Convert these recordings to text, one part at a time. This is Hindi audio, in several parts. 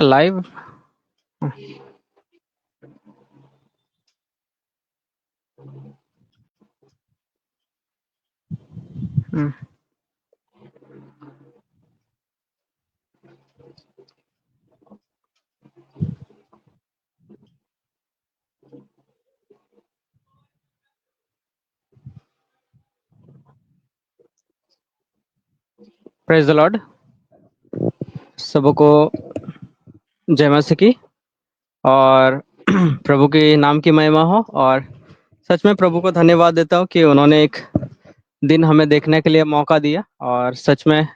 लाइव। Praise the Lord. सबको जय मसीह की और प्रभु के नाम की महिमा हो। और सच में प्रभु को धन्यवाद देता हूँ कि उन्होंने एक दिन हमें देखने के लिए मौका दिया। और सच में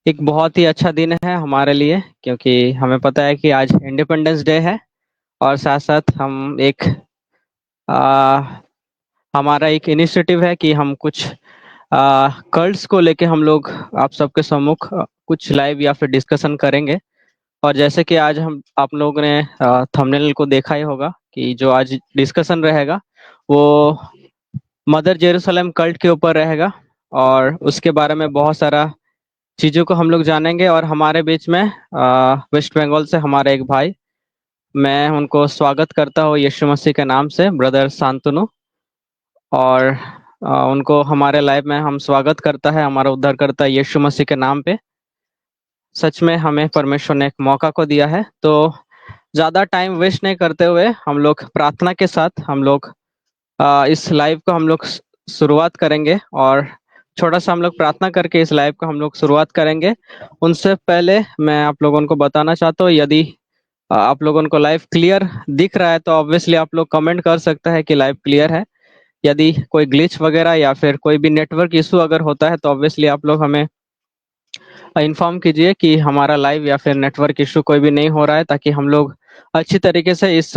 एक बहुत ही अच्छा दिन है हमारे लिए, क्योंकि हमें पता है कि आज इंडिपेंडेंस डे है। और साथ साथ हम एक हमारा एक इनिशिएटिव है कि हम कुछ कल्ट्स को लेके हम लोग आप सबके सम्मुख कुछ लाइव या फिर डिस्कशन करेंगे। और जैसे कि आज हम आप लोगों ने थंबनेल को देखा ही होगा कि जो आज डिस्कशन रहेगा वो मदर जेरूसलम कल्ट के ऊपर रहेगा। और उसके बारे में बहुत सारा चीज़ों को हम लोग जानेंगे। और हमारे बीच में वेस्ट बंगाल से हमारे एक भाई, मैं उनको स्वागत करता हूँ यीशु मसीह के नाम से, ब्रदर शांतनु। और उनको हमारे लाइव में हम स्वागत करता है हमारा उद्धारकर्ता यीशु मसीह के नाम पे। सच में हमें परमेश्वर ने एक मौका को दिया है, तो ज़्यादा टाइम वेस्ट नहीं करते हुए हम लोग प्रार्थना के साथ हम लोग इस लाइव को हम लोग शुरुआत करेंगे। और छोटा सा हम लोग प्रार्थना करके इस लाइव को हम लोग शुरुआत करेंगे। उनसे पहले मैं आप लोगों को बताना चाहता हूँ, यदि आप लोगों को लाइव क्लियर दिख रहा है तो ऑब्वियसली आप लोग कमेंट कर सकते हैं कि लाइव क्लियर है। यदि कोई ग्लिच वगैरह या फिर कोई भी नेटवर्क इशू अगर होता है तो ऑब्वियसली आप लोग हमें इन्फॉर्म कीजिए कि हमारा लाइव या फिर नेटवर्क इशू कोई भी नहीं हो रहा है, ताकि हम लोग अच्छी तरीके से इस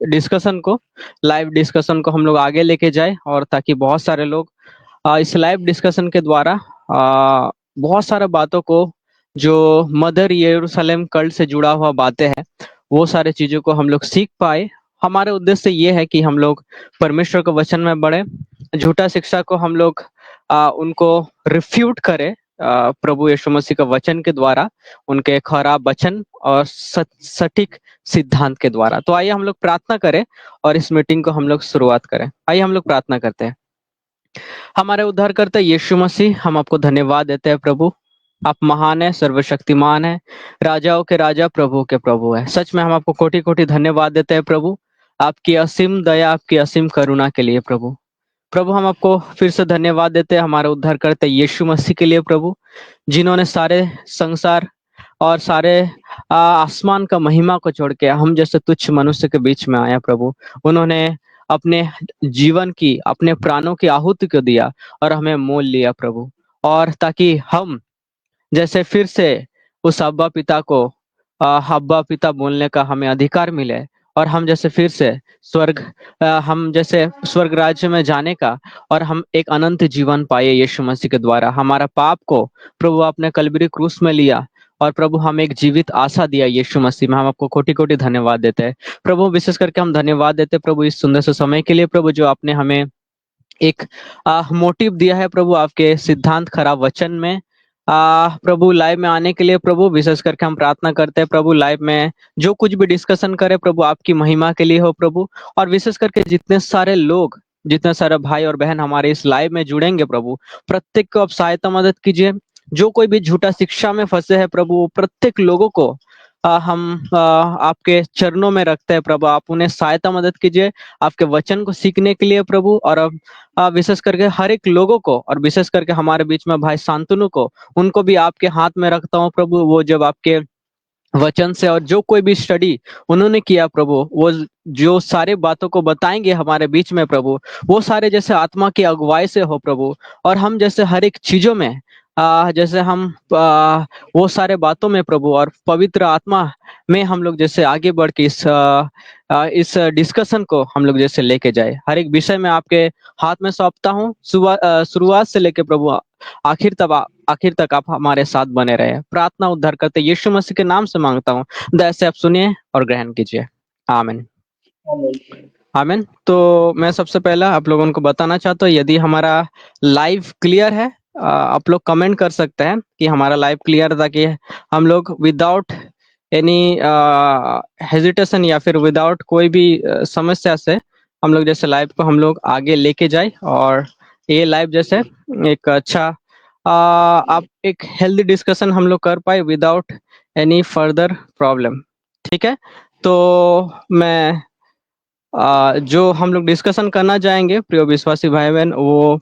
डिस्कशन को, लाइव डिस्कशन को हम लोग आगे लेके जाए। और ताकि बहुत सारे लोग इस लाइव डिस्कशन के द्वारा बहुत सारे बातों को, जो मदर यरूशलेम कल्ट से जुड़ा हुआ बातें हैं, वो सारे चीजों को हम लोग सीख पाए। हमारे उद्देश्य ये है कि हम लोग परमेश्वर के वचन में बढ़े, झूठा शिक्षा को हम लोग उनको रिफ्यूट करें प्रभु यीशु मसीह का वचन के द्वारा, उनके खराब वचन और सटीक सिद्धांत के द्वारा। तो आइए हम लोग प्रार्थना करें और इस मीटिंग को हम लोग शुरुआत करें। आइए हम लोग प्रार्थना करते हैं। हमारे उद्धारकर्ता यीशु मसीह, हम आपको धन्यवाद देते हैं प्रभु। आप महान है, सर्वशक्तिमान है, राजाओं के राजा, प्रभु के प्रभु है। सच में हम आपको कोटि कोटि धन्यवाद देते हैं प्रभु, आपकी असीम दया, आपकी असीम करुणा के लिए प्रभु। प्रभु हम आपको फिर से धन्यवाद देते हैं हमारे उद्धारकर्ता यीशु मसीह के लिए प्रभु, जिन्होंने सारे संसार और सारे आसमान का महिमा को छोड़ के हम जैसे तुच्छ मनुष्य के बीच में आया प्रभु। उन्होंने अपने जीवन की, अपने प्राणों की आहुति को दिया और हमें मोल लिया प्रभु। और ताकि हम जैसे फिर से उस अब्बा पिता को अब्बा पिता बोलने का हमें अधिकार मिले, और हम जैसे फिर से स्वर्ग हम जैसे स्वर्ग राज्य में जाने का, और हम एक अनंत जीवन पाए यीशु मसीह के द्वारा। हमारा पाप को प्रभु आपने कलवरी क्रूस में लिया, और प्रभु हमें एक जीवित आशा दिया यीशु मसीह में। हम आपको कोटि कोटि धन्यवाद देते हैं प्रभु। विशेष करके हम धन्यवाद देते हैं प्रभु इस सुंदर से समय के लिए प्रभु, जो आपने हमें एक मोटिव दिया है प्रभु आपके सिद्धांत खराब वचन में प्रभु लाइव में आने के लिए प्रभु। विशेष करके हम प्रार्थना करते हैं प्रभु, लाइव में जो कुछ भी डिस्कशन करे प्रभु आपकी महिमा के लिए हो प्रभु। और विशेष करके जितने सारे लोग, जितने सारे भाई और बहन हमारे इस लाइव में जुड़ेंगे प्रभु, प्रत्येक को आप सहायता मदद कीजिए। जो कोई भी झूठा शिक्षा में फंसे हैं प्रभु, प्रत्येक लोगों को हम आपके चरणों में रखते हैं प्रभु। आप उन्हें सहायता मदद कीजिए आपके वचन को सीखने के लिए प्रभु। और अब विशेष करके हर एक लोगों को, और विशेष करके हमारे बीच में भाई शांतनु को, उनको भी आपके हाथ में रखता हूँ प्रभु। वो जब आपके वचन से और जो कोई भी स्टडी उन्होंने किया प्रभु, वो जो सारे बातों को बताएंगे हमारे बीच में प्रभु, वो सारे जैसे आत्मा की अगुवाई से हो प्रभु। और हम जैसे हर एक चीजों में जैसे हम वो सारे बातों में प्रभु और पवित्र आत्मा में हम लोग जैसे आगे बढ़ के इस डिस्कशन को हम लोग जैसे लेके जाए। हर एक विषय में आपके हाथ में सौंपता हूँ, शुरुआत से लेके प्रभु आखिर तक आप हमारे साथ बने रहे। प्रार्थना उद्धार करते यीशु मसीह के नाम से मांगता हूँ, दया से आप सुनिए और ग्रहण कीजिए। आमीन आमीन। तो मैं सबसे पहला आप लोगों को बताना चाहता हूँ, यदि हमारा लाइव क्लियर है आप लोग कमेंट कर सकते हैं कि हमारा लाइव क्लियर है, ताकि हम लोग विदाउट एनी हेजिटेशन या फिर विदाउट कोई भी समस्या से हम लोग जैसे लाइफ को हम लोग आगे लेके जाए, और ये लाइफ जैसे एक अच्छा आप एक हेल्दी डिस्कशन हम लोग कर पाए विदाउट एनी फर्दर प्रॉब्लम। ठीक है, तो मैं जो हम लोग डिस्कशन करना चाहेंगे प्रिय विश्वासी भाई बहन, वो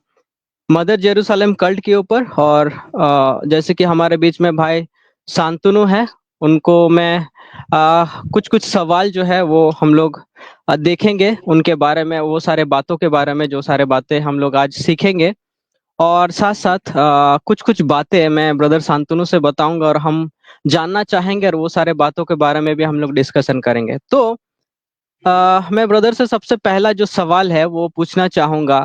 मदर जेरूशलेम कल्ट के ऊपर। और जैसे कि हमारे बीच में भाई शांतनु है, उनको मैं कुछ कुछ सवाल जो है वो हम लोग देखेंगे उनके बारे में, वो सारे बातों के बारे में जो सारे बातें हम लोग आज सीखेंगे। और साथ साथ कुछ कुछ बातें मैं ब्रदर शांतनु से बताऊंगा और हम जानना चाहेंगे, और वो सारे बातों के बारे में भी हम लोग डिस्कशन करेंगे। तो मैं ब्रदर से सबसे पहला जो सवाल है वो पूछना चाहूंगा।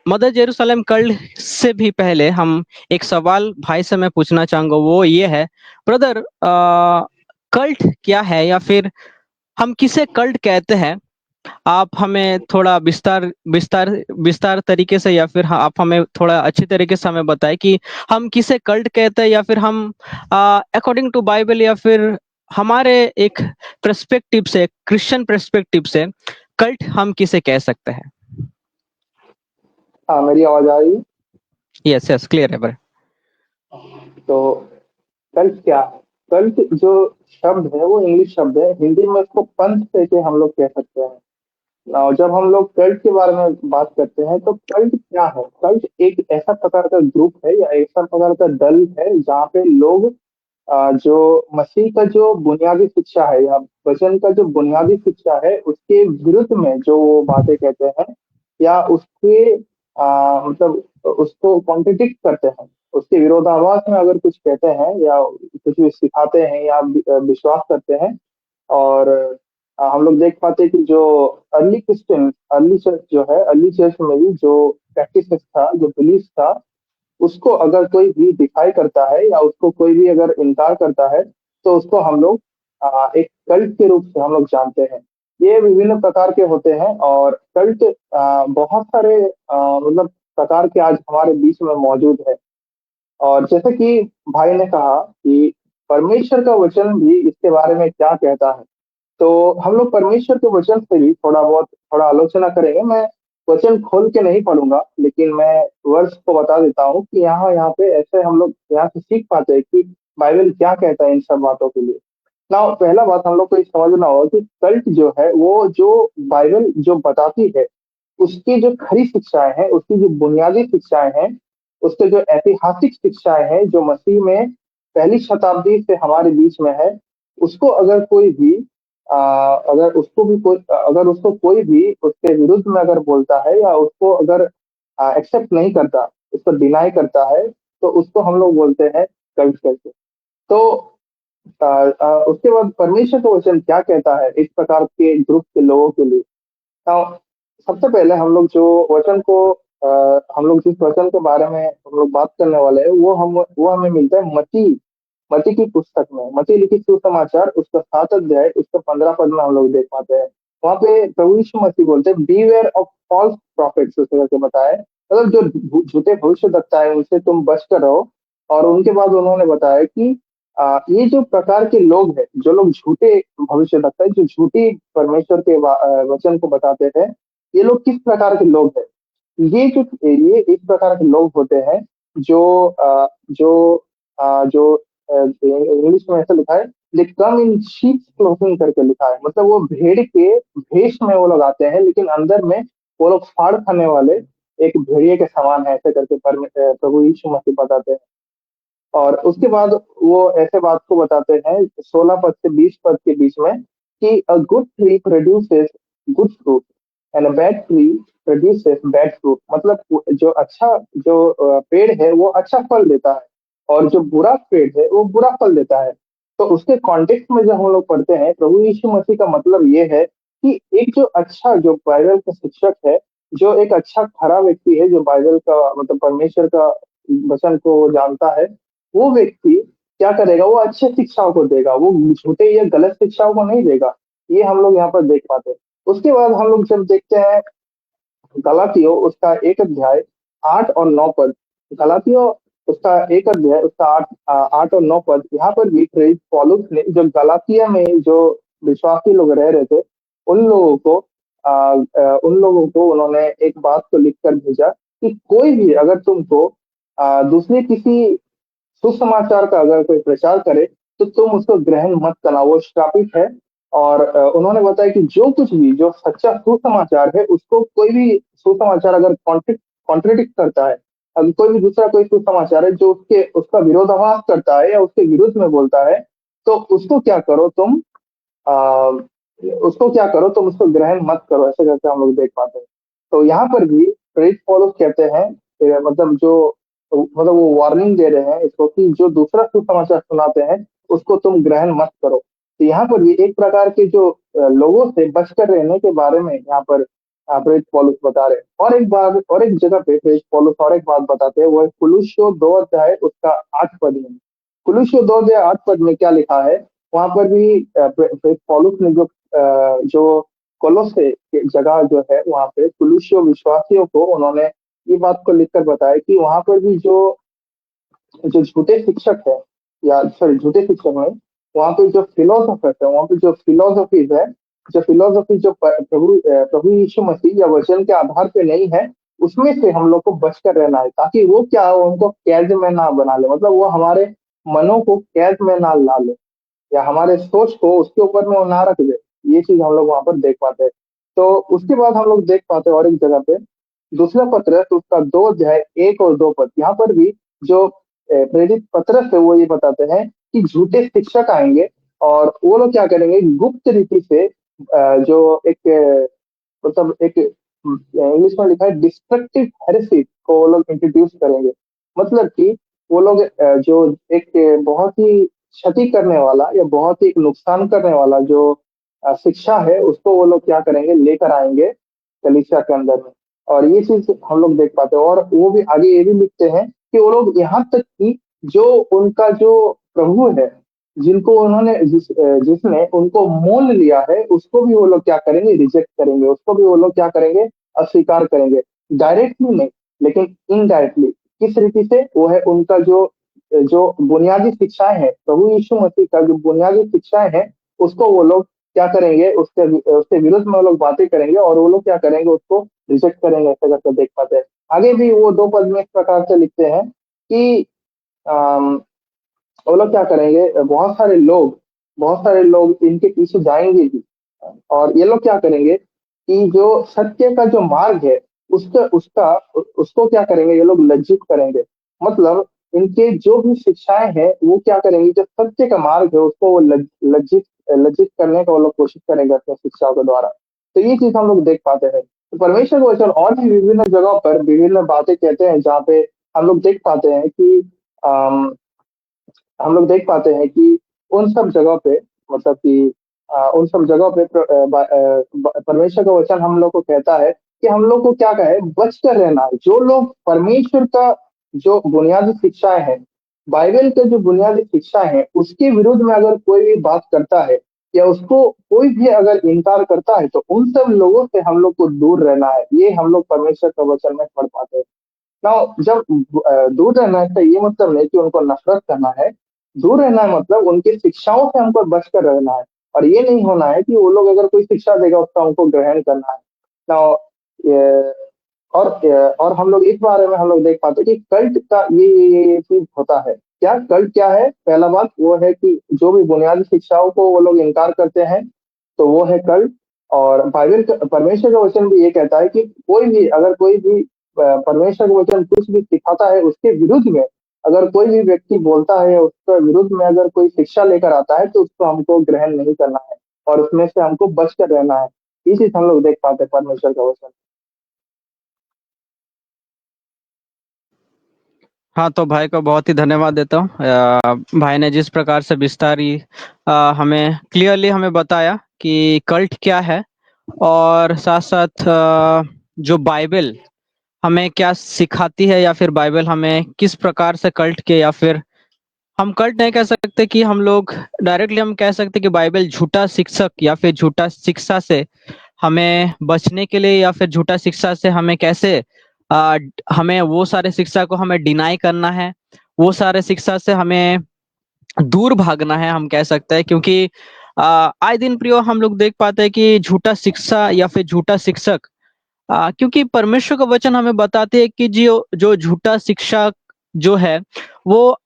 मदर जेरूशलेम कल्ट से भी पहले हम एक सवाल भाई से मैं पूछना चाहूंगा, वो ये है ब्रदर, कल्ट क्या है या फिर हम किसे कल्ट कहते हैं? आप हमें थोड़ा विस्तार विस्तार विस्तार तरीके से, या फिर आप हमें थोड़ा अच्छी तरीके से हमें बताएं कि हम किसे कल्ट कहते हैं, या फिर हम अकॉर्डिंग टू बाइबल या फिर हमारे एक पर्सपेक्टिव से, क्रिश्चियन पर्सपेक्टिव से कल्ट हम किसे कह सकते हैं? हाँ, मेरी आवाज आ रही है। यस यस, क्लियर है ब्रदर। तो कल्ट क्या है? कल्ट जो शब्द है वो इंग्लिश शब्द है, हिंदी में उसको पंथ करके हम लोग कह सकते हैं। और जब हम लोग कल्ट के बारे में बात करते हैं तो कल्ट क्या है? कल्ट एक ऐसा प्रकार का ग्रुप है या ऐसा प्रकार का दल है जहाँ पे लोग जो मसीह का जो बुनियादी शिक्षा है या वचन का जो बुनियादी शिक्षा है उसके विरुद्ध में जो वो बातें कहते हैं या उसके मतलब उसको कॉन्ट्रडिक्ट करते हैं, उसके विरोधाभास में अगर कुछ कहते हैं या कुछ भी सिखाते हैं या विश्वास करते हैं। और हम लोग देख पाते हैं कि जो अर्ली क्रिश्चियन, अर्ली चर्च जो है, अर्ली चर्च में भी जो प्रैक्टिस था, जो बिलीफ था, उसको अगर कोई भी डिफाई करता है या उसको कोई भी अगर इनकार करता है तो उसको हम लोग एक कल्ट के रूप से हम लोग जानते हैं। ये विभिन्न प्रकार के होते हैं और कल्ट बहुत सारे मतलब प्रकार के आज हमारे बीच में मौजूद है। और जैसे कि भाई ने कहा कि परमेश्वर का वचन भी इसके बारे में क्या कहता है, तो हम लोग परमेश्वर के वचन से भी थोड़ा बहुत थोड़ा आलोचना करेंगे। मैं वचन खोल के नहीं पढ़ूंगा, लेकिन मैं वर्ष को बता देता हूँ कि यहाँ यहाँ पे ऐसे हम लोग यहाँ से सीख पाते हैं कि बाइबल क्या कहता है इन सब बातों के लिए। ना पहला बात हम लोग को ये समझना होगा कि कल्ट जो है वो जो बाइबल जो बताती है उसकी जो खरी शिक्षाएं हैं, उसकी जो बुनियादी शिक्षाएं हैं, उसके जो ऐतिहासिक शिक्षाएं हैं जो मसीह में पहली शताब्दी से हमारे बीच में है, उसको अगर कोई भी अगर उसको कोई भी उसके विरुद्ध में अगर बोलता है या उसको अगर एक्सेप्ट नहीं करता, उसको डिनाई करता है, तो उसको हम लोग बोलते हैं कल्ट करके। तो उसके बाद परमेश्वर का वचन क्या कहता है इस प्रकार के ग्रुप के लोगों के लिए। Now, सबसे पहले हम लोग जो वचन को हम लोग जिस वचन के बारे में हम लोग बात करने वाले हैं वो हमें मिलता है मती, मती की पुस्तक में। मती लिखित सुसमाचार उसका 7 अध्याय उसका 15 पद में हम लोग देख पाते हैं। वहाँ पे प्रभु यीशु मसीह बोलते हैं बीवेयर ऑफ फॉल्स प्रॉफिट्स, उसे करके बताया है। मतलब जो झूठे भविष्य वक्ता है उनसे तुम बच कर रहो। और उनके बाद उन्होंने बताया कि ये जो प्रकार के लोग हैं, जो लोग झूठे भविष्य वक्ता है, जो झूठी परमेश्वर के वचन को बताते हैं, ये लोग किस प्रकार के लोग हैं? ये इस प्रकार के लोग होते हैं जो जो इंग्लिश में ऐसा लिखा है, दे कम इन शीप्स क्लोथिंग करके लिखा है। मतलब वो भेड़ के भेष में वो लोग आते हैं, लेकिन अंदर में वो लोग फाड़ खाने वाले एक भेड़िए के समान है, ऐसे करके प्रभु यीशु मसीह बताते हैं। और उसके बाद वो ऐसे बात को बताते हैं 16 पद से 20 पद के बीच में कि a good tree produces good fruit and a bad tree produces bad fruit. मतलब जो अच्छा जो पेड़ है वो अच्छा फल देता है और जो बुरा पेड़ है वो बुरा फल देता है। तो उसके कॉन्टेक्स्ट में जब हम लोग पढ़ते हैं, प्रभु यीशु मसीह का मतलब ये है कि एक जो अच्छा जो बाइबल का शिक्षक है, जो एक अच्छा खरा व्यक्ति है, जो बाइबल का मतलब परमेश्वर का वचन को जानता है, वो व्यक्ति क्या करेगा? वो अच्छे शिक्षाओं को देगा, वो झूठे या गलत शिक्षाओं को नहीं देगा। ये हम लोग यहाँ पर देख पाते हैं। उसके बाद हम लोग जब देखते हैं गलातियों उसका 1 अध्याय 8 और 9 पद। गलातियों उसका एक अध्याय, उसका 8 और 9 पद, यहाँ पर भी प्रेरित पौलुस ने जो गलातिया में जो विश्वासी लोग रह रहे थे, उन लोगों को उन्होंने एक बात को लिख कर भेजा कि कोई भी अगर तुमको दूसरे किसी सुसमाचार का अगर कोई प्रचार करे तो तुम उसको ग्रहण मत करना, वो श्रापित है। और उन्होंने बताया कि जो कुछ भी जो सच्चा सुसमाचार है उसको कोई भी सुसमाचार अगर कॉन्ट्रडिक्ट करता है, अगर कोई भी दूसरा कोई सुसमाचार है जो उसके उसका विरोधाभास करता है या उसके विरुद्ध में बोलता है, तो आ, उसको क्या करो, तुम उसको ग्रहण मत करो, ऐसे करके हम लोग देख पाते हैं। तो यहाँ पर भी प्रेरित पौलुस कहते हैं, मतलब वो वार्निंग दे रहे हैं इसको कि जो दूसरा सुसमाचार सुनाते हैं उसको तुम ग्रहण मत करो। तो यहाँ पर भी एक प्रकार के जो लोगों से बचकर रहने के बारे में यहाँ पर प्रेरित पौलुस बता रहे हैं। और एक बात, और एक जगह पे प्रेरित पौलुस और एक बात बताते हैं, वो है कुलुस्सियों 2 अध्याय उसका 8 पद में। कुलुस्सियों 2 अध्याय 8 पद में क्या लिखा है, वहां पर भी प्रेरित पौलुस ने जो कोलोसे की जगह जो है वहां पे कुलुस्सियों विश्वासियों को उन्होंने ये बात को लिखकर बताया कि वहां पर भी जो जो झूठे शिक्षक है, या सॉरी झूठे शिक्षक नहीं, वहां पे जो फिलोसोफर है, वहां पे जो फिलोसफीज है, जो फिलोसफी जो प्रभु यीशु मसीह या वचन के आधार पे नहीं है, उसमें से हम लोग को बचकर रहना है, ताकि वो क्या हो, उनको कैद में ना बना ले, मतलब वो हमारे मनों को कैद में ना ला ले, या हमारे सोच को उसके ऊपर में वो ना रख दे। ये चीज हम लोग वहां पर देख पाते हैं। तो उसके बाद हम लोग देख पाते हैं और एक जगह पे दूसरा पत्र तो उसका 2 अध्याय 1 और 2 पद, यहाँ पर भी जो प्रेरित पत्रस है वो ये बताते हैं कि झूठे शिक्षक आएंगे और वो लोग क्या करेंगे, गुप्त रीति से जो एक मतलब एक इंग्लिश में लिखा है डिस्ट्रक्टिव हेरेसी को वो लोग इंट्रोड्यूस करेंगे। मतलब कि वो लोग जो एक बहुत ही क्षति करने वाला या बहुत ही नुकसान करने वाला जो शिक्षा है उसको वो लोग क्या करेंगे, लेकर आएंगे कलीसिया के अंदर में। और ये चीज हम लोग देख पाते हैं, और वो भी आगे ये भी लिखते हैं कि वो लोग यहाँ तक कि जो उनका जो प्रभु है, जिनको उन्होंने जिसने उनको मोल लिया है, उसको भी वो लोग क्या करेंगे, रिजेक्ट करेंगे, उसको भी वो लोग क्या करेंगे, अस्वीकार करेंगे। डायरेक्टली नहीं, लेकिन इनडायरेक्टली। किस रीति से, वो है उनका जो जो बुनियादी शिक्षाएं हैं, प्रभु यीशु मसीह का जो बुनियादी शिक्षाएं हैं, उसको वो लोग क्या करेंगे, उसके उसके विरुद्ध में वो लोग बातें करेंगे और वो लोग क्या करेंगे, उसको रिजेक्ट करेंगे, ऐसा करके देख पाते हैं। आगे भी वो 2 पद में इस प्रकार से लिखते हैं कि वो लोग क्या करेंगे, बहुत सारे लोग इनके पीछे जाएंगे भी, और ये लोग क्या करेंगे कि जो सत्य का जो मार्ग है उसका उसका उसको क्या करेंगे, ये लोग लज्जित करेंगे। मतलब इनके जो भी शिक्षाएं हैं वो क्या करेंगे, जो सत्य का मार्ग है उसको वो लज्जित लज्जित करने का वो लोग कोशिश करेंगे अपने शिक्षाओं के द्वारा। तो ये चीज हम लोग देख पाते हैं। तो परमेश्वर का वचन और भी विभिन्न जगहों पर विभिन्न बातें कहते हैं, जहाँ पे हम लोग देख पाते हैं कि हम लोग देख पाते हैं कि उन सब जगह पे, मतलब कि उन सब जगहों पे परमेश्वर का वचन हम लोग को कहता है कि हम लोग को क्या कहे, बच कर रहना है। जो लोग परमेश्वर का जो बुनियादी शिक्षाएं हैं, बाइबल के जो बुनियादी शिक्षाएं हैं, उसके विरुद्ध में अगर कोई भी बात करता है या उसको कोई भी अगर इनकार करता है, तो उन सब लोगों से हम लोग को दूर रहना है। ये हम लोग परमेश्वर का वचन में पढ़ पाते हैं। नाउ जब दूर रहना है, तो ये मतलब नहीं कि उनको नफरत करना है। दूर रहना है मतलब उनकी शिक्षाओं से हमको बचकर रहना है, और ये नहीं होना है कि वो लोग अगर कोई शिक्षा देगा उसका हमको ग्रहण करना है। नाउ और हम लोग इस बारे में हम लोग देख पाते हैं कि कल्ट का ये चीज होता है। क्या कल्ट क्या है, पहला बात वो है कि जो भी बुनियादी शिक्षाओं को वो लोग इनकार करते हैं, तो वो है कल्ट। और परमेश्वर का वचन भी ये कहता है कि कोई भी अगर कोई भी परमेश्वर का वचन कुछ भी सिखाता है उसके विरुद्ध में अगर कोई भी व्यक्ति बोलता है, उसके विरुद्ध में अगर कोई शिक्षा लेकर आता है, तो उसको हमको ग्रहण नहीं करना है और उसमें से हमको बच कर रहना है। ये चीज हम लोग देख पाते हैं परमेश्वर का वचन। हाँ, तो भाई को बहुत ही धन्यवाद देता हूँ। भाई ने जिस प्रकार से विस्तारी हमें क्लियरली हमें बताया कि कल्ट क्या है, और साथ साथ जो बाइबल हमें क्या सिखाती है, या फिर बाइबल हमें किस प्रकार से कल्ट के, या फिर हम कल्ट नहीं कह सकते कि हम लोग डायरेक्टली हम कह सकते कि बाइबल झूठा शिक्षक या फिर झूठा शिक्षा से हमें बचने के लिए, या फिर झूठा शिक्षा से हमें कैसे हमें वो सारे शिक्षा को हमें डिनाई करना है, वो सारे शिक्षा से हमें दूर भागना है, हम कह सकते हैं। क्योंकि आए दिन प्रियो हम लोग देख पाते हैं कि झूठा शिक्षा या फिर झूठा शिक्षक, क्योंकि परमेश्वर का वचन हमें बताते हैं कि जो जो झूठा शिक्षक जो है वो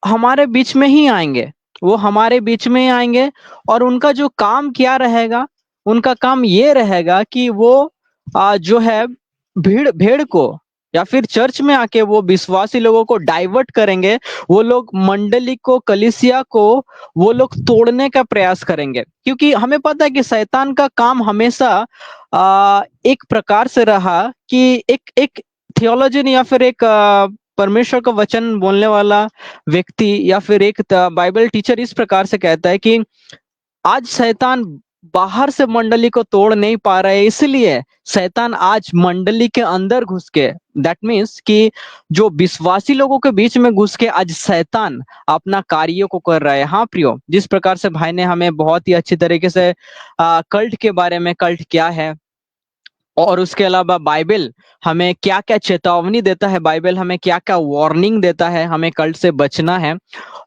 हमारे बीच में ही आएंगे, वो हमारे बीच में ही आएंगे। और उनका जो काम क्या रहेगा, उनका काम ये रहेगा कि वो जो है भीड़ भेड़ को या फिर चर्च में आके वो विश्वासी लोगों को डाइवर्ट करेंगे। वो लोग मंडली को, कलीसिया को वो लोग तोड़ने का प्रयास करेंगे। क्योंकि हमें पता है कि शैतान का काम हमेशा एक प्रकार से रहा कि एक एक थियोलॉजियन या फिर एक परमेश्वर का वचन बोलने वाला व्यक्ति या फिर एक बाइबल टीचर इस प्रकार से कहता है कि आज शैतान बाहर से मंडली को तोड़ नहीं पा रहा है, इसलिए शैतान आज मंडली के अंदर घुस के, दैट मीन्स कि जो विश्वासी लोगों के बीच में घुस के आज शैतान अपना कार्यों को कर रहा है। हाँ प्रियो, जिस प्रकार से भाई ने हमें बहुत ही अच्छी तरीके से कल्ट के बारे में, कल्ट क्या है और उसके अलावा बाइबल हमें क्या क्या चेतावनी देता है, बाइबल हमें क्या क्या वार्निंग देता है, हमें कल्ट से बचना है,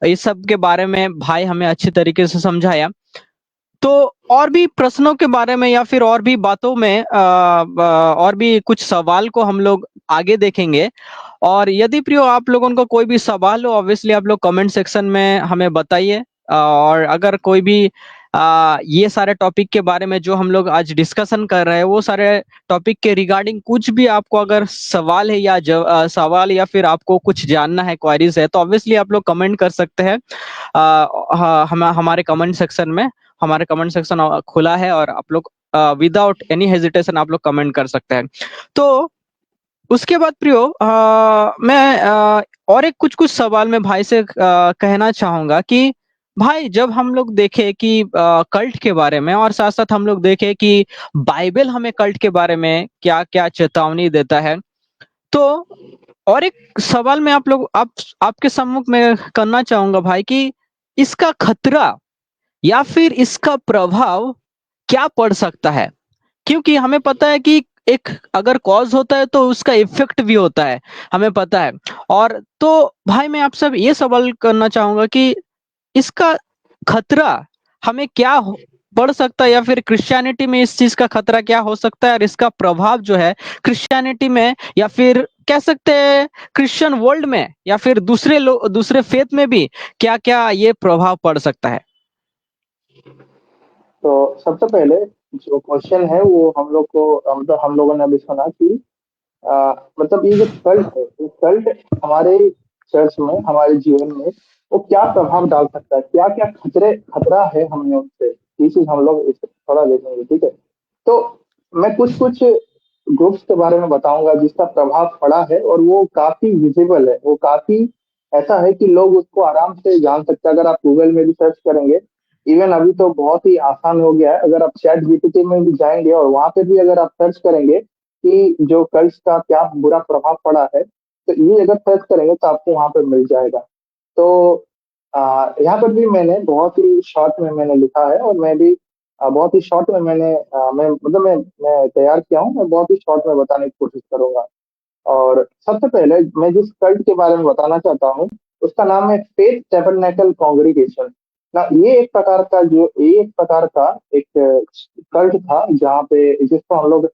इस सब के बारे में भाई हमें अच्छी तरीके से समझाया। तो और भी प्रश्नों के बारे में या फिर और भी बातों में और भी कुछ सवाल को हम लोग आगे देखेंगे। और यदि प्रियो आप लोगों को कोई भी सवाल हो, ऑब्वियसली आप लोग कमेंट सेक्शन में हमें बताइए। और अगर कोई भी ये सारे टॉपिक के बारे में जो हम लोग आज डिस्कशन कर रहे हैं, वो सारे टॉपिक के रिगार्डिंग कुछ भी आपको अगर सवाल है या सवाल या फिर आपको कुछ जानना है, क्वेरीज है, तो ऑब्वियसली आप लोग कमेंट कर सकते हैं। हमारे कमेंट सेक्शन में, हमारे कमेंट सेक्शन खुला है और आप लोग विदाउट एनी हेजिटेशन आप लोग कमेंट कर सकते हैं। तो उसके बाद प्रियो मैं और एक कुछ कुछ सवाल में भाई से कहना चाहूंगा कि भाई जब हम लोग देखें कि कल्ट के बारे में और साथ साथ हम लोग देखें कि बाइबल हमें कल्ट के बारे में क्या क्या चेतावनी देता है, तो और एक सवाल मैं आपके सम्मुख में करना चाहूंगा भाई कि इसका खतरा या फिर इसका प्रभाव क्या पड़ सकता है। क्योंकि हमें पता है कि एक अगर कॉज होता है तो उसका इफेक्ट भी होता है, हमें पता है। और तो भाई मैं आपसे अब ये सवाल करना चाहूंगा कि इसका खतरा हमें क्या पड़ सकता है, या फिर क्रिश्चियनिटी में इस चीज का खतरा क्या हो सकता है, और इसका प्रभाव जो है क्रिश्चियनिटी में या फिर कह सकते हैं क्रिश्चियन वर्ल्ड में या फिर दूसरे लोग, दूसरे फेथ में भी क्या क्या ये प्रभाव पड़ सकता है। तो सबसे पहले जो क्वेश्चन है वो हम लोग को मतलब हम लोगों ने अभी सुना कि मतलब ये जो कल्ट है, ये कल्ट हमारे चर्च में, हमारे जीवन में वो क्या प्रभाव डाल सकता है, क्या क्या खतरा है हमें उससे, ये चीज हम लोग थोड़ा देखेंगे, ठीक है। तो मैं कुछ कुछ ग्रुप्स के बारे में बताऊंगा जिसका प्रभाव पड़ा है और वो काफी विजिबल है, वो काफी ऐसा है कि लोग उसको आराम से जान सकते हैं। अगर आप गूगल में भी सर्च करेंगे, इवन अभी तो बहुत ही आसान हो गया है, अगर आप चैट जीपीटी में भी जाएंगे और वहां पे भी अगर आप सर्च करेंगे कि जो कल्ट का क्या बुरा प्रभाव पड़ा है, तो ये अगर सर्च करेंगे तो आपको वहां पे मिल जाएगा। तो यहाँ पर भी मैंने बहुत ही शॉर्ट में मैंने लिखा है और मैं भी बहुत ही शॉर्ट में मैं मतलब मैं तैयार किया हूँ, मैं बहुत ही शॉर्ट में बताने की कोशिश करूंगा। और सबसे पहले मैं जिस कल्ट के बारे में बताना चाहता हूँ उसका नाम है फेथ टेबरनेकल कांग्रीगेशन ना। ये एक प्रकार का एक कल्ट था जहाँ पे जिसको हम लोग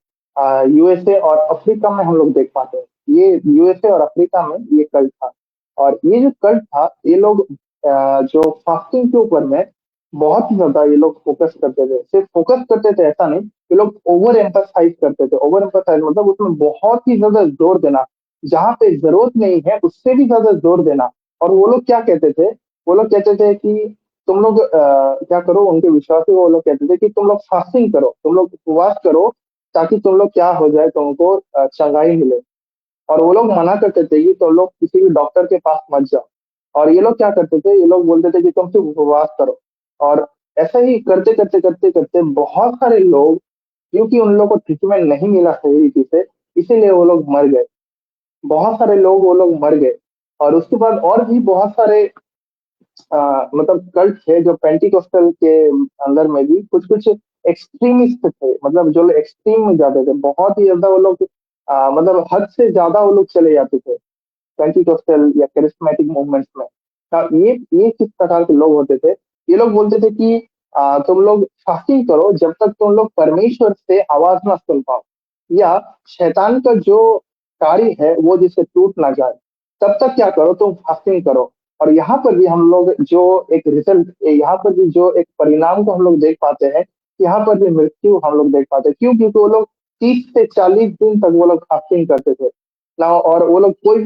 यूएसए और अफ्रीका में हम लोग देख पाते हैं। ये यूएसए और अफ्रीका में ये कल्ट था। और ये जो कल्ट था, ये लोग जो फास्टिंग के ऊपर में बहुत ही ज्यादा ये लोग फोकस करते थे। सिर्फ फोकस करते थे ऐसा नहीं, ये लोग ओवर एम्फसाइज करते थे। ओवर एम्फसाइज मतलब उसमें बहुत ही ज्यादा जोर देना, जहाँ पे जरूरत नहीं है उससे भी ज्यादा जोर देना। और वो लोग क्या कहते थे, वो लोग कहते थे कि तुम लोग क्या करो, उनके विश्वासी वो लोग कहते थे कि तुम लोग फास्टिंग करो, तुम लोग उपवास करो, ताकि तुम लोग क्या हो जाए, तुमको चंगाई मिले। और वो लोग मना करते थे कि तुम लोग किसी भी डॉक्टर के पास मत जाओ। और ये लोग क्या करते थे, ये लोग बोलते थे कि तुम सिर्फ उपवास करो। और ऐसा ही करते करते करते करते बहुत सारे लोग, क्योंकि उन लोगों को ट्रीटमेंट नहीं मिला सही रीति से, इसीलिए वो लोग मर गए। बहुत सारे लोग वो लोग मर गए। और उसके बाद और भी बहुत सारे मतलब कल्ट थे जो पेंटिकोस्टल के अंदर में भी कुछ कुछ एक्सट्रीमिस्ट थे, मतलब जो लोग एक्सट्रीम में जाते थे, बहुत ही ज्यादा वो लोग मतलब हद से ज्यादा वो लोग चले जाते थे पेंटिकोस्टल या करिस्मेटिक मूवमेंट्स में। ये किस प्रकार के लोग होते थे? ये लोग बोलते थे कि तुम लोग फास्टिंग करो जब तक तुम लोग परमेश्वर से आवाज ना सुन पाओ, या शैतान का जो कार्य है वो जिससे टूट ना जाए, तब तक क्या करो, तुम फास्टिंग करो। और यहाँ पर भी हम लोग जो एक रिजल्ट, यहाँ पर भी जो एक परिणाम को हम लोग देख पाते हैं, यहाँ पर भी मृत्यु हम लोग देख पाते हैं। क्यों? क्योंकि वो लोग 30 से 40 दिन तक वो लोग फास्टिंग करते थे ना, और वो लोग कोई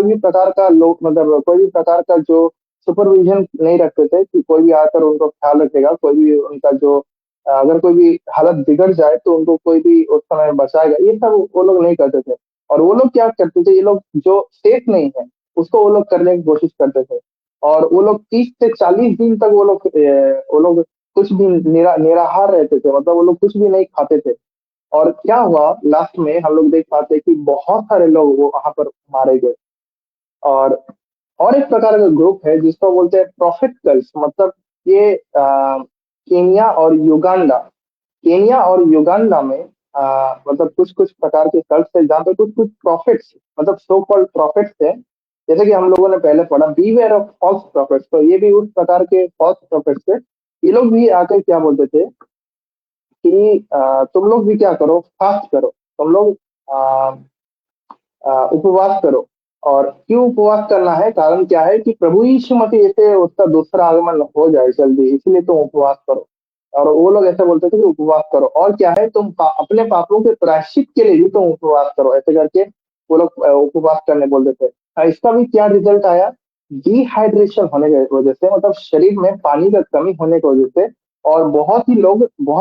भी प्रकार का लोग, मतलब कोई भी प्रकार का जो सुपरविजन नहीं रखते थे कि कोई भी आकर उनको ख्याल रखेगा, कोई भी उनका जो अगर कोई भी हालत बिगड़ जाए तो उनको कोई भी उस समय बचाएगा, ये सब वो लोग नहीं करते थे। और वो लोग क्या करते थे, ये लोग जो सेफ नहीं है उसको वो लोग करने की कोशिश करते थे। और वो लोग 30 से 40 दिन तक वो लोग कुछ भी निराहार रहते थे, मतलब वो लोग कुछ भी नहीं खाते थे। और क्या हुआ लास्ट में, हम लोग देख पाते हैं कि बहुत सारे लोग वो वहां पर मारे गए। और एक प्रकार का ग्रुप है जिसको बोलते हैं प्रॉफिट कल्ट, मतलब ये केनिया और युगांडा, केनिया और युगांडा में मतलब कुछ कुछ प्रकार के कल्ट है जहाँ पे कुछ कुछ प्रॉफिट्स, मतलब सो कॉल्ड प्रॉफिट्स है। जैसे कि हम लोगों ने पहले पढ़ा बीवेयर ऑफ फॉल्स प्रॉफिट्स, तो ये भी उस प्रकार के फॉल्स प्रॉफिट्स है। ये लोग भी आकर क्या बोलते थे कि तुम लोग भी क्या करो, फास्ट करो, तुम लोग उपवास करो। और क्यों उपवास करना है? कारण क्या है कि प्रभु यीशु मसीह से उसका दूसरा आगमन हो जाए जल्दी, इसलिए तुम उपवास करो। और वो लोग ऐसे बोलते थे कि उपवास करो, और क्या है, तुम अपने पापों के प्रायश्चित के लिए भी तुम उपवास करो, ऐसे करके वो लोग उपवास करने बोलते थे। इसका भी क्या रिजल्ट आया? डिहाइड्रेशन होने की वजह से, मतलब शरीर में पानी का कमी होने की वजह से, और बहुत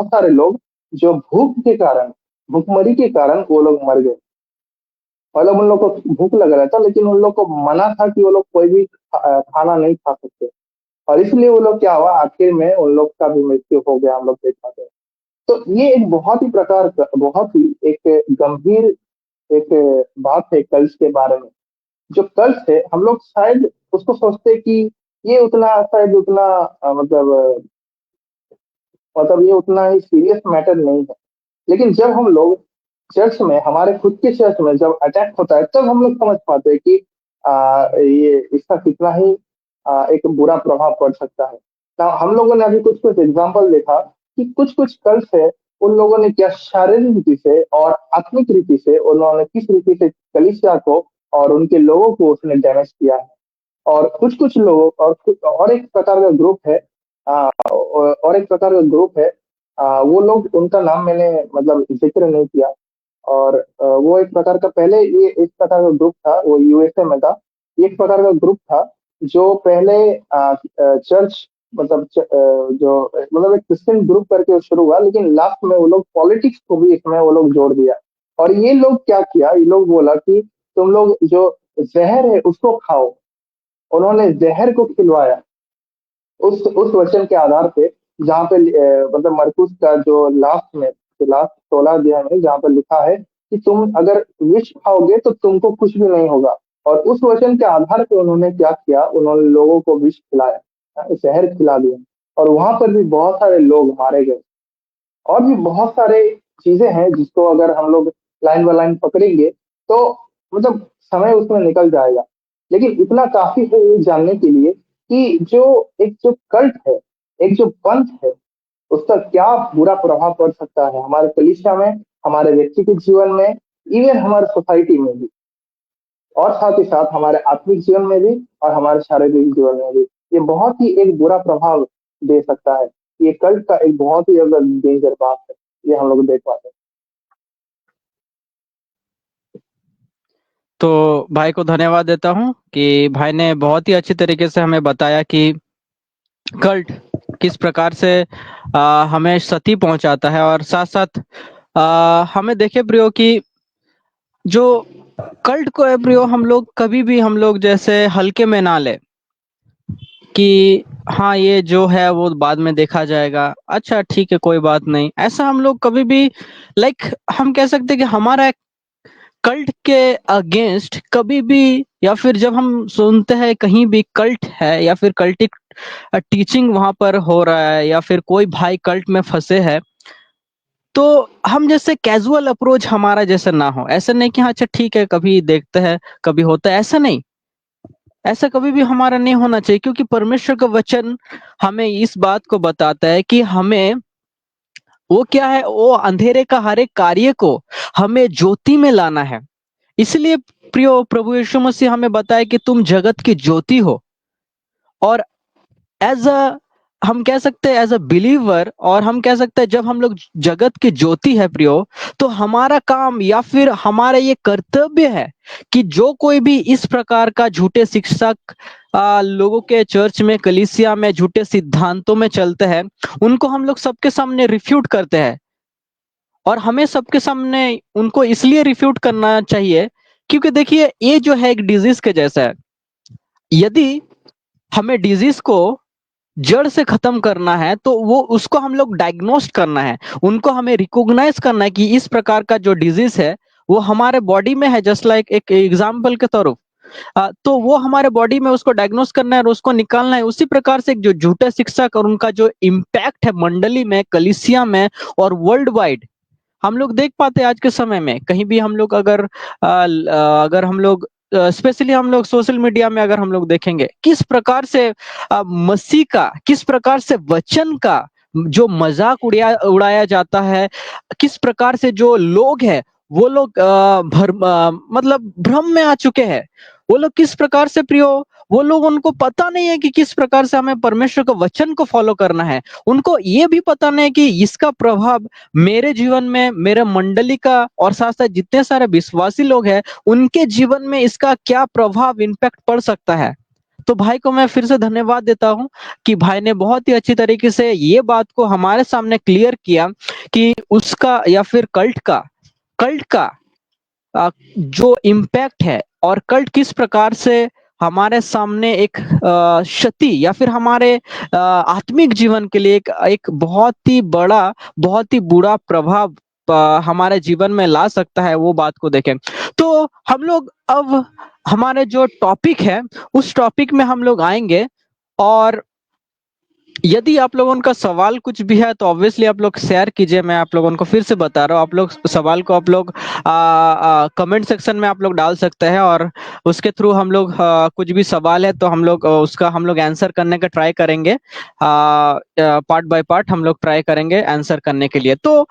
सारे लोग जो भूख के कारण, भूखमरी के कारण वो लोग मर गए। मतलब उन लोग को भूख लग रहा था, लेकिन उन लोग को मना था कि वो लोग कोई भी खाना नहीं खा सकते। और इसलिए वो लोग क्या हुआ, आखिर में उन लोग का भी मृत्यु हो गया, हम लोग देख पाते हैं। तो ये एक बहुत ही प्रकार का, बहुत ही एक गंभीर एक बात है कल्स के बारे में। जो कल्स है, हम लोग शायद उसको सोचते हैं कि ये उतना शायद उतना मतलब ये उतना ही सीरियस मैटर नहीं है। लेकिन जब हम लोग चर्च में, हमारे खुद के चर्च में जब अटैक होता है, तब हम लोग समझ पाते हैं कि ये इसका कितना ही एक बुरा प्रभाव पड़ सकता है। ना हम लोगों ने अभी कुछ कुछ एग्जाम्पल देखा कि कुछ कुछ कल्ट है, उन लोगों ने क्या शारीरिक रीति से और आत्मिक रीति से उन्होंने किस रीति से कलीसिया को और उनके लोगों को उसने डैमेज किया है। और कुछ कुछ लोग, और एक प्रकार का ग्रुप है, और एक प्रकार का ग्रुप है, वो लोग, उनका नाम मैंने मतलब जिक्र नहीं किया। और वो एक प्रकार का, पहले ये एक प्रकार का ग्रुप था, वो यूएसए में था। ये एक प्रकार का ग्रुप था जो पहले चर्च, जो मतलब एक क्रिश्चियन ग्रुप करके शुरू हुआ, लेकिन लास्ट में वो लोग पॉलिटिक्स को भी इसमें वो लोग जोड़ दिया। और ये लोग क्या किया, ये लोग बोला कि तुम लोग जो जहर है उसको खाओ। उन्होंने जहर को खिलवाया उस वचन के आधार पे, जहाँ पे मतलब मरकुस का जो लास्ट 16 अध्याय में जहाँ पे लिखा है कि तुम अगर विष खाओगे तो तुमको कुछ भी नहीं होगा। और उस वचन के आधार पे उन्होंने क्या किया, उन्होंने लोगों को विष खिलाया, जहर खिला दिया। और वहां पर भी बहुत सारे लोग मारे गए। और भी बहुत सारे चीजें हैं जिसको अगर हम लोग लाइन बाय लाइन पकड़ेंगे तो मतलब समय उसमें निकल जाएगा। लेकिन इतना काफी है ये जानने के लिए कि जो कल्ट है, एक जो पंथ है, उसका क्या बुरा प्रभाव पड़ सकता है हमारे कलीसिया में, हमारे व्यक्तिगत जीवन में, इवन हमारे सोसाइटी में भी, और साथ ही साथ हमारे आत्मिक जीवन में भी, और हमारे शारीरिक जीवन में भी। ये बहुत ही एक बुरा प्रभाव दे सकता है। ये कल्ट का एक बहुत ही ज्यादा डेंजर बात है, ये हम लोग देख पाते हैं। तो भाई को धन्यवाद देता हूँ कि भाई ने बहुत ही अच्छी तरीके से हमें बताया कि कल्ट किस प्रकार से हमें क्षति पहुंचाता है, और साथ साथ हमें देखे प्रियो कि जो कल्ट को है प्रियो, हम लोग कभी भी हम लोग जैसे हल्के में ना ले कि हाँ ये जो है वो बाद में देखा जाएगा, अच्छा ठीक है कोई बात नहीं, ऐसा हम लोग कभी भी लाइक हम कह सकते हैं कि हमारा कल्ट के अगेंस्ट कभी भी, या फिर जब हम सुनते हैं कहीं भी कल्ट है या फिर कल्टिक टीचिंग वहां पर हो रहा है या फिर कोई भाई कल्ट में फंसे है, तो हम जैसे कैजुअल अप्रोच हमारा जैसे ना हो, ऐसा नहीं कि हाँ अच्छा ठीक है कभी देखते हैं, कभी होता है, ऐसा नहीं। ऐसा कभी भी हमारा नहीं होना चाहिए, क्योंकि परमेश्वर का वचन हमें इस बात को बताता है कि हमें वो क्या है, वो अंधेरे का हर एक कार्य को हमें ज्योति में लाना है। इसलिए प्रियो प्रभु यीशु मसीह हमें बताया कि तुम जगत की ज्योति हो। और एज अ हम कह सकते हैं एज अ बिलीवर, और हम कह सकते हैं जब हम लोग जगत की ज्योति है प्रियो, तो हमारा काम या फिर हमारा ये कर्तव्य है कि जो कोई भी इस प्रकार का झूठे शिक्षक लोगों के चर्च में, कलीसिया में झूठे सिद्धांतों में चलते हैं, उनको हम लोग सबके सामने रिफ्यूट करते हैं। और हमें सबके सामने उनको इसलिए रिफ्यूट करना चाहिए क्योंकि देखिए ये जो है एक डिजीज के जैसा है। यदि हमें डिजीज को जड़ से खत्म करना है तो वो उसको हम लोग डायग्नोस्ट करना है, उनको हमें रिकॉग्नाइज करना है कि इस प्रकार का जो डिजीज है वो हमारे बॉडी में है। जस्ट लाइक एक एग्जाम्पल के तौर तो वो हमारे बॉडी में उसको डायग्नोस करना है और उसको निकालना है। उसी प्रकार से एक जो झूठा शिक्षक और उनका जो इम्पैक्ट है मंडली में, कलीसिया में और वर्ल्ड वाइड, हम लोग देख पाते हैं आज के समय में। कहीं भी हम लोग अगर हम लोग स्पेशली हम लोग सोशल मीडिया में अगर हम लोग देखेंगे किस प्रकार से मसीह का, किस प्रकार से वचन का जो मजाक उड़ाया जाता है, किस प्रकार से जो लोग हैं वो लोग मतलब भ्रम में आ चुके हैं। वो लोग किस प्रकार से प्रियो, वो लोग, उनको पता नहीं है कि किस प्रकार से हमें परमेश्वर के वचन को फॉलो करना है। उनको ये भी पता नहीं कि इसका प्रभाव मेरे जीवन में, मेरे मंडली का और साथ साथ जितने सारे विश्वासी लोग हैं उनके जीवन में इसका क्या प्रभाव, इम्पैक्ट पड़ सकता है। तो भाई को मैं फिर से धन्यवाद देता हूं कि भाई ने बहुत ही अच्छी तरीके से ये बात को हमारे सामने क्लियर किया कि उसका या फिर कल्ट का जो इम्पैक्ट है और कल्ट किस प्रकार से हमारे सामने एक क्षति या फिर हमारे आत्मिक जीवन के लिए एक बहुत ही बड़ा, बहुत ही बुरा प्रभाव हमारे जीवन में ला सकता है, वो बात को देखें। तो हम लोग अब हमारे जो टॉपिक है उस टॉपिक में हम लोग आएंगे। और यदि आप लोगों का सवाल कुछ भी है तो ऑब्वियसली आप लोग शेयर कीजिए। मैं आप लोगों को फिर से बता रहा हूँ, आप लोग सवाल को आप लोग कमेंट सेक्शन में आप लोग डाल सकते हैं और उसके थ्रू हम लोग कुछ भी सवाल है तो हम लोग उसका हम लोग आंसर करने का ट्राई करेंगे। पार्ट बाय पार्ट हम लोग ट्राई करेंगे आंसर करने के लिए। तो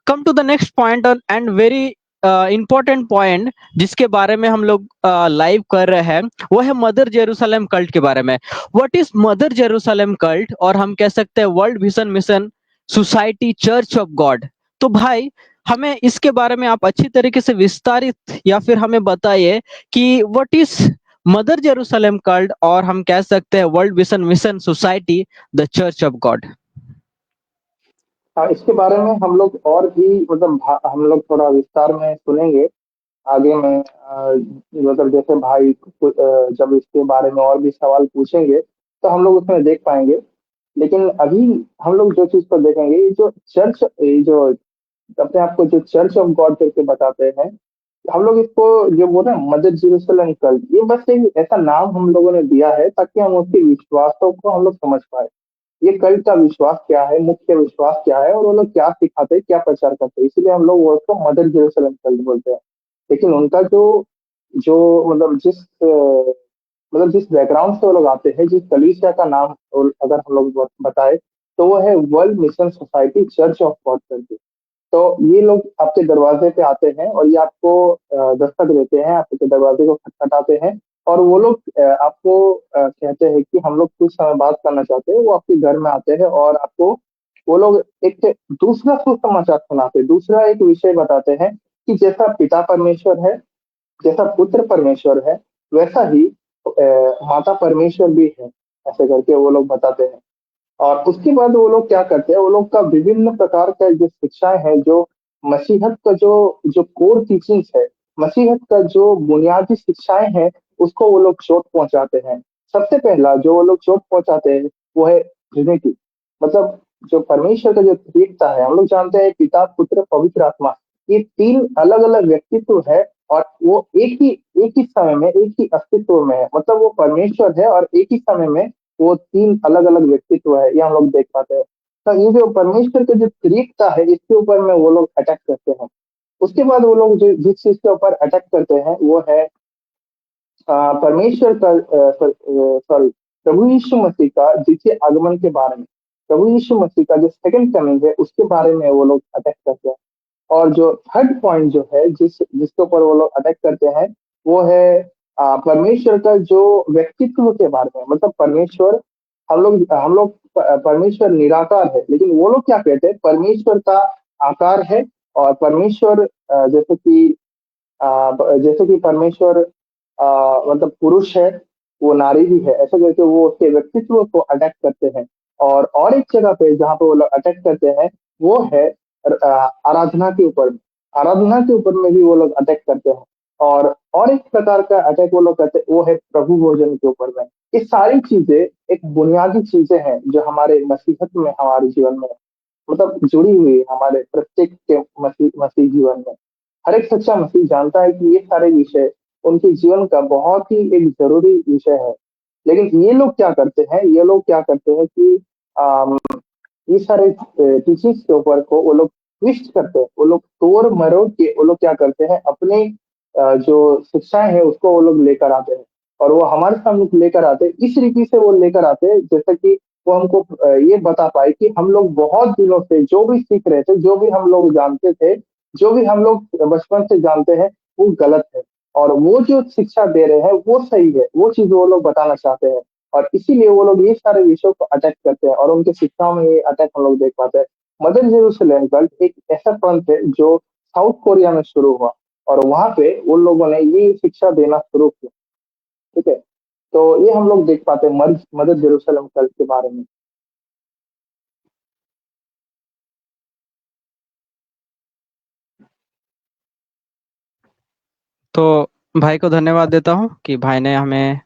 come to the next point and very important point जिसके बारे में हम लोग लाइव कर रहे हैं, वो है मदर जेरूशलेम कल्ट के बारे में। What is mother Jerusalem cult, और हम कह सकते हैं world vision mission society church of God. तो भाई हमें इसके बारे में आप अच्छी तरीके से विस्तारित या फिर हमें बताइए कि what is mother Jerusalem cult, और हम कह सकते हैं world vision mission society the church of God. हाँ, इसके बारे में हम लोग और भी मतलब हम लोग थोड़ा विस्तार में सुनेंगे आगे में। मतलब जैसे भाई जब इसके बारे में और भी सवाल पूछेंगे तो हम लोग उसमें देख पाएंगे। लेकिन अभी हम लोग जो चीज को देखेंगे, ये जो चर्च, ये जो अपने आप को जो चर्च ऑफ गॉड करके बताते हैं, हम लोग इसको जो बोल रहे हैं मदर जेरूशलेम कल्ट, ये बस एक ऐसा नाम हम लोगों ने दिया है ताकि हम उसके विश्वासों को हम लोग समझ पाए। ये कल्ट का विश्वास क्या है, मुख्य विश्वास क्या है, और वो लोग क्या सिखाते हैं, क्या प्रचार करते हैं, इसीलिए हम लोग वो उसको मदर जेरूशलेम कल्ट बोलते हैं। लेकिन उनका जो जो मतलब जिस बैकग्राउंड से वो लोग आते हैं, जिस कलीसिया का नाम और अगर हम लोग बताए, तो वो है world mission society church of God करके। तो ये लोग आपके दरवाजे पे आते हैं और ये आपको दस्तक देते हैं, आपके दरवाजे को खटखटाते हैं। और वो लोग आपको कहते हैं कि हम लोग कुछ समय बात करना चाहते हैं। वो आपके घर में आते हैं और आपको वो लोग एक दूसरा सुसमाचार सुनाते हैं, दूसरा एक विषय बताते हैं कि जैसा पिता परमेश्वर है, जैसा पुत्र परमेश्वर है, वैसा ही माता परमेश्वर भी है, ऐसे करके वो लोग बताते हैं। और उसके बाद वो लोग क्या करते हैं, वो लोग का विभिन्न प्रकार का जो शिक्षाएं हैं, जो मसीहत का जो जो कोर टीचिंग्स है, मसीहत का जो बुनियादी शिक्षाएं हैं, उसको वो लोग चोट पहुंचाते हैं। सबसे पहला जो वो लोग चोट पहुंचाते हैं वो है ट्रिनिटी। मतलब जो परमेश्वर का जो त्रिएकता है, हम लोग जानते हैं पिता पुत्र पवित्र आत्मा, ये तीन अलग अलग व्यक्तित्व है। और वो एक ही समय में एक ही अस्तित्व में है। मतलब वो परमेश्वर है और एक ही समय में वो तीन अलग अलग व्यक्तित्व है, ये हम लोग देख पाते हैं। तो ये जो परमेश्वर की जो त्रिएकता है, इसके ऊपर में वो लोग अटैक करते हैं। उसके बाद वो लोग जो जिस चीज के ऊपर अटैक करते हैं वो है परमेश्वर का सॉरी प्रभु यीशु मसीह का द्वितीय आगमन के बारे में। प्रभु यीशु मसीह का जो सेकंड कमिंग है उसके बारे में वो लोग अटैक करते हैं। और जो थर्ड पॉइंट जो है जिसके ऊपर वो लोग अटैक करते हैं वो है परमेश्वर का जो व्यक्तित्व के बारे में। मतलब परमेश्वर, हम लोग परमेश्वर निराकार है, लेकिन वो लोग क्या कहते हैं, परमेश्वर का आकार है। और परमेश्वर जैसे कि परमेश्वर मतलब पुरुष है, वो नारी भी है, ऐसा करके वो उसके व्यक्तित्व को अटैक करते हैं। और एक जगह पे जहाँ पे वो लोग अटैक करते हैं वो है आराधना के ऊपर। आराधना के ऊपर में भी वो लोग अटैक करते हैं। और एक प्रकार का अटैक वो लोग करते हैं वो है प्रभु भोजन के ऊपर में। ये सारी चीजें एक बुनियादी चीजें हैं जो हमारे मसीहत में, हमारे जीवन में मतलब जुड़ी हुई है, हमारे प्रत्येक के मसीह मसीह जीवन में। हर एक सच्चा मसीह जानता है कि ये सारे विषय उनके जीवन का बहुत ही एक जरूरी विषय है। लेकिन ये लोग क्या करते हैं कि अम, ये सारे टीचिंग्स के ऊपर को वो लोग ट्विस्ट करते हैं। वो लोग तोड़ मरोड़ के वो लोग क्या करते हैं, अपने जो शिक्षाएं हैं उसको वो लोग लेकर आते हैं। और वो हमारे सामने लेकर आते हैं, इस रीति से वो लेकर आते हैं जैसे कि वो हमको ये बता पाए कि हम लोग बहुत दिनों से जो भी सीख रहे थे, जो भी हम लोग जानते थे, जो भी हम लोग बचपन से जानते हैं, वो गलत है। और वो जो शिक्षा दे रहे हैं वो सही है, वो चीज वो लोग बताना चाहते हैं। और इसीलिए वो लोग ये सारे विषयों को अटैक करते हैं और उनके शिक्षाओं में ये अटैक हम लोग देख पाते हैं। मदर जेरूसलम कल्ट एक ऐसा पंथ है जो साउथ कोरिया में शुरू हुआ। और वहां पे उन लोगों ने ये शिक्षा देना शुरू किया। ठीक है, तो ये हम लोग देख पाते हैं मदर जेरूसलम कल्ट के बारे में। तो भाई को धन्यवाद देता हूँ कि भाई ने हमें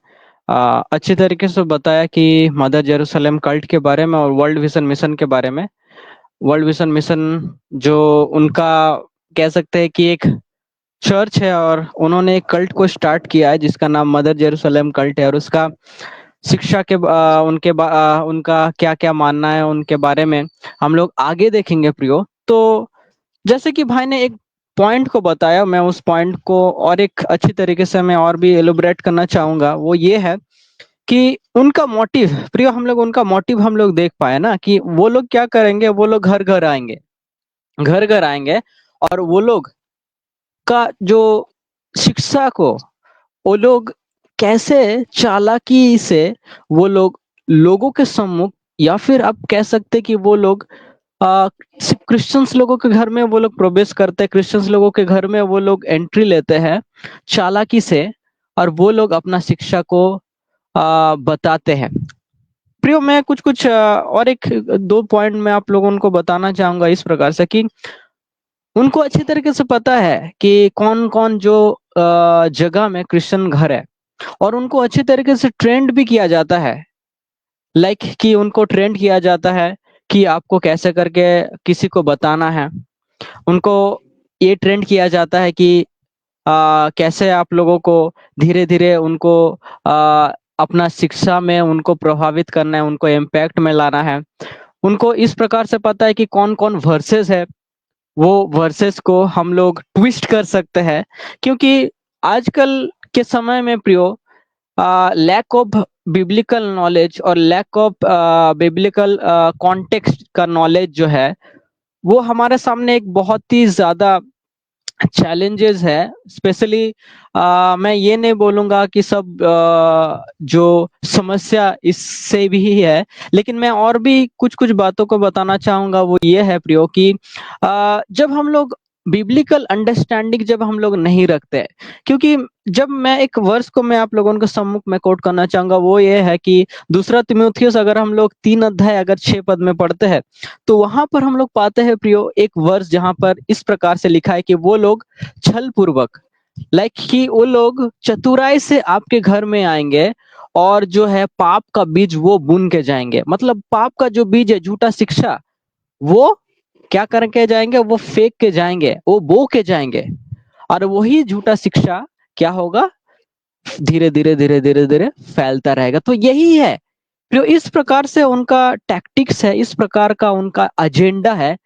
अच्छी तरीके से बताया कि मदर जेरूसलम कल्ट के बारे में और वर्ल्ड विजन मिशन के बारे में। वर्ल्ड विजन मिशन जो उनका कह सकते हैं कि एक चर्च है और उन्होंने एक कल्ट को स्टार्ट किया है जिसका नाम मदर जेरूसलम कल्ट है। और उसका शिक्षा के उनका क्या क्या मानना है उनके बारे में हम लोग आगे देखेंगे प्रियो। तो जैसे कि भाई ने एक पॉइंट को बताया, मैं उस पॉइंट को और एक अच्छी तरीके से मैं और भी एलोबरेट करना चाहूंगा। वो ये है कि उनका मोटिव प्रियो, हम लोग उनका मोटिव हम लोग देख पाए ना कि वो लोग क्या करेंगे। वो लोग घर घर आएंगे, घर घर आएंगे और वो लोग का जो शिक्षा को वो लोग कैसे चालाकी से वो लोग लोगों के सम्मुख, या फिर आप कह सकते कि वो लोग सिर्फ क्रिश्चियंस लोगों के घर में वो लोग प्रवेश करते हैं, क्रिश्चियंस लोगों के घर में वो लोग एंट्री लेते हैं चालाकी से, और वो लोग अपना शिक्षा को बताते हैं। प्रियो, मैं कुछ कुछ और एक दो पॉइंट में आप लोगों को बताना चाहूंगा इस प्रकार से कि उनको अच्छी तरीके से पता है कि कौन कौन जो जगह में क्रिश्चियन घर है, और उनको अच्छी तरीके से ट्रेंड भी किया जाता है। कि उनको ट्रेंड किया जाता है कि आपको कैसे करके किसी को बताना है। उनको ये ट्रेंड किया जाता है कि कैसे आप लोगों को धीरे धीरे उनको आ, अपना शिक्षा में उनको प्रभावित करना है, उनको इम्पैक्ट में लाना है। उनको इस प्रकार से पता है कि कौन कौन वर्सेस है, वो वर्सेस को हम लोग ट्विस्ट कर सकते हैं। क्योंकि आजकल के समय में प्रियो लैक ऑफ बिब्लिकल नॉलेज और लैक ऑफ बिब्लिकल कॉन्टेक्स्ट का नॉलेज जो है वो हमारे सामने एक बहुत ही ज्यादा चैलेंजेस है। स्पेशली मैं ये नहीं बोलूंगा कि सब जो समस्या इससे भी है, लेकिन मैं और भी कुछ कुछ बातों को बताना चाहूंगा। वो ये है प्रियो कि जब हम लोग बिब्लिकल अंडरस्टैंडिंग जब हम लोग नहीं रखते, क्योंकि जब मैं एक वर्स को मैं आप लोगों के सम्मुख में कोट करना चाहूंगा, वो ये है कि दूसरा तिमुथियुस अगर हम लोग 3 अध्याय अगर 6 पद में पढ़ते हैं तो वहां पर हम लोग पाते हैं प्रियो एक वर्स जहां पर इस प्रकार से लिखा है कि वो लोग छल पूर्वक, कि वो लोग चतुराई से आपके घर में आएंगे और जो है पाप का बीज वो बुन के जाएंगे। मतलब पाप का जो बीज है, झूठा शिक्षा, वो क्या करके जाएंगे, वो फेंक के जाएंगे, वो बो के जाएंगे। और वही झूठा शिक्षा क्या होगा, धीरे धीरे धीरे धीरे धीरे फैलता रहेगा। तो यही है जो इस प्रकार से उनका टैक्टिक्स है, इस प्रकार का उनका एजेंडा है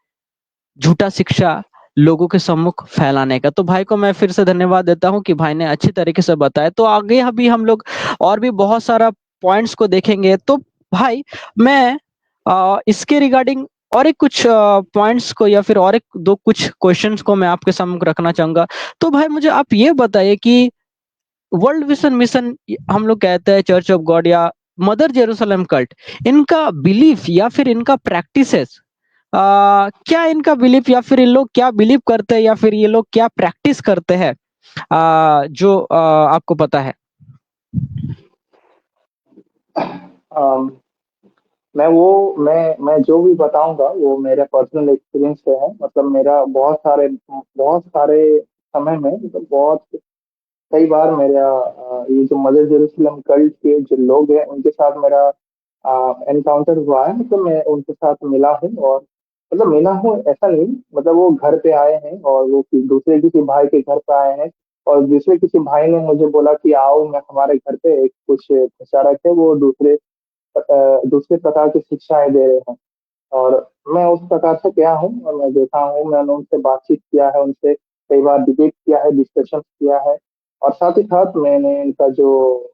झूठा शिक्षा लोगों के सम्मुख फैलाने का। तो भाई को मैं फिर से धन्यवाद देता हूँ कि भाई ने अच्छी तरीके से बताया। तो आगे अभी हम लोग और भी बहुत सारा पॉइंट्स को देखेंगे। तो भाई मैं इसके रिगार्डिंग और एक कुछ पॉइंट्स को या फिर और एक दो कुछ क्वेश्चंस को मैं आपके सम्मुख रखना चाहूंगा। तो भाई मुझे आप ये बताइए कि वर्ल्ड विजन मिशन हम लोग कहते हैं, चर्च ऑफ गॉड या मदर जेरूसलम कल्ट, इनका बिलीफ या फिर इनका प्रैक्टिसेस, क्या इनका बिलीफ या फिर इन लोग क्या बिलीव करते हैं या फिर ये लोग क्या प्रैक्टिस करते हैं, जो आपको पता है? अम, मैं जो भी बताऊंगा वो मेरे पर्सनल एक्सपीरियंस से है। मतलब मेरा बहुत सारे समय में, मतलब बहुत कई बार मेरा ये जो मदर जेरूसलम कल्ट के जो लोग हैं उनके साथ मेरा एनकाउंटर हुआ है। मतलब मैं उनके साथ मिला हूँ, और मतलब मिला हूँ ऐसा नहीं, मतलब वो घर पे आए हैं और वो दूसरे किसी भाई के घर पे आए हैं, और दूसरे किसी भाई ने मुझे बोला कि आओ, मैं हमारे घर पे एक कुछ प्रचारक है, वो दूसरे प्रकार की शिक्षाएं दे रहे हैं। और मैं उस प्रकार से गया हूँ और मैं देखा हूँ, मैंने उनसे बातचीत किया है, उनसे कई बार डिबेट किया है, डिस्कशन किया है। और साथ ही साथ मैंने इनका जो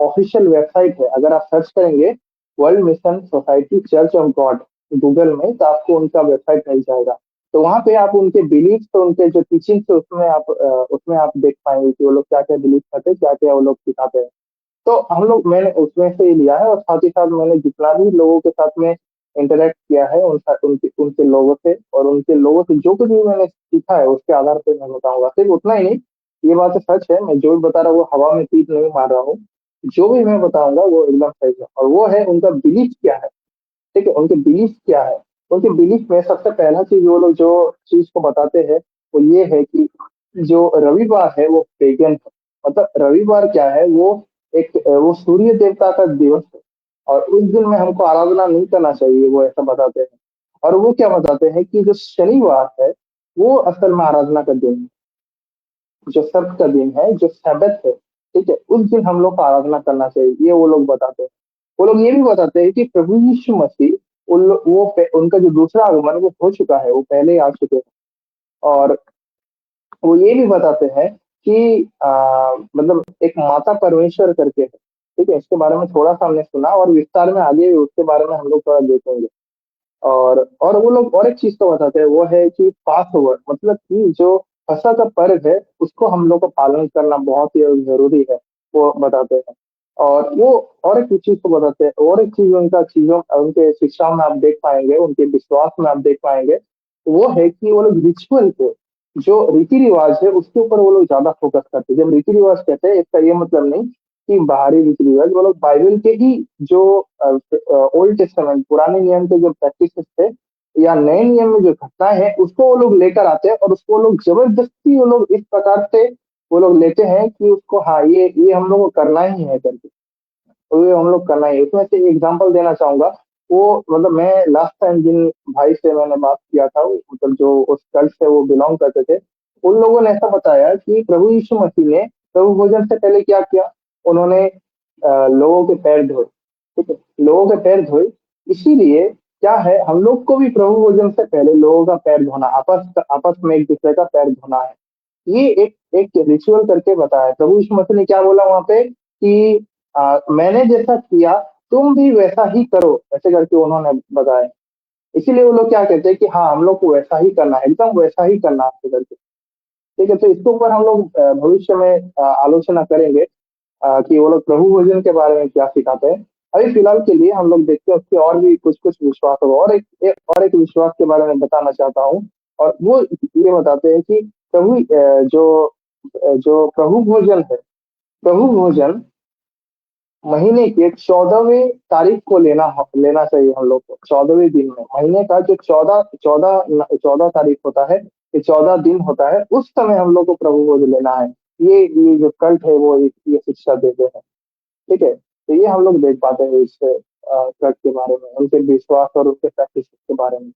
ऑफिशियल वेबसाइट है, अगर आप सर्च करेंगे world mission society church of God Google में, तो आपको उनका वेबसाइट मिल जाएगा। तो वहाँ पे आप उनके बिलीफ, तो उनके जो टीचिंग है उसमें आप देख पाएंगे कि वो लोग क्या क्या बिलीव करते हैं, क्या क्या वो लोग सिखाते हैं। तो हम लोग मैंने उसमें से ही लिया है, और साथ ही साथ मैंने जितना भी लोगों के साथ में इंटरेक्ट किया है उनके उनके लोगों से, और उनके लोगों से जो कुछ भी मैंने सीखा है उसके आधार पर मैं बताऊंगा। सिर्फ उतना ही नहीं, ये बात तो सच है, मैं जो भी बता रहा हूँ वो हवा में तीर नहीं मार रहा हूँ। जो भी मैं बताऊंगा वो एकदम सही है, और वो है उनका बिलीफ क्या है। ठीक है, उनके बिलीफ क्या है। उनके बिलीफ में सबसे पहला चीज वो लोग जो चीज को बताते हैं वो ये है कि जो रविवार है वो पेगन है। मतलब रविवार क्या है, वो सूर्य देवता का दिवस है, और उस दिन में हमको आराधना नहीं करना चाहिए, वो ऐसा बताते हैं। और वो क्या बताते हैं कि जो शनिवार है वो असल में आराधना का दिन है, जो सब्त का दिन है, जो सैबत है, ठीक है, उस दिन हम लोग को आराधना करना चाहिए, ये वो लोग बताते हैं। वो लोग ये भी बताते हैं कि प्रभु यीशु मसीह उनका जो दूसरा आगमन वो हो चुका है, वो पहले ही आ चुके हैं। और वो ये भी बताते हैं कि मतलब एक माता परमेश्वर करके है। ठीक है, इसके बारे में थोड़ा सा हमने सुना, और विस्तार में आगे उसके बारे में हम लोग थोड़ा देखेंगे। और वो लोग और एक चीज तो बताते हैं, वो है कि पास ओवर, मतलब कि जो फसह का पर्व है उसको हम लोग को पालन करना बहुत ही जरूरी है, वो बताते हैं। और वो और एक चीज को बताते हैं, और एक चीज उनका चीजों उनके शिक्षा में आप देख पाएंगे, उनके विश्वास में आप देख पाएंगे, वो है कि वो लोग रिचुअल पे, जो रीति रिवाज है उसके ऊपर वो लोग ज्यादा फोकस करते हैं। जब रीति रिवाज कहते हैं इसका ये मतलब नहीं कि बाहरी रीति रिवाज, वो लोग बाइबल के ही जो ओल्ड टेस्टामेंट पुराने नियम के जो प्रैक्टिसेस थे या नए नियम में जो घटनाएं हैं उसको वो लोग लेकर आते हैं, और उसको वो लोग जबरदस्ती वो लोग इस प्रकार से वो लोग लेते हैं कि उसको, हाँ, ये हम लोग को करना ही है करके, तो ये हम लोग करना ही है। उसमें से एग्जांपल देना चाहूंगा। वो मतलब मैं लास्ट टाइम जिन भाई से मैंने बात किया था, मतलब जो उस चर्च से वो बिलोंग करते थे, उन लोगों ने ऐसा बताया कि प्रभु यीशु मसीह ने प्रभु भोजन से पहले क्या किया, उन्होंने लोगों के पैर धोए। ठीक है, लोगों के पैर धोए। इसीलिए क्या है, हम लोग को भी प्रभु भोजन से पहले लोगों का पैर धोना, आपस आपस में एक दूसरे का पैर धोना है। ये एक एक रिचुअल करके बताया। प्रभु यीशु मसीह ने क्या बोला वहां पे कि मैंने जैसा किया तुम भी वैसा ही करो, ऐसे करके उन्होंने बताया। इसीलिए वो लोग क्या कहते हैं कि हाँ, हम लोग को वैसा ही करना है, एकदम वैसा ही करना है, ऐसे करके। ठीक है, तो इसके ऊपर हम लोग भविष्य में आलोचना करेंगे कि वो लोग प्रभु भोजन के बारे में क्या सिखाते हैं। अभी फिलहाल के लिए हम लोग देखते हैं उसके और भी कुछ कुछ विश्वास होगा, और एक विश्वास के बारे में बताना चाहता हूँ। और वो ये बताते हैं कि जो प्रभु भोजन है, प्रभु भोजन महीने के 14वें तारीख को लेना चाहिए हम लोग को। 14वें दिन में, महीने का जो 14 तारीख होता है, ये 14 दिन होता है, उस समय हम लोग को प्रभु भोज लेना है। ये जो कल्ट है वो ये शिक्षा देते हैं। ठीक है, तो ये हम लोग देख पाते हैं इस कल्ट के बारे में, उनके विश्वास और उनके प्रैक्टिस के बारे में।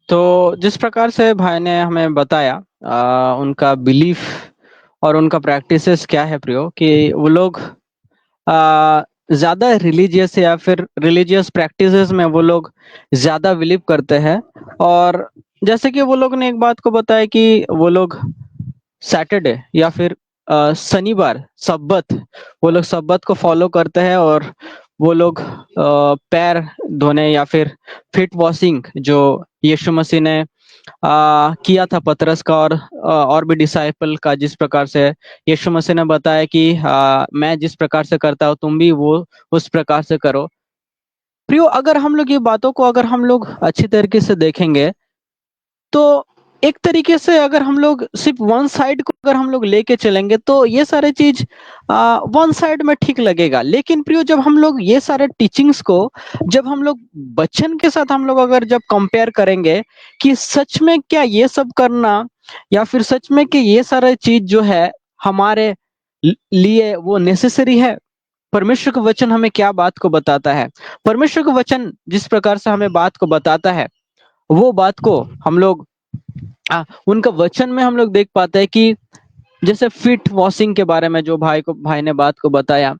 तो जिस प्रकार से भाई ने हमें बताया उनका बिलीफ और उनका प्रैक्टिसेस क्या है प्रियो, कि वो लोग ज्यादा रिलीजियस या फिर रिलीजियस प्रैक्टिसेस में वो लोग ज्यादा बिलीव करते हैं। और जैसे कि वो लोग ने एक बात को बताया कि वो लोग सैटरडे या फिर शनिवार सब्बत, वो लोग सब्बत को फॉलो करते हैं। और वो लोग पैर धोने या फिर फीट वॉशिंग जो यीशु मसीह ने किया था पतरस का और भी डिसाइपल का, जिस प्रकार से यीशु मसीह ने बताया कि मैं जिस प्रकार से करता हूँ तुम भी वो उस प्रकार से करो। प्रियो, अगर हम लोग ये बातों को अगर हम लोग अच्छी तरीके से देखेंगे तो एक तरीके से अगर हम लोग सिर्फ वन साइड को अगर हम लोग लेके चलेंगे तो ये सारे चीज वन साइड में ठीक लगेगा। लेकिन प्रियो, जब हम लोग ये सारे टीचिंग्स को जब हम लोग बच्चन के साथ हम लोग अगर जब कंपेयर करेंगे कि सच में क्या ये सब करना या फिर सच में कि ये सारे चीज जो है हमारे लिए वो नेसेसरी है। परमेश्वर का वचन हमें क्या बात को बताता है, परमेश्वर का वचन जिस प्रकार से हमें बात को बताता है वो बात को हम लोग उनका वचन में हम लोग देख पाते हैं कि जैसे फीट वॉशिंग के बारे में जो भाई ने बात को बताया,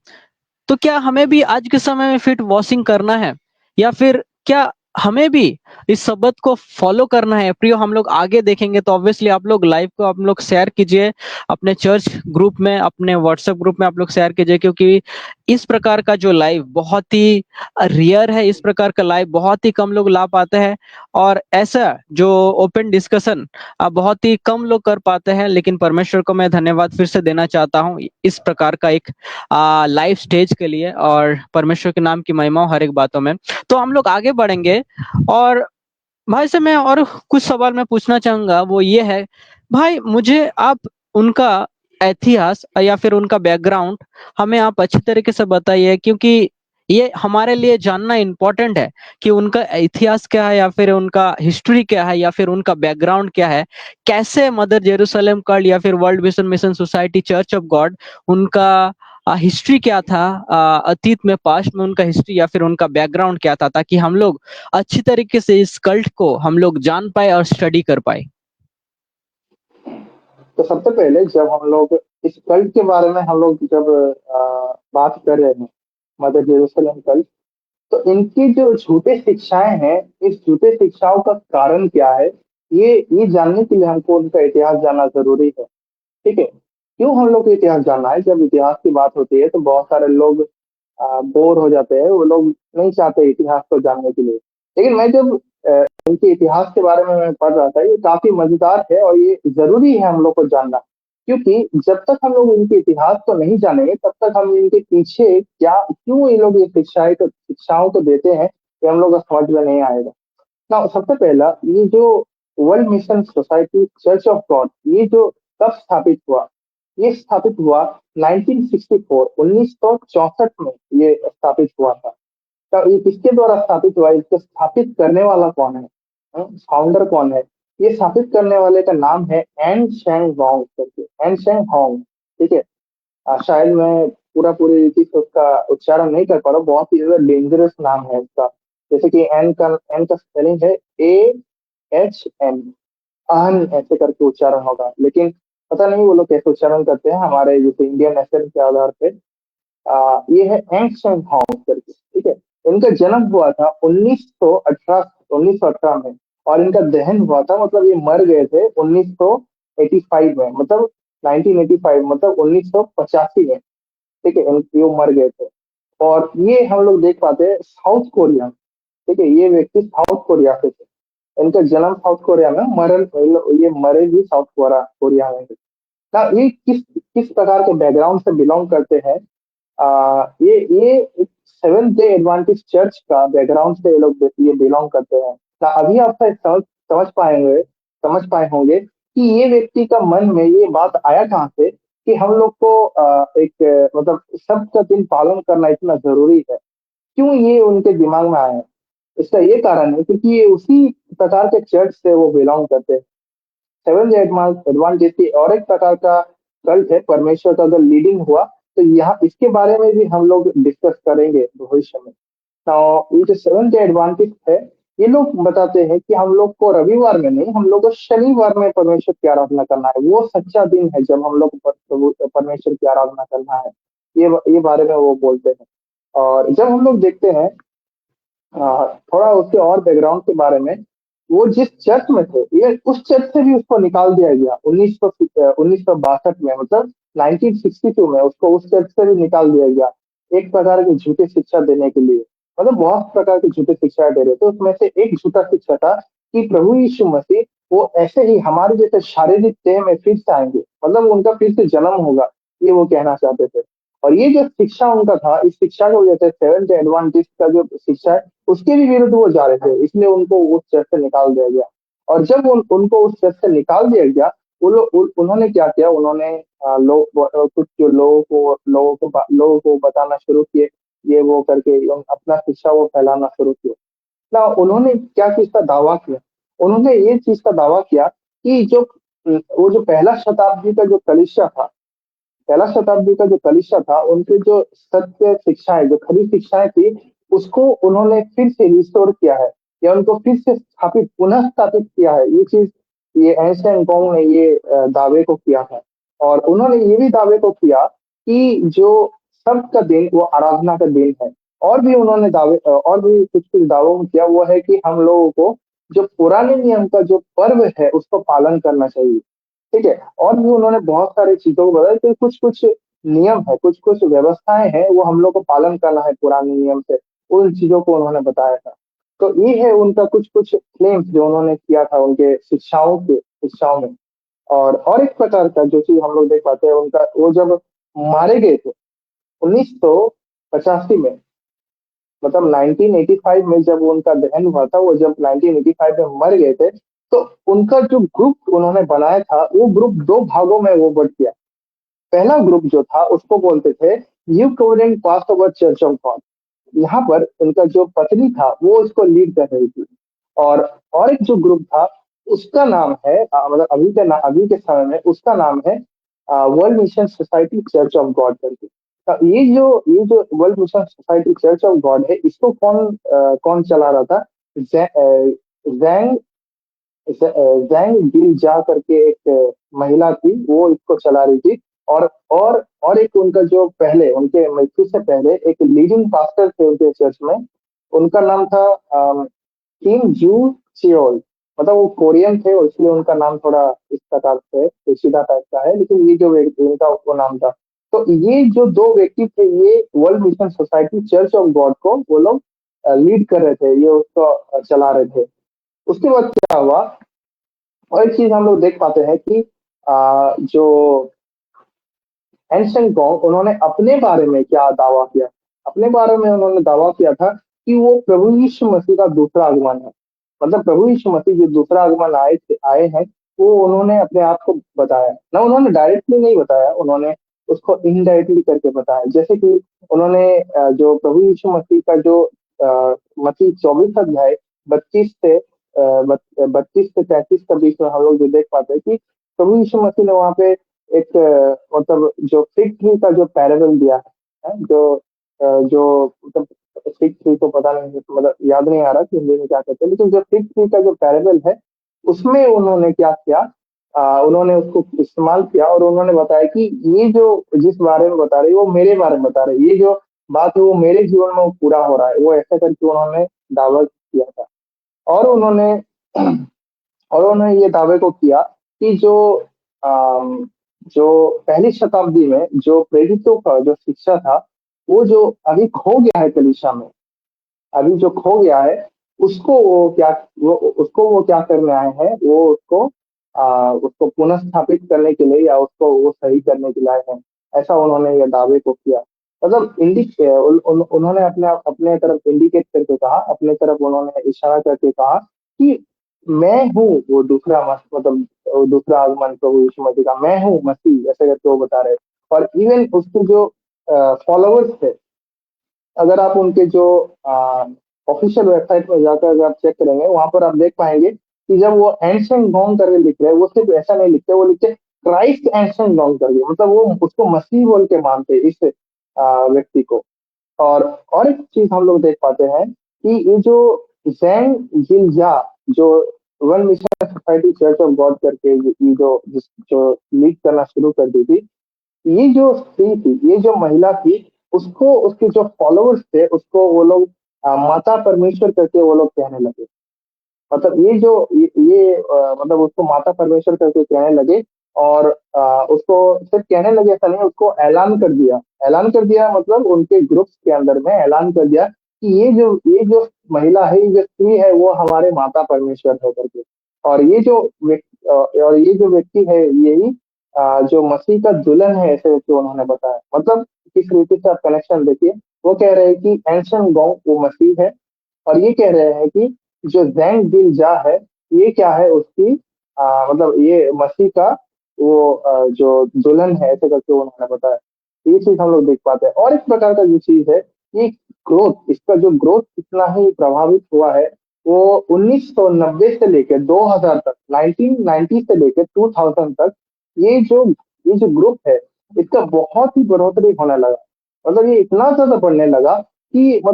तो क्या हमें भी आज के समय में फीट वॉशिंग करना है या फिर क्या हमें भी इस शब्द को फॉलो करना है? प्रियो, हम लोग आगे देखेंगे तो ऑब्वियसली आप लोग लाइव को आप लोग शेयर कीजिए अपने चर्च ग्रुप में, अपने व्हाट्सएप ग्रुप में आप लोग शेयर कीजिए, क्योंकि इस प्रकार का जो लाइव बहुत ही रियर है, इस प्रकार का लाइव बहुत ही कम लोग ला पाते हैं। और ऐसा जो ओपन डिस्कशन बहुत ही कम लोग कर पाते हैं। लेकिन परमेश्वर को मैं धन्यवाद फिर से देना चाहता हूँ इस प्रकार का एक लाइव स्टेज के लिए, और परमेश्वर के नाम की महिमा हो हर एक बातों में। तो हम लोग आगे बढ़ेंगे। और भाई से मैं और कुछ सवाल मैं पूछना चाहूंगा, वो ये है भाई, मुझे आप उनका इतिहास या फिर उनका बैकग्राउंड हमें आप अच्छी तरीके से बताइए, क्योंकि ये हमारे लिए जानना इम्पोर्टेंट है कि उनका इतिहास क्या है या फिर उनका हिस्ट्री क्या है या फिर उनका बैकग्राउंड क्या है। कैसे मदर जेरूसलम कल्ट या फिर world vision mission society church of God, उनका हिस्ट्री क्या था, अतीत में पास्ट में उनका हिस्ट्री या फिर उनका बैकग्राउंड क्या था, ताकि हम लोग अच्छी तरीके से इस कल्ट को हम लोग जान पाए और स्टडी कर पाए। तो सबसे पहले जब हम लोग इस कल्ट के बारे में हम लोग जब बात कर रहे हैं, मदर जेरूसलम कल्ट, तो इनकी जो झूठे शिक्षाएं हैं, इस झूठे शिक्षाओं का कारण क्या है, ये जानने के लिए हमको उनका इतिहास जानना जरूरी है। ठीक है। क्यों हम लोग को इतिहास जानना है? जब इतिहास की बात होती है तो बहुत सारे लोग बोर हो जाते हैं, वो लोग नहीं चाहते इतिहास को जानने के लिए। लेकिन मैं जब इनके इतिहास के बारे में मैं पढ़ रहा था, ये काफी मजेदार है और ये जरूरी है हम लोग को जानना। क्योंकि जब तक हम लोग इनके इतिहास को नहीं जानेंगे तब तक हम इनके पीछे क्या क्यों ये लोग ये शिक्षाओं को देते हैं, ये हम लोग को समझ में नहीं आएगा ना। सबसे पहला, ये जो world mission society church of God, ये जो कब स्थापित हुआ? ये स्थापित हुआ 1964, 1964 में ये स्थापित हुआ था। तो ये किसके द्वारा स्थापित हुआ? इसको स्थापित करने वाला कौन है? फाउंडर कौन है? ये स्थापित करने वाले का नाम है एन शेंग होंग करके, एन शेंग होंग। ठीक है। शायद मैं पूरी रीति से उसका उच्चारण नहीं कर पा रहा हूँ, बहुत ही ज्यादा डेंजरस नाम है उसका। जैसे कि एन का स्पेलिंग है AHN, अहन ऐसे करके उच्चारण होगा, लेकिन पता नहीं वो लोग कैसे उच्चारण करते हैं हमारे जैसे इंडियन एक्सेंट के आधार पे। ये है एंग शेंग होंग करके। ठीक है। इनका जन्म हुआ था 1918 में, और इनका दहन हुआ था, मतलब ये मर गए थे 1985 में, मतलब 1985 मतलब 1985 में। ठीक है। ये मर गए थे। और ये हम लोग देख पाते हैं साउथ कोरिया। ठीक है। ये व्यक्ति साउथ कोरिया से थे। इनका जन्म साउथ कोरिया में, मरण ये मरे भी साउथ कोरिया में थे। ना ये किस किस प्रकार के बैकग्राउंड से बिलोंग करते हैं? ये सेवेंथ डे एडवांटिस्ट चर्च का बैकग्राउंड से ये बिलोंग करते हैं ना। अभी आप शायद समझ पाए होंगे कि ये व्यक्ति का मन में ये बात आया कहाँ से कि हम लोग को मतलब सबका दिन पालन करना इतना जरूरी है। क्यों ये उनके दिमाग में आया? इसका ये कारण है क्योंकि ये उसी प्रकार के चर्च से वो बिलोंग करते हैं। सेवन एडवांटेज की और एक प्रकार का कल्ट है, परमेश्वर का अगर लीडिंग हुआ तो यहाँ इसके बारे में भी हम लोग डिस्कस करेंगे भविष्य में। तो ये जो सेवन डे एडवांटेज है, ये लोग बताते हैं कि हम लोग को रविवार में नहीं, हम लोग को शनिवार में परमेश्वर की आराधना करना है। वो सच्चा दिन है जब हम लोग परमेश्वर की आराधना करना है। ये बारे में वो बोलते हैं। और जब हम लोग देखते हैं थोड़ा उसके और बैकग्राउंड के बारे में, वो जिस चर्च में थे, ये उस चर्च से भी उसको निकाल दिया गया 1962 में, मतलब 1962 में उसको उस चर्च से भी निकाल दिया गया, एक प्रकार की झूठी शिक्षा देने के लिए। मतलब बहुत प्रकार की झूठी शिक्षा दे रहे थे, उसमें से एक झूठा शिक्षा था कि प्रभु यीशु मसीह वो ऐसे ही हमारे जैसे शारीरिक देह में फिर से आएंगे, मतलब उनका फिर से जन्म होगा, ये वो कहना चाहते थे। और ये जो शिक्षा उनका था, इस शिक्षा की वजह से सेवेंथ एडवांटिस्ट का जो शिक्षा है उसके भी विरुद्ध वो जा रहे थे, इसलिए उनको उस चर्च से निकाल दिया गया। और जब उनको उस चर्च से निकाल दिया गया, उन्होंने क्या किया, उन्होंने कुछ जो लोगों को बताना शुरू किए, ये वो करके अपना शिक्षा वो फैलाना शुरू किया ना। उन्होंने क्या चीज का दावा किया, उन्होंने ये चीज का दावा किया कि वो जो पहला शताब्दी का जो कलीसिया था, पहला शताब्दी का जो कलीसिया था, उनके जो सत्य शिक्षाएं, जो खरी शिक्षाएं थी, उसको उन्होंने फिर से रिस्टोर किया है, या उनको फिर से पुनः स्थापित किया है। ये चीज, ये एंशन कौन ने ये दावे को किया है। और उन्होंने ये भी दावे को किया कि जो सब का दिन वो आराधना का दिन है। और भी उन्होंने और भी कुछ कुछ दावों को किया, वो है कि हम लोगों को जो पुराने नियम का जो पर्व है उसको पालन करना चाहिए। ठीक है। और भी उन्होंने बहुत सारी चीजों को बताया कि कुछ-कुछ नियम है, कुछ-कुछ व्यवस्थाएँ हैं, वो हम लोग को पालन करना है पुराने नियम से। उन चीज़ों को उन्होंने बताया था। तो ये है उनका कुछ-कुछ क्लेम्स जो उन्होंने किया था उनके शिक्षाओं में। और एक प्रकार का जो चीज़ हम लोग देख पाते हैं उनका, वो जब मारे गए थे 1985 में, मतलब 1985 में जब उनका दहन हुआ था, वो जब 1985 में मर गए थे, तो उनका जो ग्रुप उन्होंने बनाया था, वो ग्रुप 2 भागों में वो बँट गया। पहला ग्रुप जो था उसको बोलते थे New Covenant Passover Church of God. यहाँ पर उनका जो पत्नी था वो इसको लीड कर रही थी। और एक जो ग्रुप था उसका नाम है मतलब अभी के समय में उसका नाम है world mission society church of God करके। ये जो world mission society church of God है, इसको कौन चला रहा था? जैंग जैंग गिल जा करके एक महिला थी, वो इसको चला रही थी। और एक उनका जो पहले उनके मृत्यु से पहले एक लीडिंग पास्टर थे उनके चर्च में, उनका नाम था किम जू चियोल। मतलब वो कोरियन थे और इसलिए उनका नाम थोड़ा इस प्रकार से पेचीदा टाइप का है, लेकिन ये जो व्यक्ति उनका वो नाम था। तो ये जो दो व्यक्ति थे, ये world mission society church of God को वो लोग लीड कर रहे थे, ये उसको चला रहे थे। उसके बाद क्या हुआ, और एक चीज हम लोग देख पाते हैं कि जो एंशन गॉन्ग उन्होंने अपने बारे में क्या दावा किया। अपने बारे में उन्होंने दावा किया था कि वो प्रभु यीशु मसीह का दूसरा आगमन है। मतलब प्रभु यीशु मसीह जो दूसरा आगमन आए हैं, वो उन्होंने अपने आप को बताया ना। उन्होंने डायरेक्टली नहीं बताया, उन्होंने उसको इनडायरेक्टली करके बताया। जैसे कि उन्होंने जो प्रभु यीशु मसीह का जो मसीह 24 अध्याय 32 से 33 के बीच में हम लोग जो देख पाते हैं कि प्रभु यीशु मसीह ने वहाँ पे एक मतलब जो फिग ट्री का जो पैराबल दिया है, जो मतलब फिग ट्री को पता नहीं, मतलब याद नहीं आ रहा कि हिंदी में क्या कहते हैं, लेकिन जो फिग ट्री का जो पैराबल है उसमें उन्होंने क्या किया, उन्होंने उसको इस्तेमाल किया और उन्होंने बताया कि ये जो जिस बारे में बता रहे वो मेरे बारे में बता रहे, ये जो बात है वो मेरे जीवन में वो पूरा हो रहा है, वो ऐसा करके उन्होंने दावा किया था। और उन्होंने और उन्होंने ये दावे को किया कि अम, जो पहली शताब्दी में जो प्रेरितों का जो शिक्षा था, वो जो अभी खो गया है कलीसिया में, अभी जो खो गया है, उसको वो क्या करने आए हैं, वो उसको पुनः स्थापित करने के लिए या उसको वो सही करने के लिए आए हैं। ऐसा उन्होंने ये दावे को किया। मतलब उन्होंने अपने तरफ इंडिकेट करके कहा, अपने तरफ उन्होंने इशारा करके कहा कि मैं हूँ वो दूसरा मतलब वो दूसरा आगमन प्रभु यीशु मसीह का, मैं हूँ मसीह, ऐसे करके वो बता रहे। और इवन उसके जो फॉलोअर्स थे, अगर आप उनके जो ऑफिशियल वेबसाइट में जाकर अगर आप चेक करेंगे, वहां पर आप देख पाएंगे कि जब वो एंशिएंट गॉन करके लिख रहे हैं, वो सिर्फ ऐसा नहीं लिखते, वो लिखते क्राइस्ट एंशिएंट गॉन करके, मतलब वो उसको मसीह बोल के मानते हैं इस व्यक्ति को। और एक चीज हम लोग देख पाते हैं कि ये जो जैन गिलजा जो one mission society church of God करके जो लीड करना शुरू कर दी थी, ये जो स्त्री थी, ये जो महिला थी, उसको उसके जो फॉलोअर्स थे उसको वो लोग माता परमेश्वर करके वो लोग कहने लगे। मतलब मतलब उसको माता परमेश्वर करके कहने लगे। और उसको सिर्फ कहने लगे ऐसा नहीं, उसको ऐलान कर दिया। ऐलान कर दिया मतलब उनके ग्रुप्स के अंदर में ऐलान कर दिया कि ये जो महिला है, ये जो स्त्री है, वो हमारे माता परमेश्वर है करके। और ये जो व्यक्ति है, यही जो मसीह का दुल्हन है, ऐसे करके उन्होंने बताया। मतलब किस रीति से आप कनेक्शन देखिए। वो कह रहे हैं कि एंशन गॉड वो मसीह है, और ये कह रहे हैं कि जो जैंग दिल जा है, ये क्या है उसकी मतलब ये मसीह का वो जो दुल्हन है, ऐसे करके उन्होंने बताया। तो ये चीज हम लोग देख पाते हैं। और इस प्रकार का जो चीज है, ये ग्रोथ, इसका जो ग्रोथ कितना ही प्रभावित हुआ है, वो 1990 से लेकर 2000 तक, 1990 से लेकर 2000 तक, ये जो ये जो ग्रुप है, इसका बहुत ही बढ़ोतरी होने लगा। मतलब ये इतना ज्यादा बढ़ने लगा कि इतना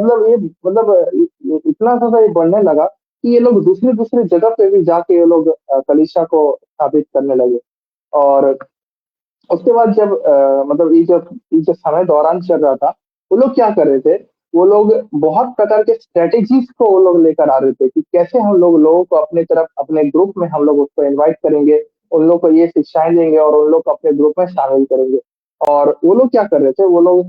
ज्यादा ये बढ़ने लगा कि ये लोग दूसरे दूसरे जगह पे भी जाके ये लोग कलीसिया को स्थापित करने लगे। और उसके बाद जब ये जो समय दौरान चल रहा था, वो लोग क्या कर रहे थे, वो लोग बहुत प्रकार के स्ट्रेटेजीज को वो लोग लेकर आ रहे थे कि कैसे हम लोग लोगों को अपने तरफ, अपने ग्रुप में हम लोग उसको इनवाइट करेंगे, उन लोग को ये शिक्षाएं देंगे और उन लोग को अपने ग्रुप में शामिल करेंगे। और वो लोग क्या कर रहे थे, वो लोग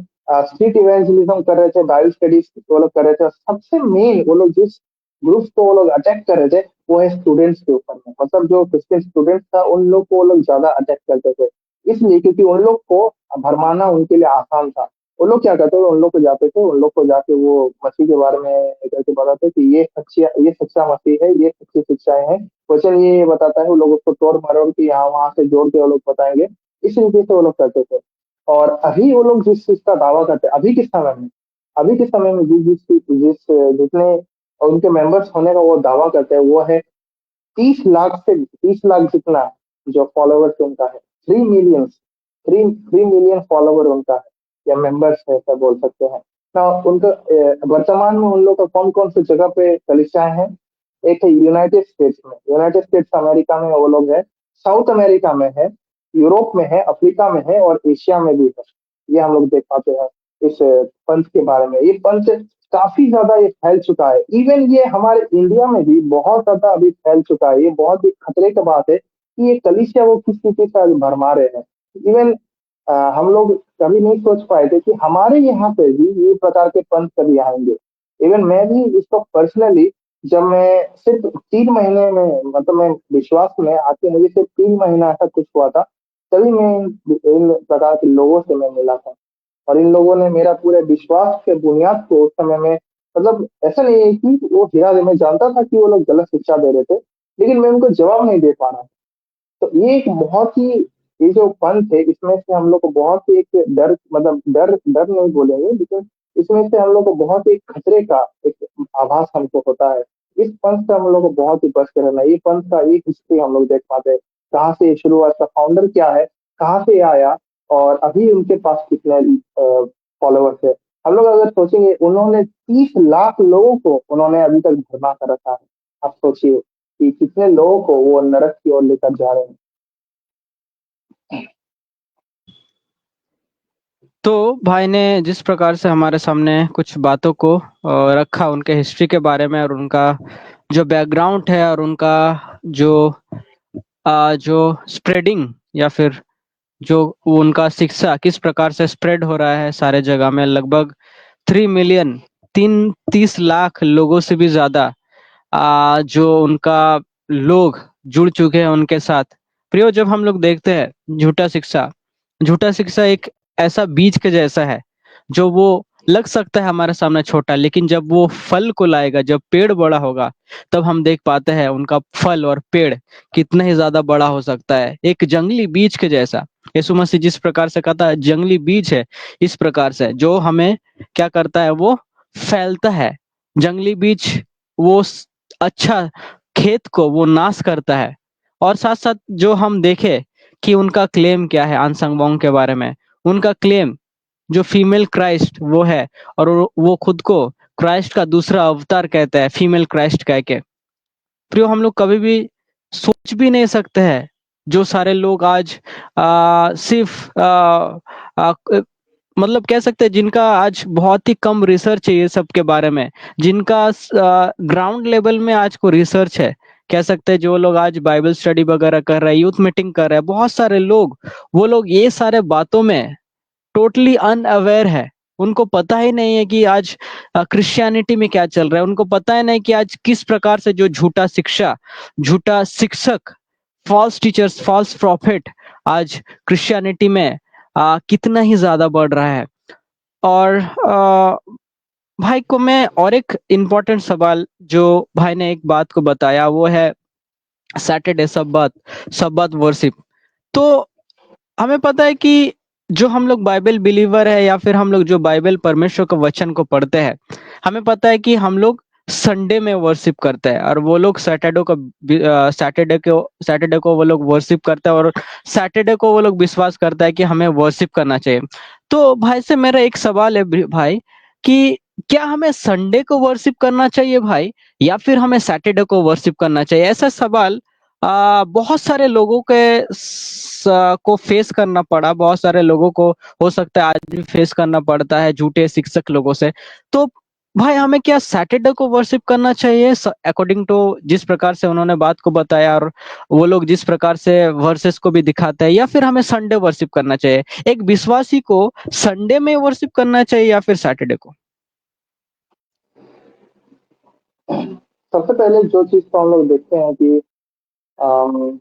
स्ट्रीट इवेंजलिज्म कर रहे थे, बाइबल स्टडीज वो लोग कर रहे थे। और सबसे मेन वो लोग जिस ग्रुप को वो लोग अटैक कर रहे थे, वो है स्टूडेंट्स के ऊपर में। मतलब जो क्रिश्चियन स्टूडेंट्स था, उन लोग को वो लोग ज्यादा अटैक करते थे। इसलिए क्योंकि उन लोग को भरमाना उनके लिए आसान था। वो लोग क्या करते थे, उन लोग को जाते थे, उन लोग को जाके वो मसीह के बारे में करके बताते कि ये सच्चा मसीह है, ये सच्ची शिक्षाएं हैं, वचन ये बताता है। वो लोग उसको तोड़ मरोड़ के यहाँ वहां से जोड़ के वो लोग बताएंगे। इस तरीके से वो लोग करते थे। और अभी वो लोग जिस चीज का दावा करते हैं, अभी के समय में जितने उनके मेंबर्स होने का वो दावा करते हैं, वो है 30 लाख जितना जो फॉलोवर्स उनका है। 3 मिलियन, 3 मिलियन फॉलोवर उनका है, या मेंबर्स है, ऐसा बोल सकते हैं ना। उनका वर्तमान में उन लोग का कौन कौन सी जगह पे कलिसियाएं हैं। एक है यूनाइटेड स्टेट्स में, यूनाइटेड स्टेट्स अमेरिका में वो लोग है, साउथ अमेरिका में है, यूरोप में है, अफ्रीका में है, और एशिया में भी है। ये हम लोग देख पाते हैं इस पंथ के बारे में। ये पंथ काफी ज्यादा ये फैल चुका है। इवन ये हमारे इंडिया में भी बहुत ज्यादा अभी फैल चुका है। ये बहुत ही खतरे की बात है कि ये कलीसिया वो किस तरीके से आज भरमा रहे हैं। इवन हम लोग कभी नहीं सोच पाए थे कि हमारे यहाँ पे भी ये प्रकार के पंथ कभी आएंगे। इवन मैं भी इसको पर्सनली, जब मैं सिर्फ 3 महीने में, मतलब मैं विश्वास में आके मुझे सिर्फ 3 महीना ऐसा कुछ हुआ था, तभी मैं इन प्रकार के लोगों से मैं मिला था। और इन लोगों ने मेरा पूरे विश्वास के बुनियाद को उस समय में, मतलब ऐसा नहीं है कि वो हीरा दे, मैं जानता था कि वो लोग गलत शिक्षा दे रहे थे, लेकिन मैं उनको जवाब नहीं दे पा रहा। तो ये एक बहुत ही, ये जो पंथ है, इसमें से हम लोग को बहुत ही एक डर, मतलब डर डर नहीं बोलेंगे, लेकिन इसमें से हम लोग को बहुत ही खतरे का एक आभास हमको होता है। इस पंथ से हम लोग को बहुत ही बच के रहना है। ये पंथ का एक हिस्ट्री हम लोग देख पाते हैं, कहाँ से ये शुरू हुआ, इसका फाउंडर क्या है, कहाँ से ये आया, और अभी उनके पास कितने फॉलोअर्स है। हम लोग अगर सोचेंगे, उन्होंने 30 लाख लोगों को उन्होंने अभी तक भरमा कर रखा है। आप सोचिए कि कितने लोगों को वो नरक की ओर लेकर जा रहे हैं। तो भाई ने जिस प्रकार से हमारे सामने कुछ बातों को रखा उनके हिस्ट्री के बारे में, और उनका जो बैकग्राउंड है, और उनका जो जो स्प्रेडिंग, या फिर जो उनका शिक्षा किस प्रकार से स्प्रेड हो रहा है सारे जगह में, लगभग 3 मिलियन, 30 लाख लोगों से भी ज्यादा जो उनका लोग जुड़ चुके हैं उनके साथ। प्रियो, जब हम लोग देखते हैं झूठा शिक्षा एक ऐसा बीज के जैसा है, जो वो लग सकता है हमारे सामने छोटा, लेकिन जब वो फल को लाएगा, जब पेड़ बड़ा होगा, तब हम देख पाते हैं उनका फल और पेड़ कितना ही ज्यादा बड़ा हो सकता है, एक जंगली बीज के जैसा। यीशु मसीह जिस प्रकार से कहता है जंगली बीज है, इस प्रकार से जो हमें क्या करता है, वो फैलता है। जंगली बीज वो अच्छा खेत को वो नाश करता है। और साथ साथ जो हम देखे कि उनका क्लेम क्या है अनसंग वोंग के बारे में, उनका क्लेम जो फीमेल क्राइस्ट वो है, और वो खुद को क्राइस्ट का दूसरा अवतार कहते हैं, फीमेल क्राइस्ट कह के। प्रियो, हम लोग कभी भी सोच भी नहीं सकते हैं, जो सारे लोग आज सिर्फ मतलब कह सकते हैं जिनका आज बहुत ही कम रिसर्च है ये सब के बारे में, जिनका ग्राउंड लेवल में आज को रिसर्च है, कह सकते हैं जो लोग आज बाइबल स्टडी वगैरह कर रहे हैं, यूथ मीटिंग कर रहे हैं, बहुत सारे लोग, वो लोग ये सारे बातों में टोटली अनअवेयर है। उनको पता ही नहीं है कि आज क्रिश्चियनिटी में क्या चल रहा है, उनको पता ही नहीं कि आज किस प्रकार से जो झूठा शिक्षा, झूठा शिक्षक, फॉल्स टीचर्स, फॉल्स प्रॉफिट आज क्रिश्चियनिटी में कितना ही ज्यादा बढ़ रहा है। और भाई को मैं और एक इम्पोर्टेंट सवाल जो भाई ने एक बात को बताया, वो है सैटरडे सब्बात, सब्बात वर्शिप। तो हमें पता है कि जो हम लोग बाइबल बिलीवर है, या फिर हम लोग जो बाइबल परमेश्वर के वचन को पढ़ते हैं, हमें पता है कि हम लोग संडे में वर्शिप करते हैं, और वो लोग सैटरडे को वो लोग वर्शिप करते हैं, और सैटरडे को वो लोग विश्वास करता है कि हमें वर्शिप करना चाहिए। तो भाई से मेरा एक सवाल है भाई, कि क्या हमें संडे को वर्शिप करना चाहिए भाई, या फिर हमें सैटरडे को वर्शिप करना चाहिए? ऐसा सवाल बहुत सारे लोगों को फेस करना पड़ा, बहुत सारे लोगों को हो सकता है आज भी फेस करना पड़ता है झूठे शिक्षक लोगों से। तो भाई हमें क्या सैटरडे को वर्शिप करना चाहिए अकॉर्डिंग टू जिस प्रकार से उन्होंने बात को बताया, और वो लोग जिस प्रकार से वर्सेस को भी दिखाते हैं, या फिर हमें संडे वर्शिप करना चाहिए? एक विश्वासी को संडे में वर्शिप करना चाहिए या फिर सैटरडे को? सबसे पहले जो चीज को हम लोग देखते हैं कि अम,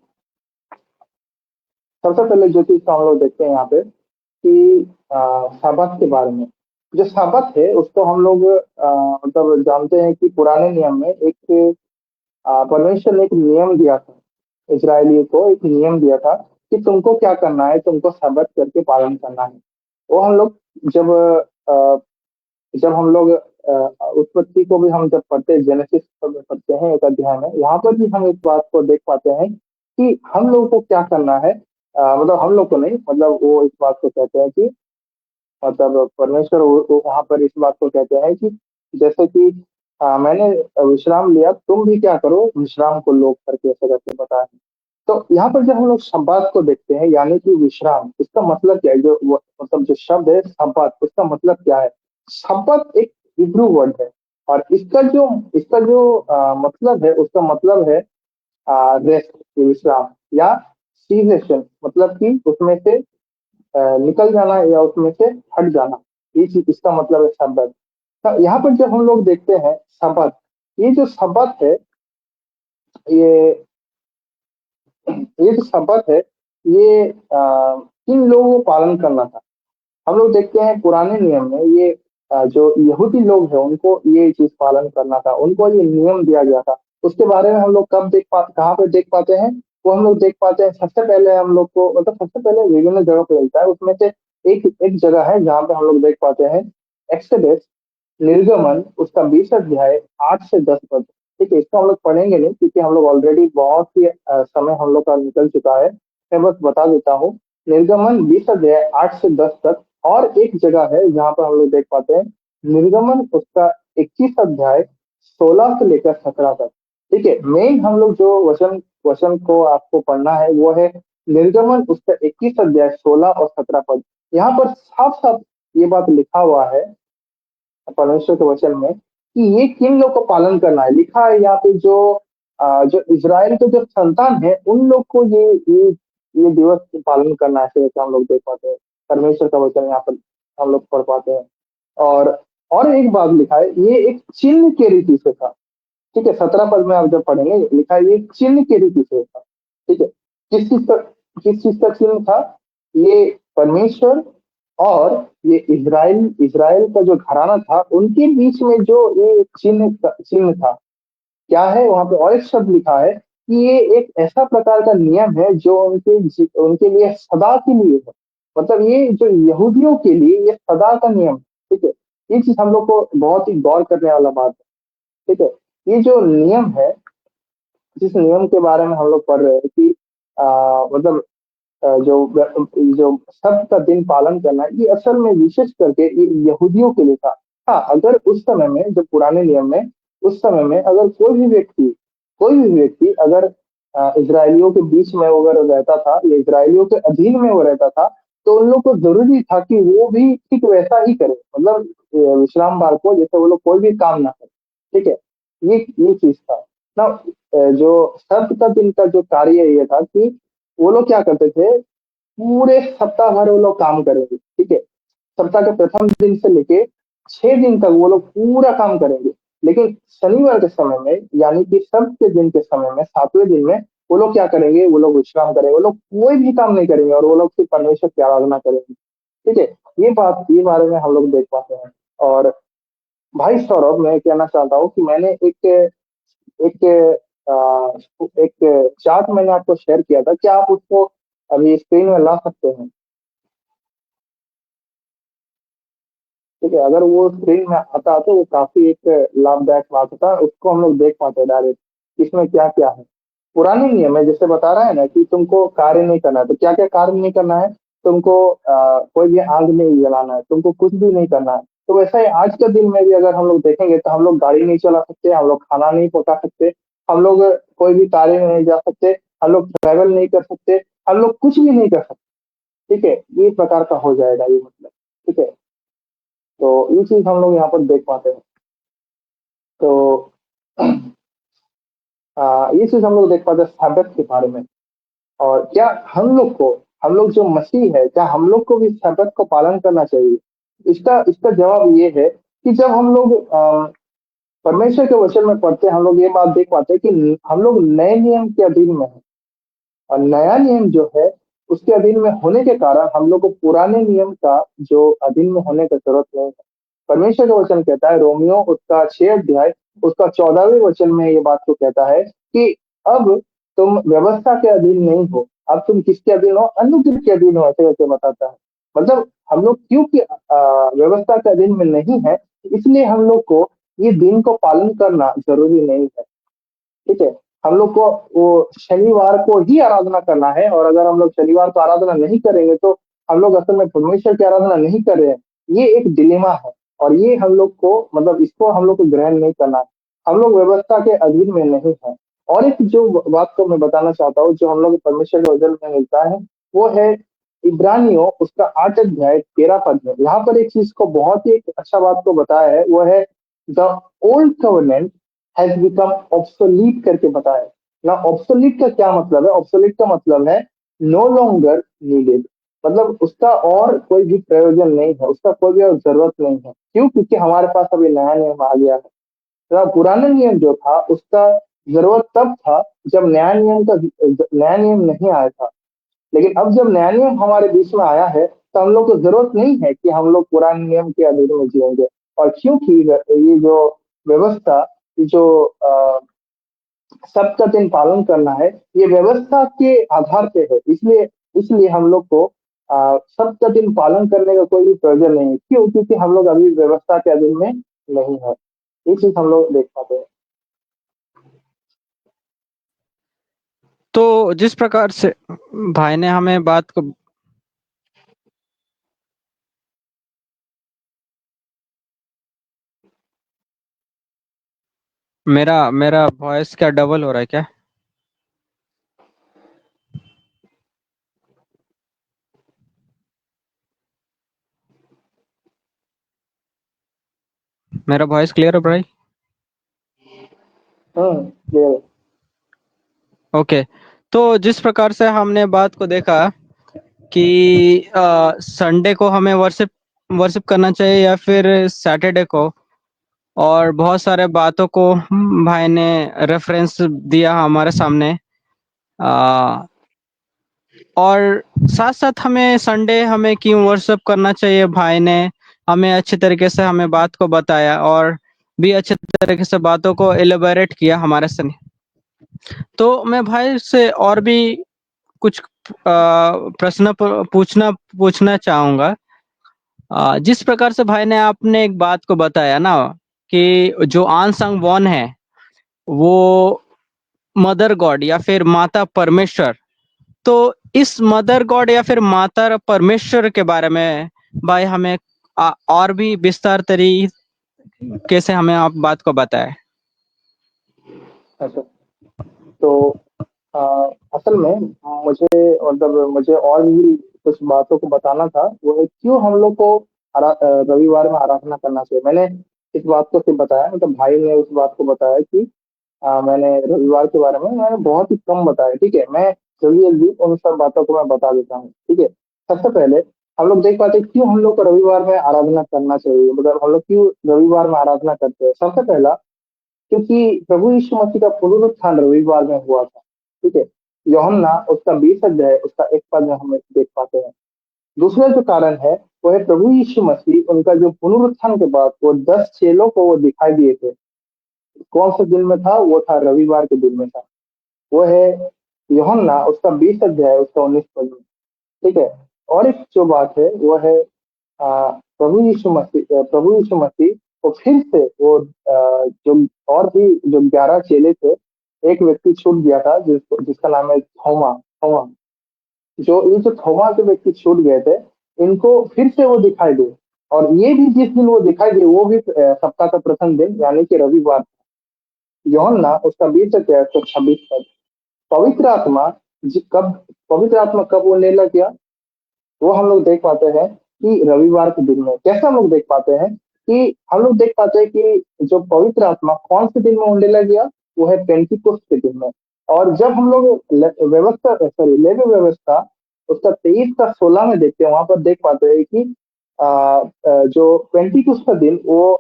सबसे पहले जो चीज को हम लोग देखते हैं यहाँ पे कि साबत के बारे में। जो साबत है उसको हम लोग मतलब जानते हैं कि पुराने नियम में एक परमेश्वर ने एक नियम दिया था, इजरायलियों को एक नियम दिया था कि तुमको क्या करना है, तुमको साबत करके पालन करना है। वो हम लोग जब अ, जब हम लोग उत्पत्ति को भी हम जब पढ़ते हैं, जेनेसिस को भी पढ़ते हैं एक अध्याय में, यहाँ पर भी हम इस बात को देख पाते हैं कि हम लोगों को क्या करना है। मतलब हम लोग को नहीं, मतलब वो इस बात को कहते हैं कि मतलब परमेश्वर वहां पर इस बात को कहते हैं कि जैसे कि मैंने विश्राम लिया, तुम भी क्या करो, विश्राम को लो करके ऐसा करके बताया है। तो यहाँ पर जब हम लोग शब्बात को देखते हैं, यानी कि विश्राम, इसका मतलब क्या है? मतलब जो शब्द है शब्बात, उसका मतलब क्या है? शब्बात एक हिब्रू वर्ड है, और इसका जो मतलब है, उसका मतलब है रेस्ट, विश्राम, या सीजेशन, मतलब कि उसमें से निकल जाना या उसमें से हट जाना। ये चीज इसका मतलब है शब्द। तो यहाँ पर जब हम लोग देखते हैं शब्द, ये जो शब्द है, ये ये जो शब्द है, ये किन लोगों को पालन करना था? हम लोग देखते हैं पुराने नियम में ये जो यहूदी लोग हैं उनको ये चीज पालन करना था, उनको ये नियम दिया गया था। उसके बारे में हम लोग कहाँ पे देख पाते हैं? वो हम लोग देख पाते हैं, सबसे पहले हम लोग को, मतलब सबसे पहले विभिन्न जगह पे मिलता है, उसमें से एक एक जगह है जहाँ पे हम लोग देख पाते हैं, एक्सोडस, निर्गमन, उसका 20 अध्याय 8 से 10 पद। ठीक है, इसको हम लोग पढ़ेंगे नहीं क्योंकि हम लोग ऑलरेडी बहुत ही समय हम लोग का निकल चुका है। मैं बस बता देता हूँ, निर्गमन 20 अध्याय 8 से 10 तक। और एक जगह है जहाँ पर हम लोग देख पाते हैं, निर्गमन उसका 21 अध्याय 16 से लेकर 17 तक। ठीक है, मेन हम लोग जो वचन वचन को आपको पढ़ना है वो है निर्गमन उसका 21 अध्याय 16 और 17 पद। यहाँ पर साफ साफ ये बात लिखा हुआ है परमेश्वर के वचन में कि ये किन लोग को पालन करना है। लिखा है यहाँ पे जो इज़राइल के जो संतान है उन लोग को ये दिवस पालन करना है, ऐसे हम लोग देख पाते हैं। परमेश्वर का वचन यहाँ पर हम लोग पढ़ पाते हैं। और एक बात लिखा है, ये एक चिन्ह के रीति से था। ठीक है, 17 पद में आप जब पढ़ेंगे, लिखा है ये चिन्ह के रीति से था। ठीक है, किस चीज का चिन्ह था? ये परमेश्वर और ये इज़राइल इज़राइल का जो घराना था उनके बीच में जो ये चिन्ह था। क्या है वहां पे? और एक शब्द लिखा है कि ये एक ऐसा प्रकार का नियम है जो उनके लिए सदा के लिए है। मतलब ये जो यहूदियों के लिए ये सदा का नियम है। ठीक है, ये चीज हम लोग को बहुत ही गौर करने वाला बात है। ठीक है, ये जो नियम है, जिस नियम के बारे में हम लोग पढ़ रहे हैं कि मतलब जो सब का दिन पालन करना, ये असल में विशेष करके ये यहूदियों के लिए था। हाँ, अगर उस समय में, जब पुराने नियम में, उस समय में अगर कोई भी व्यक्ति अगर इजरायलियों के बीच में अगर रहता था या इजरायलियों के अधीन में वो रहता था, तो उन लोग को जरूरी था कि वो भी ठीक वैसा ही करे, मतलब विश्राम बार को जैसे वो लोग कोई भी काम ना करे। ठीक है, ये चीज था ना। जो सब्त का दिन का जो कार्य ये था कि वो लोग क्या करते थे, पूरे सप्ताह भर वो लोग काम करेंगे। ठीक है, सप्ताह के प्रथम दिन से लेके 6 दिन तक वो लोग पूरा काम करेंगे। लेकिन शनिवार के समय में, यानी कि सब्त के दिन के समय में, 7वें दिन में, वो लोग क्या करेंगे, वो लोग विश्राम करेंगे, वो लोग कोई भी काम नहीं करेंगे और वो लोग सिर्फ परमेश्वर की आराधना करेंगे। ठीक है, ये बारे में हम लोग देख पाते हैं। और भाई सौरभ, मैं कहना चाहता हूँ कि मैंने एक एक चार्ट मैंने आपको शेयर किया था, क्या आप उसको अभी स्क्रीन में ला सकते हैं? ठीक है, अगर वो स्क्रीन में आता तो वो काफी एक लाभदायक बात होता, उसको हम लोग देख पाते हैं डायरेक्ट इसमें क्या क्या है। पुराने नियम है, जैसे बता रहा है ना कि तुमको कार्य नहीं करना है, तो क्या क्या कार्य नहीं करना है? तुमको कोई भी आग नहीं जलाना है, तुमको कुछ भी नहीं करना है। तो वैसा ही आज के दिन में भी अगर हम लोग देखेंगे तो हम लोग गाड़ी नहीं चला सकते, हम लोग खाना नहीं पका सकते, हम लोग कोई भी कार्य में नहीं जा सकते, हम लोग ट्रैवल नहीं कर सकते, हम लोग कुछ भी नहीं कर सकते। ठीक है, ये प्रकार का हो जाएगा ये, मतलब। ठीक है, तो ये चीज हम लोग यहाँ पर देख पाते हैं। तो ये चीज हम लोग देख पाते हैं सैबत के बारे में। और क्या हम लोग जो मसीह है, क्या हम लोग को भी सैबत को पालन करना चाहिए? इसका इसका जवाब ये है कि जब हम लोग परमेश्वर के वचन में पढ़ते हैं, हम लोग ये बात देख पाते हैं कि हम लोग नए नियम के अधीन में हैं। और नया नियम जो है, उसके अधीन में होने के कारण हम लोग को पुराने नियम का जो अधीन में होने की जरूरत नहीं है। परमेश्वर का वचन कहता है, रोमियो उसका 6 अध्याय उसका 14वें वचन में ये बात को कहता है कि अब तुम व्यवस्था के अधीन नहीं हो, अब तुम किसके अधीन हो? अनुग्रह के अधीन हो, ऐसे वैसे बताता है। मतलब हम लोग क्योंकि व्यवस्था के अधीन में नहीं है, इसलिए हम लोग को ये दिन को पालन करना जरूरी नहीं है। ठीक है, हम लोग को वो शनिवार को ही आराधना करना है, और अगर हम लोग शनिवार को आराधना नहीं करेंगे तो हम लोग असल में परमेश्वर की आराधना नहीं कर रहे हैं। ये एक डिलेमा है, और ये हम लोग को, मतलब इसको हम लोग को ग्रहण नहीं करना है। हम लोग व्यवस्था के अधीन में नहीं है। और एक जो बात को मैं बताना चाहता हूँ, जो हम लोग को परमेश्वर के वचन में मिलता है, वो है इब्रानियों उसका 8 अध्याय 13 पद में। यहाँ पर एक चीज को बहुत ही एक अच्छा बात को बताया है, वो है the old covenant has become obsolete करके बताया। ना, ऑब्सोलीट का क्या मतलब है? ऑब्सोलीट का मतलब है नो लॉन्गर नीडेड, मतलब उसका और कोई भी प्रयोजन नहीं है, उसका कोई भी और जरूरत नहीं है। क्यों? क्योंकि हमारे पास अभी नया नियम आ गया है। तो पुराना नियम जो था उसका जरूरत तब था जब नया नियम नहीं आया था। लेकिन अब जब नया नियम हमारे बीच में आया है, तो हम लोग को जरूरत नहीं है कि हम लोग पुराने नियम के अधीन में जिएंगे। और क्योंकि ये जो व्यवस्था, ये जो सबका दिन पालन करना है, ये व्यवस्था के आधार पे है, इसलिए इसलिए हम लोग को सबका दिन पालन करने का कोई भी प्रयोजन नहीं है। क्यों? क्योंकि हम लोग अभी व्यवस्था के अधीन में नहीं है। ये चीज हम लोग देख पाते हैं। तो जिस प्रकार से भाई ने हमें बात को मेरा मेरा वॉइस क्या डबल हो रहा है क्या? मेरा वॉइस क्लियर है भाई? ये ओके। तो जिस प्रकार से हमने बात को देखा कि संडे को हमें वर्शिप वर्शिप करना चाहिए या फिर सैटरडे को, और बहुत सारे बातों को भाई ने रेफरेंस दिया हमारे सामने। आ, और साथ साथ हमें संडे हमें क्यों वर्शिप करना चाहिए, भाई ने हमें अच्छे तरीके से हमें बात को बताया और भी अच्छे तरीके से बातों को एलिबरेट किया हमारे सामने। तो मैं भाई से और भी कुछ प्रश्न पूछना पूछना चाहूंगा। जिस प्रकार से भाई ने आपने एक बात को बताया ना कि जो आनसंग वन है वो मदर गॉड या फिर माता परमेश्वर, तो इस मदर गॉड या फिर माता परमेश्वर के बारे में भाई हमें और भी विस्तार कैसे हमें आप बात को बताएं। अच्छा, तो अ, असल में मुझे मुझे और भी कुछ बातों को बताना था, वो है क्यों हम लोग को रविवार में आराधना करना चाहिए। मैंने इस बात को सिर्फ बताया, मतलब भाई ने उस बात को बताया कि मैंने रविवार के बारे में मैंने बहुत ही कम बताया। ठीक है, मैं जल्दी जल्दी उन सब बातों को मैं बता देता हूँ। ठीक है, सबसे पहले हम लोग देख पाते हैं क्यों हम लोग को रविवार में आराधना करना चाहिए, मतलब हम लोग क्यों रविवार में आराधना करते हैं। सबसे पहला, क्योंकि प्रभु यीशु मसीह का पुनरुत्थान रविवार में हुआ था। ठीक है, यूहन्ना उसका 20 अध्याय उसका 1 पद में हम देख पाते हैं। दूसरा जो कारण है वो है प्रभु यीशु मसीह उनका जो पुनरुत्थान के बाद वो 10 चेलों को वो दिखाई दिए थे। कौन से दिन में था? वो था रविवार के दिन में था। वो है यूहन्ना उसका 20 अध्याय उसका 19 पद में। ठीक है, और एक जो बात है वो है प्रभु यीशु मसीह वो फिर से वो जो और भी जो 11 चेले थे, एक व्यक्ति छूट गया था जिसका नाम है थोमा। थोमा, जो ये जो थोमा के व्यक्ति छूट गए थे, इनको फिर से वो दिखाई दिए। और ये भी जिस दिन वो दिखाई दिए वो भी सप्ताह का प्रथम दिन यानी कि रविवार। यूहन्ना उसका 20 अध्याय उसका 26 पद। पवित्र आत्मा कब पवित्र आत्मा कब वो लेला किया, वो हम लोग देख पाते हैं कि रविवार के दिन में। कैसे हम लोग देख पाते हैं कि हम लोग देख पाते हैं कि जो पवित्र आत्मा कौन से दिन में उंडेला गया, वो है पेंटिकोस्ट के दिन में। और जब हम लोग लेवी व्यवस्था उसका 23 का 16 में देखते हैं, वहां पर देख पाते हैं कि जो पेंटिकोस्ट का दिन वो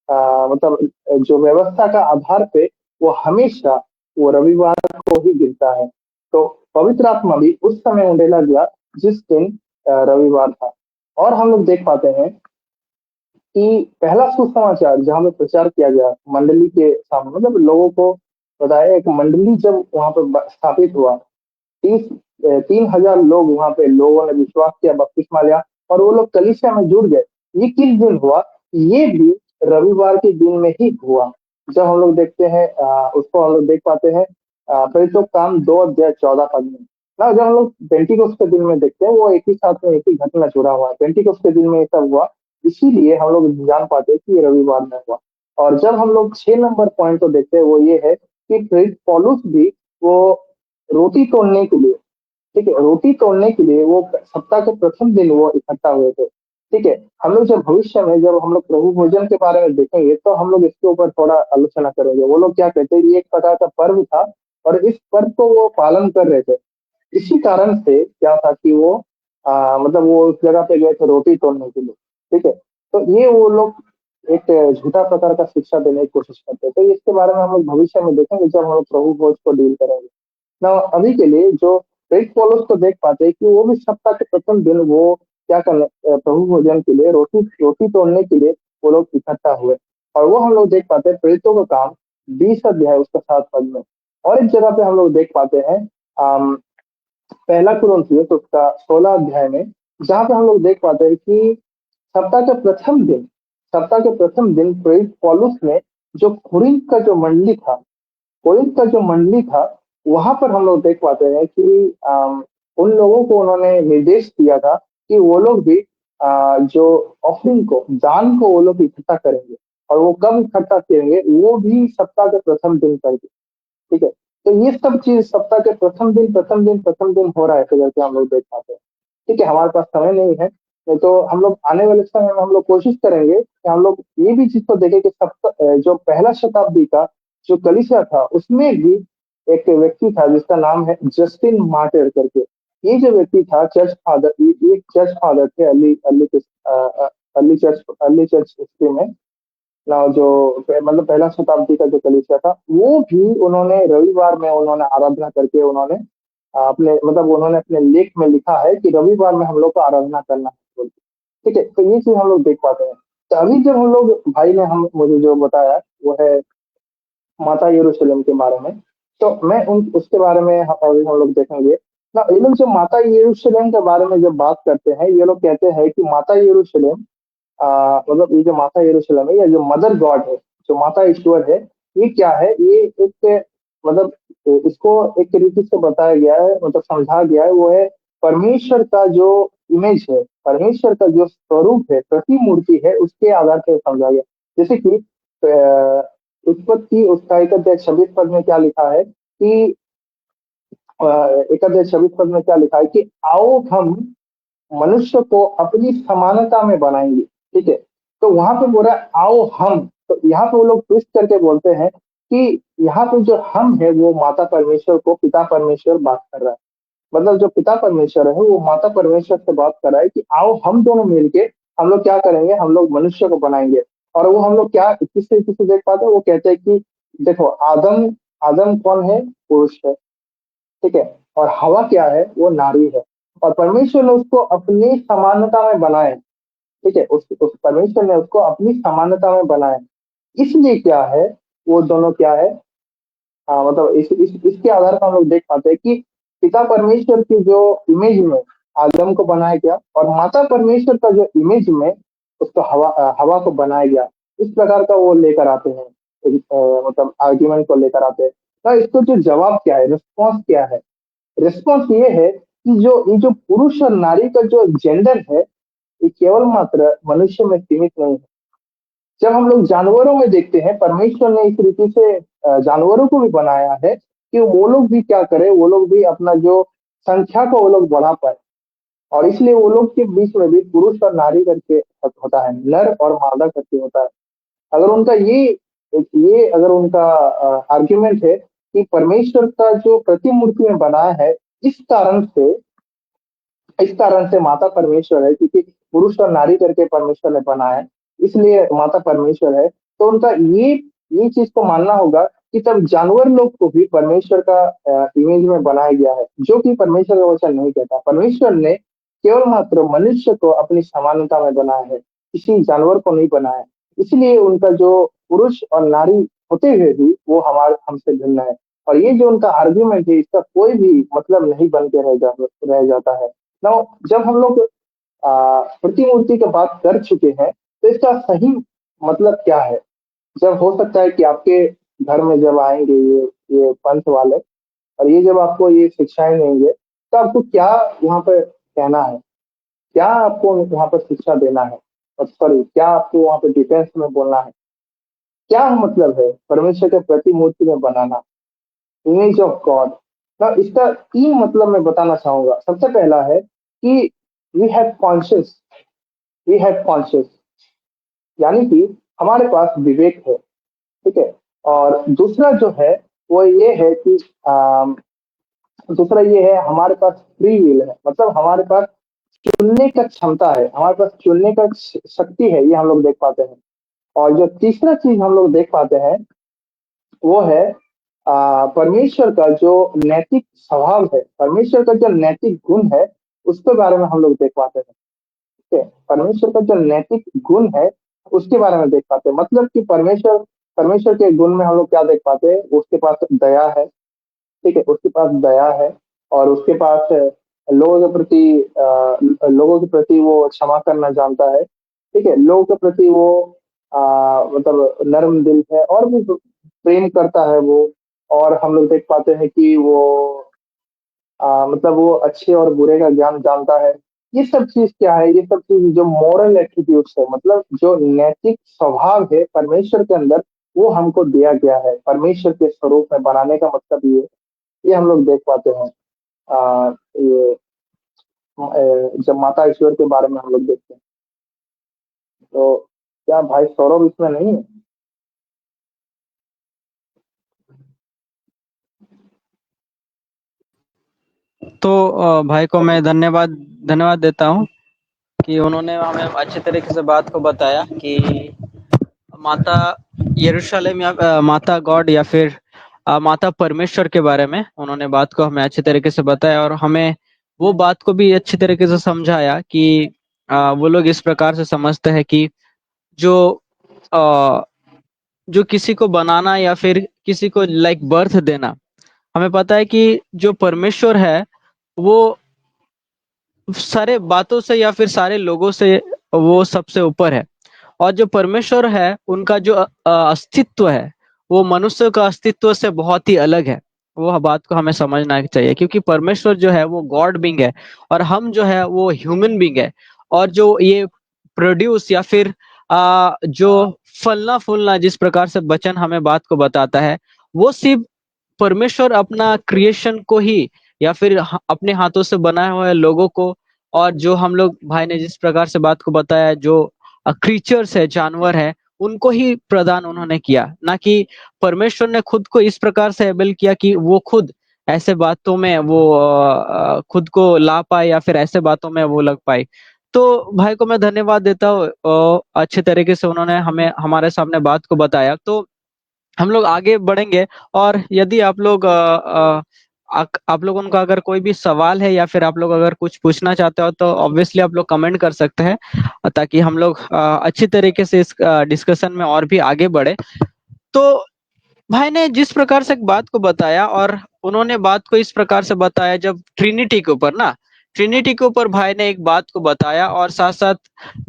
मतलब जो व्यवस्था का आधार पे वो हमेशा वो रविवार को ही गिरता है। तो पवित्र आत्मा भी उस समय उंडेला गया जिस दिन रविवार था। और हम लोग देख पाते हैं कि पहला सुसमाचार जहाँ पे प्रचार किया गया मंडली के सामने, मतलब लोगों को बताया, एक मंडली जब वहां पर स्थापित हुआ, 3,000 लोग वहां पे लोगों ने विश्वास किया, बपतिस्मा लिया और वो लोग कलीसिया में जुड़ गए। ये किस दिन हुआ? ये भी रविवार के दिन में ही हुआ। जब हम लोग देखते हैं उसको हम लोग देख पाते हैं प्रेरितों के काम 2 अध्याय 14 पद में ना। जब हम लोग पेंटिकोस्ट के दिन में देखते हैं, वो एक ही साथ में एक ही घटना जुड़ा हुआ है। पेंटिकोस्ट के दिन में ये सब हुआ, इसीलिए हम लोग जान पाते हैं कि ये रविवार में हुआ। और जब हम लोग 6 नंबर पॉइंट को देखते हैं, वो ये है कि प्रेरित पौलुस भी वो रोटी तोड़ने के लिए, ठीक है, रोटी तोड़ने के लिए वो सप्ताह के प्रथम दिन वो इकट्ठा हुए थे। ठीक है, हम लोग जब भविष्य में जब हम लोग प्रभु भोजन के बारे में देखेंगे तो हम लोग इसके ऊपर थोड़ा आलोचना करेंगे। वो लोग क्या कहते हैं, ये एक प्रकार का पर्व था और इस पर्व को वो पालन कर रहे थे। इसी कारण से क्या था कि वो मतलब वो उस जगह पे गए थे रोटी तोड़ने के लिए। ठीक है, तो ये वो लोग एक झूठा प्रकार का शिक्षा देने की कोशिश करते हैं। तो इसके बारे में हम लोग भविष्य में देखेंगे जब हम लोग प्रभु भोज को डील करेंगे ना। अभी के लिए जो फेक फॉलोअर्स को देख पाते हैं कि वो भी सप्ताह के प्रथम दिन वो क्या करने प्रभु भोजन के लिए रोटी रोटी तोड़ने के लिए वो लोग इकट्ठा हुए। और वो हम लोग देख पाते हैं प्रेरितों का काम 20 अध्याय उसका 7 पद में। और एक जगह पे हम लोग देख पाते हैं पहला कुरिन्थियों तो उसका 16 अध्याय में, जहाँ पे हम लोग देख पाते हैं कि सप्ताह के प्रथम दिन सप्ताह के प्रथम दिन प्रेरित पौलुस ने जो कुरिन्थ का जो मंडली था, कोरिन्थ का जो मंडली था, वहां पर हम लोग देख पाते हैं कि उन लोगों को उन्होंने निर्देश दिया था कि वो लोग भी जो ऑफरिंग को दान को वो लोग इकट्ठा करेंगे। और वो कब इकट्ठा करेंगे? वो भी सप्ताह के प्रथम दिन करके। ठीक है, तो ये सब चीज सप्ताह के प्रथम दिन हो रहा है ऐसे करके हम लोग देख पाते हैं। ठीक है, हमारे पास समय नहीं है, नहीं तो हम लोग आने वाले समय में हम लोग कोशिश करेंगे कि हम लोग ये भी चीज को देखें कि जो पहला शताब्दी का जो कलीसिया था उसमें भी एक व्यक्ति था जिसका नाम है जस्टिन मार्टर करके। ये जो व्यक्ति था चर्च फादर, ये चर्च फादर थे अर्ली चर्च हिस्ट्री में ना। जो मतलब पहला शताब्दी का जो कलीसिया था, वो भी उन्होंने रविवार में उन्होंने आराधना करके उन्होंने अपने मतलब उन्होंने अपने लेख में लिखा है कि रविवार में हम लोग को आराधना करना है बोल के। ठीक है, तो ये चीज हम लोग देख पाते हैं। तो अभी जब हम लोग भाई ने हम मुझे जो बताया वो है माता यरूशलेम के बारे में, तो मैं उन उसके बारे में अभी हम लोग देखेंगे ना। ये लोग जो माता यरूशलेम के बारे में जब बात करते हैं, ये लोग कहते हैं कि माता यरूशलेम मतलब ये जो माता यरूशलेम है या जो मदर गॉड है, जो माता ईश्वर है, ये क्या है? ये एक मतलब इसको एक तरीके से बताया गया है, मतलब समझा गया है, वो है परमेश्वर का जो इमेज है, परमेश्वर का जो स्वरूप है, प्रतिमूर्ति है, उसके आधार पर समझा गया। जैसे कि उत्पत्ति उसका 1 अध्याय 26 पद में क्या लिखा है कि 1 अध्याय 26 पद में क्या लिखा है कि आओ हम मनुष्य को अपनी समानता में बनाएंगे। ठीक है, तो वहां पे बोल रहा है आओ हम, तो यहाँ पे वो लोग ट्विस्ट करके बोलते हैं कि यहाँ पे जो हम है वो माता परमेश्वर को पिता परमेश्वर बात कर रहा है। मतलब जो पिता परमेश्वर है वो माता परमेश्वर से बात कर रहा है कि आओ हम दोनों मिलके हम लोग क्या करेंगे, हम लोग मनुष्य को बनाएंगे। और वो हम लोग क्या किस तरीके से देख पाते हैं, वो कहते हैं कि देखो आदम, आदम कौन है, पुरुष है। ठीक है, और हवा क्या है, वो नारी है। और परमेश्वर ने उसको अपनी समानता में बनाया। ठीक है, उस परमेश्वर ने उसको अपनी समानता में बनाया। इसलिए क्या है, वो दोनों क्या है, मतलब इसके आधार पर हम लोग देख पाते हैं कि पिता परमेश्वर की जो इमेज में आदम को बनाया गया और माता परमेश्वर का जो इमेज में उसको हवा को बनाया गया। इस प्रकार का वो लेकर आते हैं, मतलब आर्ग्यूमेंट को लेकर आते हैं। तो इसको जो जवाब क्या है, रिस्पॉन्स क्या है, रिस्पॉन्स ये है कि जो ये जो पुरुष और नारी का जो जेंडर है, ये केवल मात्र मनुष्य में सीमित नहीं है। जब हम लोग जानवरों में देखते हैं, परमेश्वर ने इस तरीके से जानवरों को भी बनाया है कि वो लोग भी क्या करें, वो लोग भी अपना जो संख्या को वो लोग बढ़ा पाए। और इसलिए वो लोग के बीच में भी पुरुष और नारी करके होता है, नर और मादा करके होता है। अगर उनका ये अगर उनका आर्ग्यूमेंट है कि परमेश्वर का जो प्रतिमूर्ति में बनाया है, इस कारण से इस कारण से माता परमेश्वर है, क्योंकि पुरुष और नारी करके परमेश्वर ने बनाया है, इसलिए माता परमेश्वर है। तो उनका ये चीज को मानना होगा कि तब जानवर लोग को भी परमेश्वर का इमेज में बनाया गया है, जो कि परमेश्वर का वचन नहीं कहता। परमेश्वर ने केवल मात्र मनुष्य को अपनी समानता में बनाया है, किसी जानवर को नहीं बनाया है। इसलिए उनका जो पुरुष और नारी होते हुए भी वो हमारे हमसे भिन्न है। और ये जो उनका आर्ग्यूमेंट है, इसका कोई भी मतलब नहीं बन के रह जाता है। नाउ जब हम लोग प्रतिमूर्ति की बात कर चुके हैं, तो इसका सही मतलब क्या है। जब हो सकता है कि आपके घर में जब आएंगे ये पंथ वाले, और ये जब आपको ये शिक्षाएं देंगे, तो आपको क्या वहाँ पे कहना है, क्या आपको वहाँ पर शिक्षा देना है, और सॉरी क्या आपको वहाँ पे डिफेंस में बोलना है। क्या मतलब है परमेश्वर के प्रतिमूर्ति में बनाना, इमेज ऑफ गॉड। ना इसका 3 मतलब मैं बताना चाहूंगा। सबसे पहला है कि we have conscious we have conscious, यानी कि हमारे पास विवेक है। ठीक है, और दूसरा जो है वो ये है कि दूसरा ये है हमारे पास फ्री विल है, मतलब हमारे पास चुनने का क्षमता है, हमारे पास चुनने का शक्ति है, ये हम लोग देख पाते हैं। और जो तीसरा चीज हम लोग देख पाते हैं वो है परमेश्वर का जो नैतिक स्वभाव है, परमेश्वर का जो नैतिक गुण है, उसके बारे में हम लोग देख पाते हैं। ठीक है, परमेश्वर का जो नैतिक गुण है उसके बारे में देख पाते हैं। मतलब कि परमेश्वर परमेश्वर के गुण में हम लोग क्या देख पाते हैं, उसके पास दया है। ठीक है, उसके पास दया है, और उसके पास लोगों के प्रति वो क्षमा करना जानता है। ठीक है, लोगों के प्रति वो मतलब नर्म दिल है, और भी प्रेम करता है वो। और हम लोग देख पाते हैं कि वो मतलब वो अच्छे और बुरे का ज्ञान जानता है। ये सब चीज क्या है, ये सब चीज जो मॉरल एट्रीब्यूट्स है, मतलब जो नैतिक स्वभाव है परमेश्वर के अंदर, वो हमको दिया गया है परमेश्वर के स्वरूप में बनाने का मतलब ये हम लोग देख पाते हैं। ये जब माता ईश्वर के बारे में हम लोग देखते हैं, तो क्या भाई सौरभ इसमें नहीं है। तो भाई को मैं धन्यवाद धन्यवाद देता हूँ कि उन्होंने हमें अच्छे तरीके से बात को बताया कि माता यरूशलेम या माता गॉड या फिर माता परमेश्वर के बारे में उन्होंने बात को हमें अच्छे तरीके से बताया, और हमें वो बात को भी अच्छी तरीके से समझाया कि वो लोग इस प्रकार से समझते हैं कि जो अ, जो किसी को बनाना या फिर किसी को लाइक बर्थ देना, हमें पता है कि जो परमेश्वर है वो सारे बातों से या फिर सारे लोगों से वो सबसे ऊपर है। और जो परमेश्वर है उनका जो अस्तित्व है वो मनुष्य का अस्तित्व से बहुत ही अलग है। वो बात को हमें समझना चाहिए, क्योंकि परमेश्वर जो है वो गॉड बीइंग है और हम जो है वो ह्यूमन बीइंग है। और जो ये प्रोड्यूस या फिर जो फलना फूलना जिस प्रकार से वचन हमें बात को बताता है, वो सिर्फ परमेश्वर अपना क्रिएशन को ही या फिर अपने हाथों से बनाए हुए लोगों को, और जो हम लोग भाई ने जिस प्रकार से बात को बताया, जो क्रीचर्स है, जानवर है, उनको ही प्रदान उन्होंने किया, ना कि परमेश्वर ने खुद को इस प्रकार से एबल किया कि वो खुद ऐसे बातों में वो खुद को ला पाए या फिर ऐसे बातों में वो लग पाए। तो भाई को मैं धन्यवाद देता हूँ, अच्छे तरीके से उन्होंने हमें हमारे सामने बात को बताया। तो हम लोग आगे बढ़ेंगे, और यदि आप लोग आप लोगों का अगर कोई भी सवाल है या फिर आप लोग अगर कुछ पूछना चाहते हो तो ऑब्वियसली आप लोग कमेंट कर सकते हैं, ताकि हम लोग अच्छी तरीके से इस डिस्कशन में और भी आगे बढ़े। तो भाई ने जिस प्रकार से एक बात को बताया, और उन्होंने बात को इस प्रकार से बताया, जब ट्रिनिटी के ऊपर ना, ट्रिनिटी के ऊपर भाई ने एक बात को बताया, और साथ साथ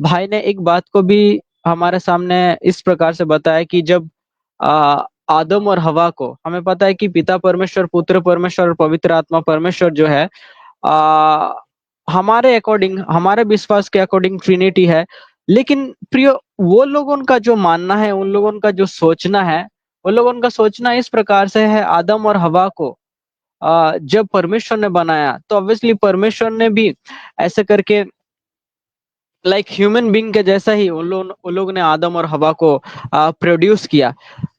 भाई ने एक बात को भी हमारे सामने इस प्रकार से बताया कि जब आदम और हवा को, हमें पता है कि पिता परमेश्वर, पुत्र परमेश्वर और पवित्र आत्मा परमेश्वर जो है, आ, हमारे अकॉर्डिंग, हमारे विश्वास के अकॉर्डिंग ट्रिनिटी है। लेकिन प्रिय, वो लोगों का जो मानना है, उन लोगों का जो सोचना है, उन लोगों का सोचना इस प्रकार से है, आदम और हवा को जब परमेश्वर ने बनाया तो ऑब्वियसली परमेश्वर ने भी ऐसे करके लाइक ह्यूमन बीइंग के जैसा ही उन लोग ने आदम और हवा को प्रोड्यूस किया।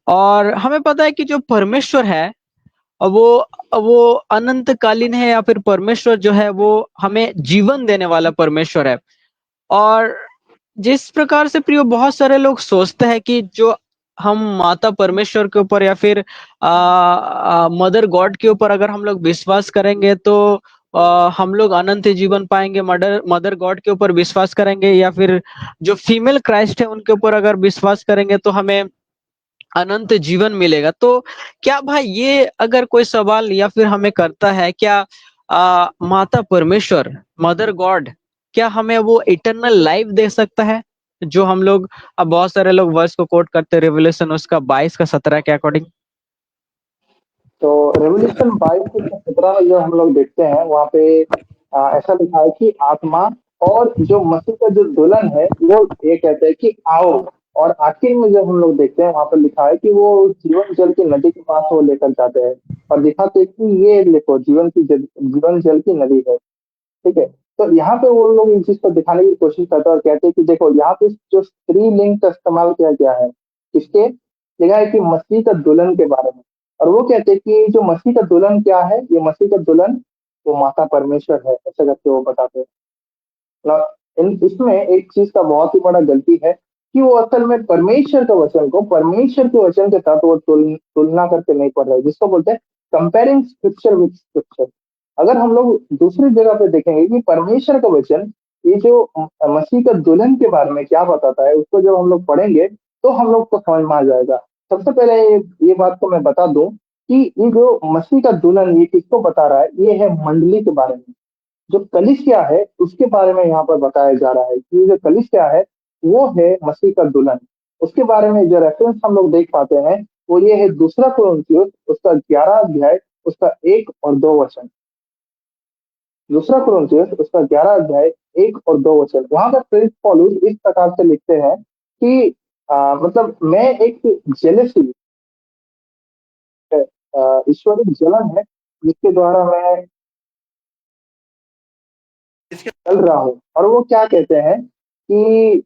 और हमें पता है कि जो परमेश्वर है, वो वो अनंतकालीन है, या फिर परमेश्वर जो है वो हमें जीवन देने वाला परमेश्वर है। और जिस प्रकार से प्रियो बहुत सारे लोग सोचते हैं कि जो हम माता परमेश्वर के ऊपर या फिर मदर गॉड के ऊपर अगर हम लोग विश्वास करेंगे तो हम लोग अनंत जीवन पाएंगे, मदर मदर गॉड के ऊपर विश्वास करेंगे या फिर जो फीमेल क्राइस्ट है उनके ऊपर अगर विश्वास करेंगे तो हमें अनंत जीवन मिलेगा। तो क्या भाई, ये अगर कोई सवाल या फिर हमें करता है, क्या माता परमेश्वर, मदर गॉड, क्या हमें वो इटर्नल लाइफ दे सकता है, जो हम लोग, अब बहुत सारे लोग वर्स को कोट करते हैं रेवलेशन उसका 22 का 17 के अकॉर्डिंग। तो रेवोल्यूशन 22 से 17 में जो हम लोग देखते हैं वहाँ पे ऐसा लिखा है कि आत्मा और जो मसीह का जो दुल्हन है वो ये कहते हैं कि आओ। और आखिर में जब हम लोग देखते हैं वहाँ पर लिखा है कि वो जीवन जल की नदी के पास वो लेकर जाते हैं और दिखाते हैं कि ये देखो जीवन जल की नदी है। ठीक है। तो यहाँ पे वो लोग इन चीज को दिखाने की कोशिश करते हैं और कहते हैं कि देखो यहाँ पे जो स्त्रीलिंग का इस्तेमाल किया गया है, किसके, लिखा है कि मसीह का दुल्हन के बारे में। और वो कहते हैं कि जो मसीह का दुल्हन क्या है, ये मसीह का दुल्हन वो माता परमेश्वर है, ऐसा करके वो बताते हैं ना। इसमें एक चीज का बहुत ही बड़ा गलती है कि वो असल में परमेश्वर के वचन को परमेश्वर के वचन के साथ वो तुलना करके नहीं पढ़ रहे, जिसको बोलते हैं कंपेयरिंग स्क्रिप्चर विद स्क्रिप्चर। अगर हम लोग दूसरी जगह पे देखेंगे कि परमेश्वर का वचन ये जो मसीह का दुल्हन के बारे में क्या बताता है, उसको जब हम लोग पढ़ेंगे तो हम लोग को समझ में आ जाएगा। सबसे पहले ये बात को मैं बता दूं कि ये जो मसीह का दुल्हन ये किसको बता रहा है, ये है मंडली के बारे में। जो कलीसिया है उसके बारे में यहाँ पर बताया जा रहा है कि जो कलीसिया है वो है मसीह का दुल्हन। उसके बारे में जो रेफरेंस हम लोग देख पाते हैं वो ये है दूसरा कुरिन्थियुस उसका 11 अध्याय उसका 1 और 2 वचन। दूसरा कुरिन्थियुस उसका 11 अध्याय 1 और 2 वचन। वहां पर प्रेरित पौलुस इस प्रकार से लिखते हैं कि मतलब मैं एक जेलसी ईश्वरिक जलन है जिसके द्वारा मैं चल रहा हूँ। और वो क्या कहते हैं कि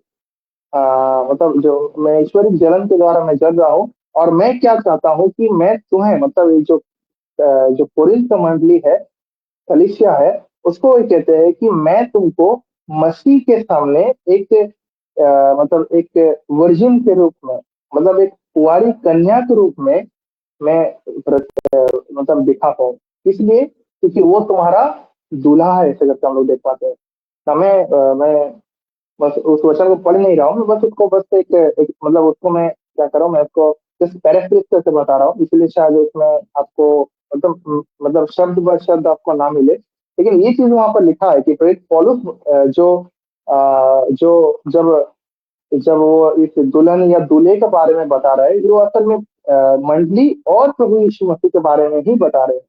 मतलब जो मैं ईश्वरिक जलन के द्वारा मैं जल रहा हूँ और मैं क्या चाहता हूँ कि मैं तुम्हें मतलब ये जो कोरिन्थ का मंडली है, कलीसिया है, उसको ये कहते हैं कि मैं तुमको मसीह के सामने एक मतलब एक वर्जिन के रूप में, मतलब एक कुंवारी कन्या के रूप में मैं मतलब दिखा पाऊँ। इसलिए क्योंकि वो तुम्हारा दूल्हा है, ऐसे करके हम लोग देख पाते हैं। मैं बस उस वचन को पढ़ नहीं रहा हूँ, मैं बस उसको बस एक मतलब उसको मैं क्या कर रहा हूँ, मैं उसको जस्ट पैराफ्रेज करके बता रहा हूँ, इसलिए शायद उसमें आपको मतलब शब्द ब शब्द आपको ना मिले। लेकिन ये चीज वहां पर लिखा है कि प्रेरित पौलुस जो जब जब वो इस दुल्हन या दूल्हे के बारे में बता रहा है, वो असल में मंडली और प्रभु यीशु मसीह के बारे में ही बता रहे हैं।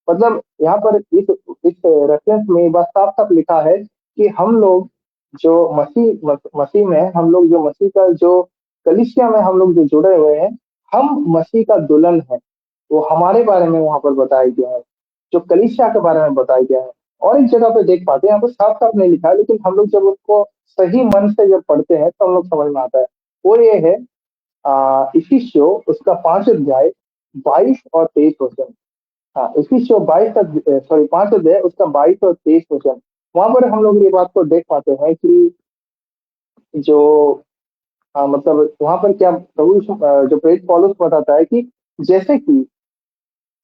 मतलब यहाँ पर इस रेफरेंस में बस साफ साफ लिखा है कि हम लोग जो मसीह में हम लोग, जो मसीह का जो कलीसिया में हम लोग जो जुड़े हुए हैं, हम मसीह का दुल्हन है। वो हमारे बारे में वहां पर बताया गया है, जो कलीसिया के बारे में बताया गया है। और एक जगह पे देख पाते हैं, यहाँ पर साफ साफ नहीं लिखा है, लेकिन हम लोग जब उसको सही मन से जब पढ़ते हैं तो हम लोग समझ में आता है। वो ये है इफिसियो उसका 5 अध्याय 22 और 23 वचन। हाँ, इफिसियो 5 अध्याय उसका 22 और 23 वचन। वहां पर हम लोग ये बात को देख पाते हैं कि जो मतलब वहां पर क्या प्रभु जो प्रेरित पौलुस बताता है कि जैसे कि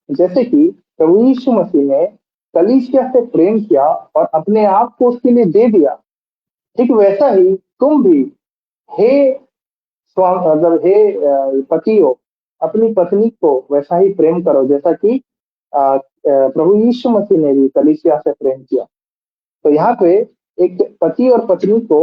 जैसे कि प्रभु यीशु मसीह ने कलीसिया से प्रेम किया और अपने आप को उसके लिए दे दिया, ठीक वैसा ही तुम भी हे मतलब हे पतियों, अपनी पत्नी को वैसा ही प्रेम करो जैसा कि प्रभु यीशु मसीह ने भी कलीसिया से प्रेम किया। तो यहाँ पे एक पति और पत्नी को,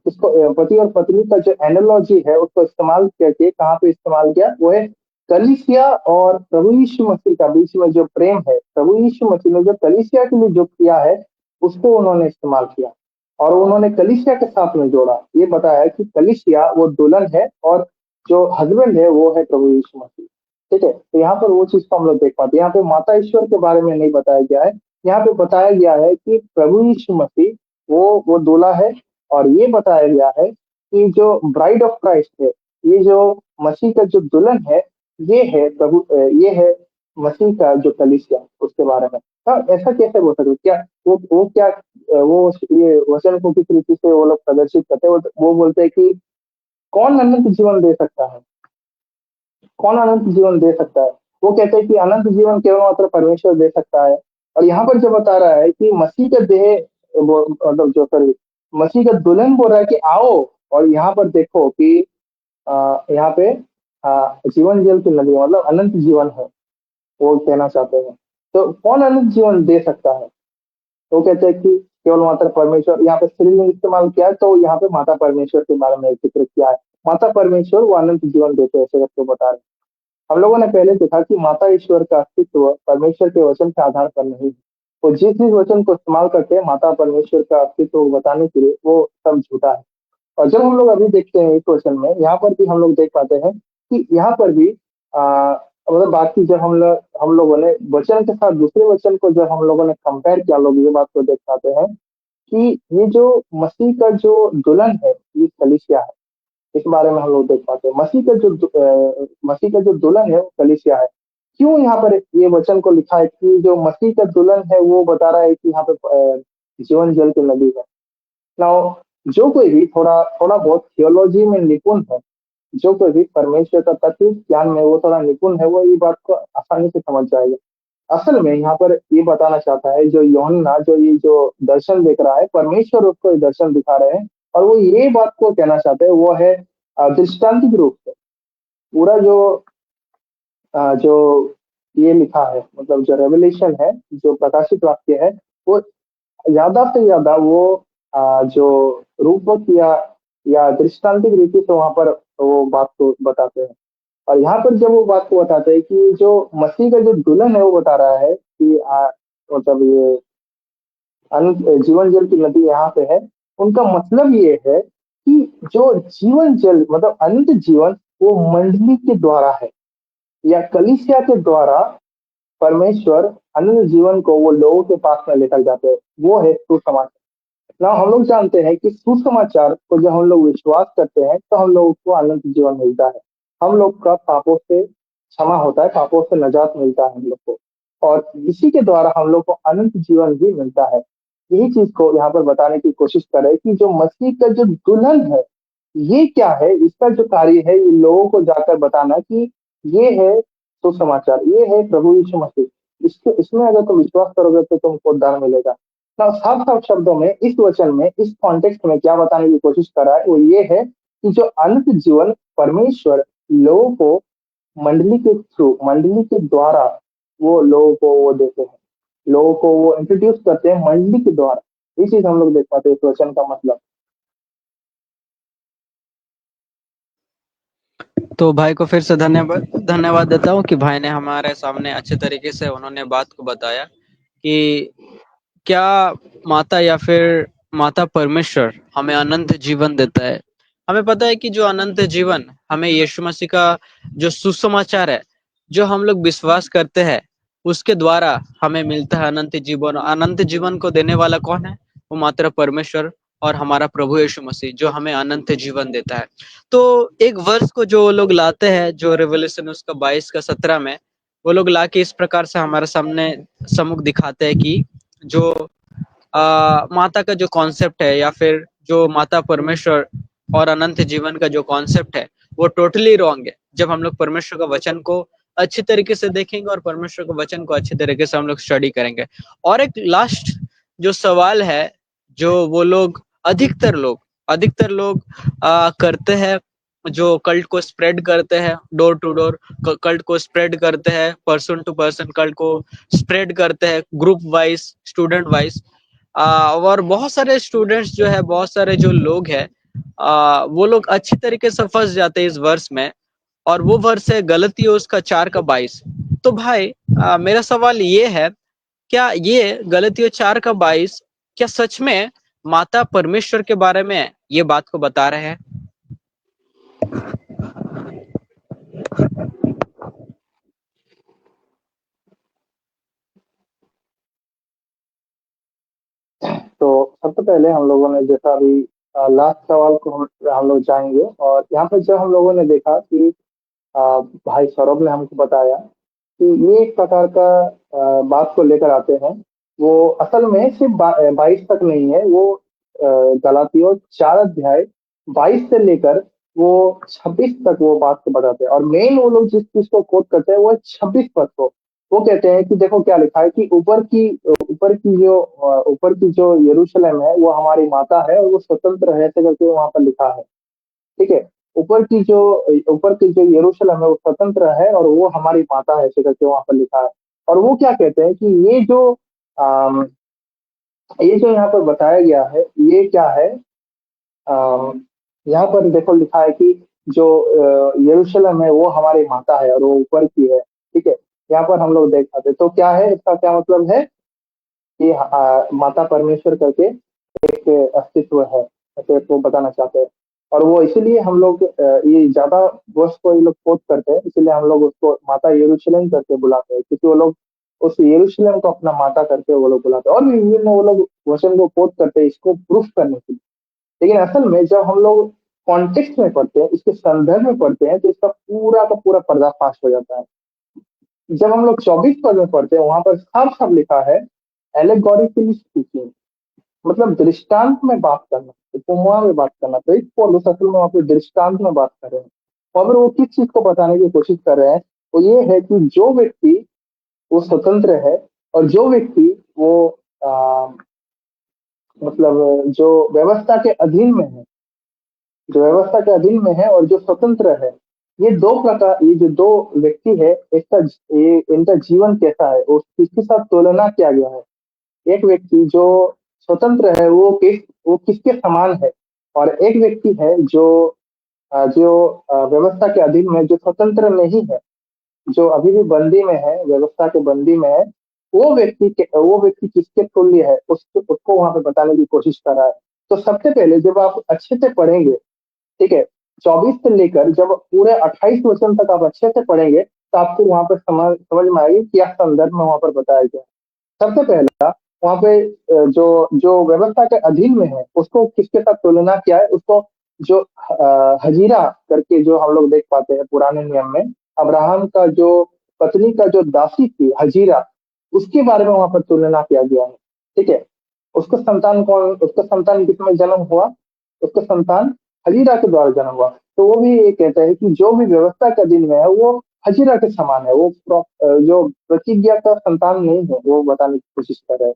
उसको पति और पत्नी का जो एनालॉजी है उसको इस्तेमाल करके कहाँ पे इस्तेमाल किया, वो है कलीसिया और प्रभु यीशु मसीह का बीच में जो प्रेम है, प्रभु यीशु मसीह ने जो कलीसिया के लिए जो किया है उसको उन्होंने इस्तेमाल किया और उन्होंने कलीसिया के साथ में जोड़ा। ये बताया कि कलीसिया वो दुल्हन है और जो हस्बैंड है वो है प्रभु यीशु मसीह। ठीक है, तो यहाँ पर वो चीज को हम लोग देख पाते हैं। यहाँ पे माता ईश्वर के बारे में नहीं बताया गया है, यहाँ पे बताया गया है कि प्रभु यीशु मसीह वो दूल्हा है। और ये बताया गया है कि जो ब्राइड ऑफ क्राइस्ट है, ये जो मसीह का जो दुल्हन है, ये है ये है मसीह का जो कलीसिया, उसके बारे में। हाँ, ऐसा कैसे हो सकता है? क्या वो क्या वो ये वचन को किस रीति से वो लोग प्रदर्शित करते हैं? वो बोलते हैं कि कौन अनंत जीवन दे सकता है, कौन अनंत जीवन दे सकता है? वो कहते हैं कि अनंत जीवन केवल मात्र परमेश्वर दे सकता है। और यहाँ पर जो बता रहा है कि मसीह का देह, मतलब जो सॉरी, मसीह का दुल्हन बोल रहा है कि आओ। और यहाँ पर देखो कि यहाँ पे जीवन जल की नदी मतलब अनंत जीवन है, वो कहना चाहते हैं। तो कौन अनंत जीवन दे सकता है? तो कहते हैं कि केवल माता परमेश्वर। यहाँ पे स्त्रीलिंग इस्तेमाल किया है, तो यहाँ पे माता परमेश्वर के बारे में जिक्र किया है। माता परमेश्वर वो अनंत जीवन देते हैं, ऐसे करके बता रहे हैं। हम लोगों ने पहले देखा कि माता ईश्वर का अस्तित्व परमेश्वर के वचन के आधार पर नहीं है। वो जिस जिस वचन को इस्तेमाल करते हैं माता परमेश्वर का अस्तित्व बताने के लिए, वो सब झूठा है। और जब हम लोग अभी देखते हैं इस क्वेश्चन में, यहाँ पर भी हम लोग देख पाते हैं कि यहाँ पर भी मतलब बाकी जब हम लोगों ने वचन के साथ दूसरे वचन को जब हम लोगों ने कंपेयर किया, लोग ये बात को देख पाते हैं कि ये जो मसीह का जो दुल्हन है, ये कलीसिया है। इस बारे में हम लोग देख पाते हैं मसीह का जो दुल्हन है वो कलीसिया है। क्यों यहाँ पर ये वचन को लिखा है कि जो मसीह का दुल्हन है वो बता रहा है कि यहाँ पे जीवन जल की नदी है। नाउ जो कोई भी थोड़ा थोड़ा बहुत थियोलॉजी में निपुण है, जो कोई भी परमेश्वर का तत्व ज्ञान में वो थोड़ा निपुण है, वो ये बात को आसानी से समझ जाएगा। असल में यहाँ पर ये बताना चाहता है जो यूहन्ना जो ये जो दर्शन देख रहा है, परमेश्वर उसको ये दर्शन दिखा रहे हैं। और वो ये बात को कहना चाहते हैं, वो है दृष्टांतिक रूप से पूरा जो ये लिखा है, मतलब जो रेवलेशन है, जो प्रकाशित वाक्य है, वो ज्यादा से ज्यादा वो जो रूपक या दृष्टांतिक रीति से वहां पर वो बात को बताते हैं। और यहाँ पर जब वो बात को बताते हैं कि जो मसीह का जो दुल्हन है वो बता रहा है कि मतलब ये जीवन जल की नदी यहाँ पे है। उनका मतलब ये है कि जो जीवन जल मतलब अनंत जीवन, वो मंडली के द्वारा है या कलीसिया के द्वारा परमेश्वर अनंत जीवन को वो लोगों के पास में लेकर जाते हैं। वो है सुसमाचार। ना हम लोग जानते हैं कि सुसमाचार को जब हम लोग विश्वास करते हैं तो हम लोग को अनंत जीवन मिलता है। हम लोग का पापों से क्षमा होता है, पापों से निजात मिलता है हम लोग को। और इसी के द्वारा हम लोग को अनंत जीवन भी मिलता है। यही चीज को यहाँ पर बताने की कोशिश कर रहे हैं कि जो मसीह का जो दुल्हन है, ये क्या है, इसका जो कार्य है ये लोगों को जाकर बताना कि ये है सुसमाचार, ये है प्रभु यीशु मसीह। इसमें अगर तुम विश्वास करोगे तो तुमको उद्धार मिलेगा। ना साफ साफ शब्दों में इस वचन में, इस कॉन्टेक्स्ट में क्या बताने की कोशिश कर रहा है, वो ये है कि जो अनंत जीवन परमेश्वर लोगों को मंडली के थ्रू, मंडली के द्वारा वो लोगों को वो देते हैं, लोगों को वो इंट्रोड्यूस करते हैं मंडली के द्वारा। ये चीज हम लोग देख पाते हैं इस वचन का मतलब। तो भाई को फिर से धन्यवाद धन्यवाद देता हूँ कि भाई ने हमारे सामने अच्छे तरीके से उन्होंने बात को बताया कि क्या माता या फिर माता परमेश्वर हमें अनंत जीवन देता है। हमें पता है कि जो अनंत जीवन हमें यीशु मसीह का जो सुसमाचार है, जो हम लोग विश्वास करते हैं, उसके द्वारा हमें मिलता है अनंत जीवन। अनंत जीवन को देने वाला कौन है? वो मात्र परमेश्वर और हमारा प्रभु यीशु मसीह, जो हमें अनंत जीवन देता है। तो एक वर्ष को जो लोग लाते हैं, जो रेवल्यूशन उसका 22 का 17 में, वो लोग लाके इस प्रकार से हमारे सामने सम्मुख दिखाते हैं कि जो माता का जो कॉन्सेप्ट है, या फिर जो माता परमेश्वर और अनंत जीवन का जो कॉन्सेप्ट है, वो टोटली रॉन्ग है। जब हम लोग परमेश्वर का वचन को अच्छी तरीके से देखेंगे और परमेश्वर के वचन को अच्छी तरीके से हम लोग स्टडी करेंगे। और एक लास्ट जो सवाल है, जो वो लोग अधिकतर लोग करते हैं, जो कल्ट को स्प्रेड करते हैं, डोर टू डोर कल्ट को स्प्रेड करते हैं, पर्सन टू पर्सन कल्ट को स्प्रेड करते हैं, ग्रुप वाइज, स्टूडेंट वाइज। और बहुत सारे स्टूडेंट्स जो है, बहुत सारे जो लोग हैं, वो लोग अच्छी तरीके से फंस जाते हैं इस वर्ष में। और वो वर्ष है गलतियों उसका 4 का 22। तो भाई, मेरा सवाल ये है, क्या ये गलतियों 4 का 22 क्या सच में माता परमेश्वर के बारे में ये बात को बता रहे हैं? तो सबसे पहले हम लोगों ने जैसा अभी लास्ट सवाल को हम लोग जाएंगे, और यहाँ पे जब हम लोगों ने देखा कि भाई सौरभ ने हमको बताया कि ये एक प्रकार का बात को लेकर आते हैं। वो असल में सिर्फ 22 तक नहीं है, वो गलातियों 4 अध्याय 22 से लेकर वो 26 तक वो बात को बताते हैं। और मेन वो लोग जिस चीज को कोट करते हैं वो है 26 पद को। वो कहते हैं कि देखो क्या लिखा है कि ऊपर की जो यरूशलेम है वो हमारी माता है, और वो स्वतंत्र है ऐसे करके वहां पर लिखा है। ठीक है। ऊपर की जो ऊपर की जो यरूशलेम है वो स्वतंत्र है और वो हमारी माता है, ऐसे करके वहां पर लिखा है। और वो क्या कहते हैं कि अम, ये जो यहाँ पर बताया गया है ये क्या है। यहाँ पर देखो लिखा है कि जो यरूशलेम है वो हमारी माता है और वो ऊपर की है। ठीक है। यहाँ पर हम लोग देख पाते, तो क्या है, इसका क्या मतलब है कि माता परमेश्वर करके एक अस्तित्व है, ऐसे वो बताना चाहते हैं। और वो इसीलिए हम लोग ये ज्यादा वर्ष को ये लोग कोट करते हैं, इसीलिए हम लोग उसको माता यरूशलेम करके बुलाते हैं, क्योंकि वो लोग उस यरूशलेम को अपना माता करके वो लोग बुलाते हैं। और भी विभिन्न वो लोग वचन को कोट करते हैं इसको प्रूफ करने के लिए। लेकिन असल में जब हम लोग कॉन्टेक्स्ट में पढ़ते हैं, इसके संदर्भ में पढ़ते हैं, तो इसका पूरा का पूरा पर्दाफाश हो जाता है। जब हम लोग 24 पद में पढ़ते हैं वहां पर साफ साफ लिखा है एलेगोरिकली स्पीकिंग, मतलब दृष्टांत में बात करना, उपमा में बात करना। तो इस पौलुस असल में वहाँ पे दृष्टांत में बात कर रहे हैं। और अगर वो किस चीज को बताने की कोशिश कर रहे हैं, वो ये है कि जो व्यक्ति वो स्वतंत्र है, और जो व्यक्ति वो आ, मतलब जो व्यवस्था के अधीन में है, जो व्यवस्था के अधीन में है और जो स्वतंत्र है, ये जो दो व्यक्ति है, इसका ये इनका जीवन कैसा है, और किसके साथ तुलना किया गया है। एक व्यक्ति जो स्वतंत्र है वो किसके समान है, और एक व्यक्ति है जो व्यवस्था के अधीन में, जो स्वतंत्र नहीं है, जो अभी भी बंदी में है, व्यवस्था के बंदी में है। वो व्यक्ति किसके तुल्य है, उसको उसको वहां पे बताने की कोशिश कर रहा है। तो सबसे पहले जब आप अच्छे से पढ़ेंगे, ठीक है, 24 से लेकर जब पूरे 28 वचन तक आप अच्छे से पढ़ेंगे, तो आपको वहां पर समझ समझ में आएगी क्या संदर्भ में वहां पर बताया गया है। सबसे पहला वहां पे जो जो व्यवस्था के अधीन में है उसको किसके साथ तुलना किया है, उसको जो हजीरा करके जो हम लोग देख पाते हैं पुराने नियम में, अब्राहम का जो पत्नी का जो दासी थी हजीरा, उसके बारे में वहां पर तुलना किया गया है। ठीक है। उसका संतान किसमें जन्म हुआ, उसका संतान हजीरा के द्वारा जन्म हुआ। तो वो भी ये कहता है कि जो भी व्यवस्था के अधीन में है वो हजीरा के समान है, वो जो प्रतिज्ञा का संतान नहीं है, वो बताने की कोशिश कर रहे हैं।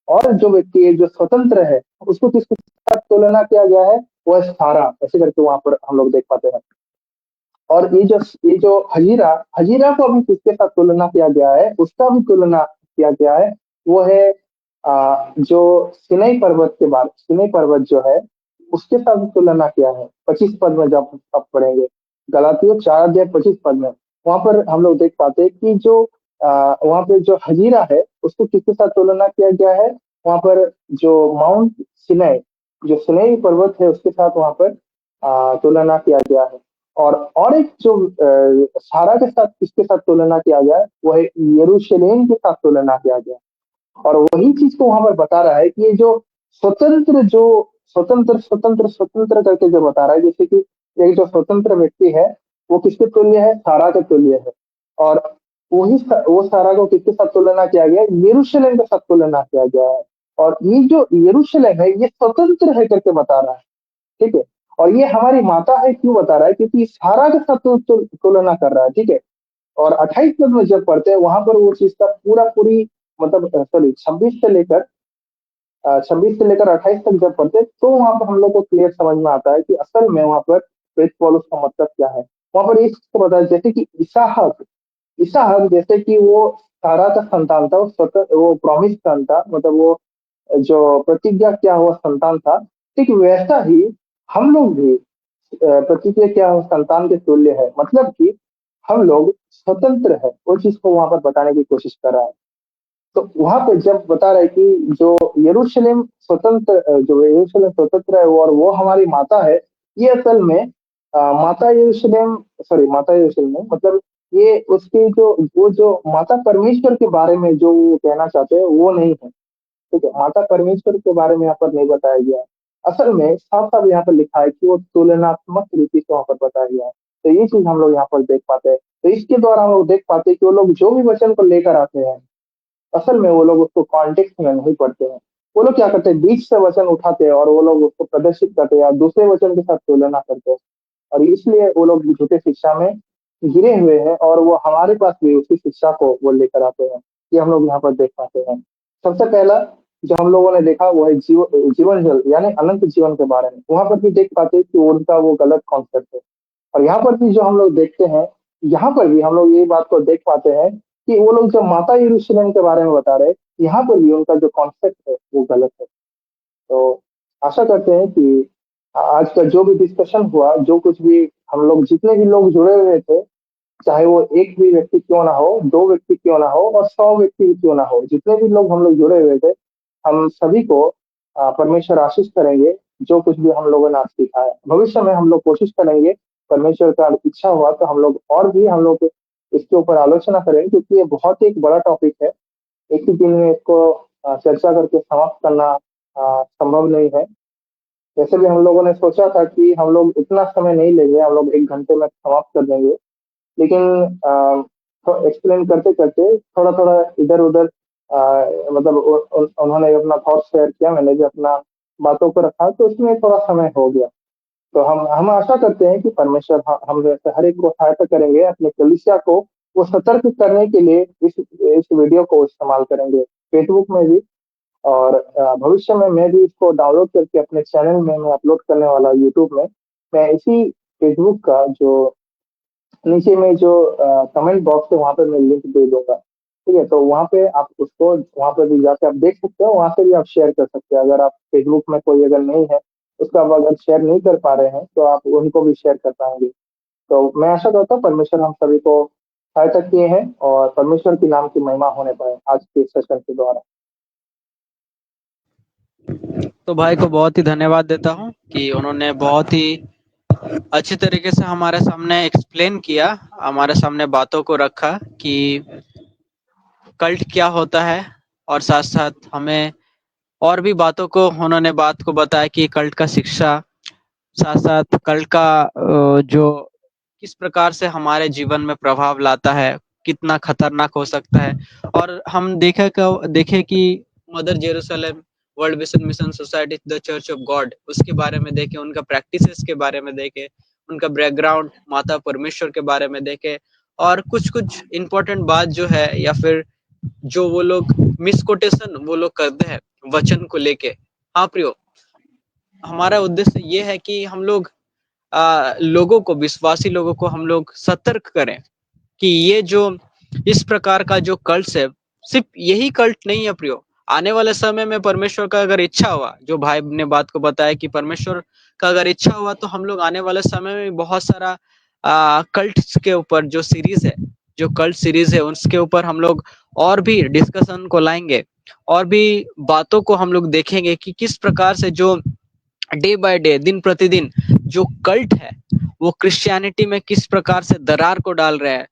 और जो व्यक्ति है जो स्वतंत्र है, उसको किसके साथ तुलना किया गया है, वो है सारा, ऐसे करके वहां पर हम लोग देख पाते हैं। और ये जो हजीरा हजीरा को अभी किसके साथ तुलना किया गया है, उसका भी तुलना किया गया है। वो है जो सिनाई पर्वत के बाद, सिनाई पर्वत जो है उसके साथ भी तुलना किया है। 25 पद में जब आप पढ़ेंगे, गलातियों 4 अध्याय 25 पद में, वहां पर हम लोग देख पाते हैं कि वहां पे जो हजीरा है उसको किसके साथ तुलना किया गया है। वहां पर जो माउंट सिनै, जो सिनै पर्वत है उसके साथ वहाँ पर तुलना किया गया है। और एक जो सारा के साथ किसके साथ तुलना किया गया है, वो है यरूशलेम के साथ तुलना किया गया है। और वही चीज़ को वहाँ पर बता रहा है कि ये जो स्वतंत्र जो स्वतंत्र स्वतंत्र स्वतंत्र करके जो बता रहा है, जैसे कि एक जो स्वतंत्र व्यक्ति है, वो किसके तुल्य है? सारा के तुल्य है। और वो सारा को किसके साथ तुलना किया गया है? यरूशलेम के साथ तुलना किया गया है। और ये जो यरूशलेम है, ये स्वतंत्र है करके बता रहा है, ठीक है? और ये हमारी माता है, क्यों बता रहा है? क्योंकि सारा के साथ तुलना कर रहा है, ठीक है? और 28 पद में जब पढ़ते हैं, वहां पर वो चीज का पूरी मतलब सॉरी 26 से लेकर 28 तक जब पढ़ते हैं, तो वहां पर हम लोग को क्लियर समझ में आता है कि असल में वहां पर प्रेस पौलुस का मतलब क्या है। वहां पर इस चीज को बताया, जैसे कि इसहाक इसहाक जैसे कि वो सारा का संतान था, वो प्रॉमिस सन था, मतलब वो जो प्रतिज्ञा किया हुआ संतान था, ठीक वैसा ही हम लोग भी प्रतिज्ञा किया हुआ संतान के तुल्य है। मतलब कि हम लोग स्वतंत्र है, वो चीज को वहां पर बताने की कोशिश कर रहा है। तो वहां पे जब बता रहे कि जो जो यरूशलेम स्वतंत्र है, और वो हमारी माता है, ये असल में माता यरूशलेम नहीं, मतलब ये उसकी जो वो जो माता परमेश्वर के बारे में जो वो कहना चाहते हैं, वो नहीं है, ठीक है? माता परमेश्वर के बारे में यहाँ पर नहीं बताया गया है। असल में साफ साफ यहाँ पर लिखा है कि वो तुलनात्मक रीति से वहाँ पर बताया गया है। तो ये चीज हम लोग यहाँ पर देख पाते हैं। तो इसके द्वारा हम लोग देख पाते हैं कि वो लोग जो भी वचन को लेकर आते हैं, असल में वो लोग उसको कॉन्टेक्स्ट में नहीं पढ़ते हैं। वो लोग क्या करते हैं, बीच से वचन उठाते हैं और वो लोग उसको प्रदर्शित करते हैं या दूसरे वचन के साथ तुलना करते हैं। और इसलिए वो लोग झूठे शिक्षा में गिरे हुए हैं, और वो हमारे पास भी उसी शिक्षा को वो लेकर आते हैं। ये हम लोग यहाँ पर देख पाते हैं। सबसे पहला जो हम लोगों ने देखा, वो है जीवन जल यानी अनंत जीवन के बारे में। वहां पर भी देख पाते हैं कि उनका वो गलत कॉन्सेप्ट है। और यहाँ पर भी जो हम लोग देखते हैं, यहाँ पर भी हम लोग यही बात को देख पाते हैं कि वो लोग जो माता यरूशलेम के बारे में बता रहे हैं, यहाँ पर भी उनका जो कॉन्सेप्ट है वो गलत है। तो आशा करते हैं कि आज का जो भी डिस्कशन हुआ, जो कुछ भी हम लोग जितने भी लोग जुड़े हुए थे, चाहे वो एक भी व्यक्ति क्यों ना हो, 2 व्यक्ति क्यों ना हो, और 100 व्यक्ति भी क्यों ना हो, जितने भी लोग हम लोग जुड़े हुए थे, हम सभी को परमेश्वर आशीष करेंगे, जो कुछ भी हम लोगों ने आज सीखा है। भविष्य में हम लोग कोशिश करेंगे, परमेश्वर का इच्छा हुआ तो हम लोग इसके ऊपर आलोचना करेंगे, क्योंकि ये बहुत ही एक बड़ा टॉपिक है। एक ही दिन में इसको चर्चा करके समाप्त करना संभव नहीं है। वैसे भी हम लोगों ने सोचा था कि हम लोग इतना समय नहीं लेंगे, हम लोग 1 घंटे में समाप्त कर देंगे। लेकिन तो एक्सप्लेन करते-करते थोड़ा-थोड़ा इधर-उधर मतलब उन्होंने अपना थॉट शेयर किया, मैंने भी अपना बातों को रखा, तो उसमें थोड़ा समय हो गया। तो हम आशा करते हैं कि परमेश्वर हम जैसे हर एक को सहायता करेंगे, अपने कलीसिया को वो सतर्क करने के लिए इस वीडियो को इस्तेमाल करेंगे, फेसबुक में भी। और भविष्य में मैं भी इसको डाउनलोड करके अपने चैनल में मैं अपलोड करने वाला हूँ यूट्यूब में। मैं इसी फेसबुक का जो नीचे में जो कमेंट बॉक्स है, वहाँ पे मैं लिंक दे दूँगा। ठीक है? तो वहाँ पे आप उसको वहाँ पे भी जाके आप देख सकते हो, वहाँ से भी आप शेयर कर सकते हैं। अगर आप फेसबुक में कोई अगर नहीं है, उसका आप अगर शेयर नहीं कर पा रहे हैं, तो आप उनको भी शेयर कर पाएँगे। तो मैं आशा करता हूँ परमेश्वर हम सभी को सहायता किए हैं, और परमेश्वर के नाम की महिमा होने पाए आज के सेशन के द्वारा। तो भाई को बहुत ही धन्यवाद देता हूँ कि उन्होंने बहुत ही अच्छी तरीके से हमारे सामने एक्सप्लेन किया, हमारे सामने बातों को रखा कि कल्ट क्या होता है, और साथ-साथ हमें और भी बातों को उन्होंने बात को बताया कि कल्ट का शिक्षा, साथ-साथ कल्ट का जो किस प्रकार से हमारे जीवन में प्रभाव लाता है, कितना खतरनाक हो सकता है। और हम देखें कि mother Jerusalem world vision mission society the church of God, उसके बारे में देखें, उनका प्रैक्टिसेस के बारे में देखें, उनका बैकग्राउंड माता परमेश्वर के बारे में देखें, और कुछ-कुछ इम्पोर्टेंट बात जो है, या फिर जो वो लोग मिसकोटेशन वो लोग करते हैं वचन को लेके। हाँ प्रियो, हमारा उद्देश्य ये है कि हम लोग लोगों को, विश्वासी लोगों को हम लोग सतर्क करें कि ये जो इस प्रकार का जो कल्ट है, सिर्फ यही कल्ट नहीं है प्रियो। आने वाले समय में परमेश्वर का अगर इच्छा हुआ, जो भाई ने बात को बताया कि परमेश्वर का अगर इच्छा हुआ, तो हम लोग आने वाले समय में बहुत सारा कल्ट्स के ऊपर जो सीरीज है, जो कल्ट सीरीज है, उसके ऊपर हम लोग और भी डिस्कशन को लाएंगे। और भी बातों को हम लोग देखेंगे कि किस प्रकार से जो डे बाय डे, दिन प्रतिदिन जो कल्ट है वो क्रिश्चियनिटी में किस प्रकार से दरार को डाल रहा है,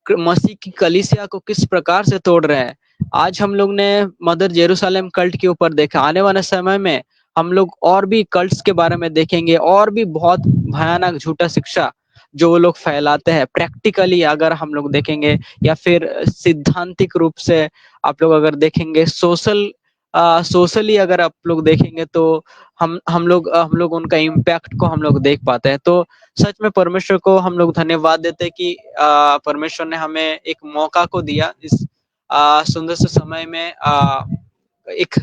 मसीह की कलीसिया को किस प्रकार से तोड़ रहा है। आज हम लोग ने मदर जेरूशलेम कल्ट के ऊपर देखा। आने वाले समय में हम लोग और भी कल्ट्स के बारे में देखेंगे, और भी बहुत भयानक झूठा शिक्षा जो वो लोग फैलाते हैं प्रैक्टिकली अगर हम लोग देखेंगे, या फिर सिद्धांतिक रूप से आप लोग अगर देखेंगे, सोशली अगर आप लोग देखेंगे, तो हम लोग उनका इम्पैक्ट को हम लोग देख पाते हैं। तो सच में परमेश्वर को हम लोग धन्यवाद देते हैं कि परमेश्वर ने हमें एक मौका को दिया इस सुंदर से समय में एक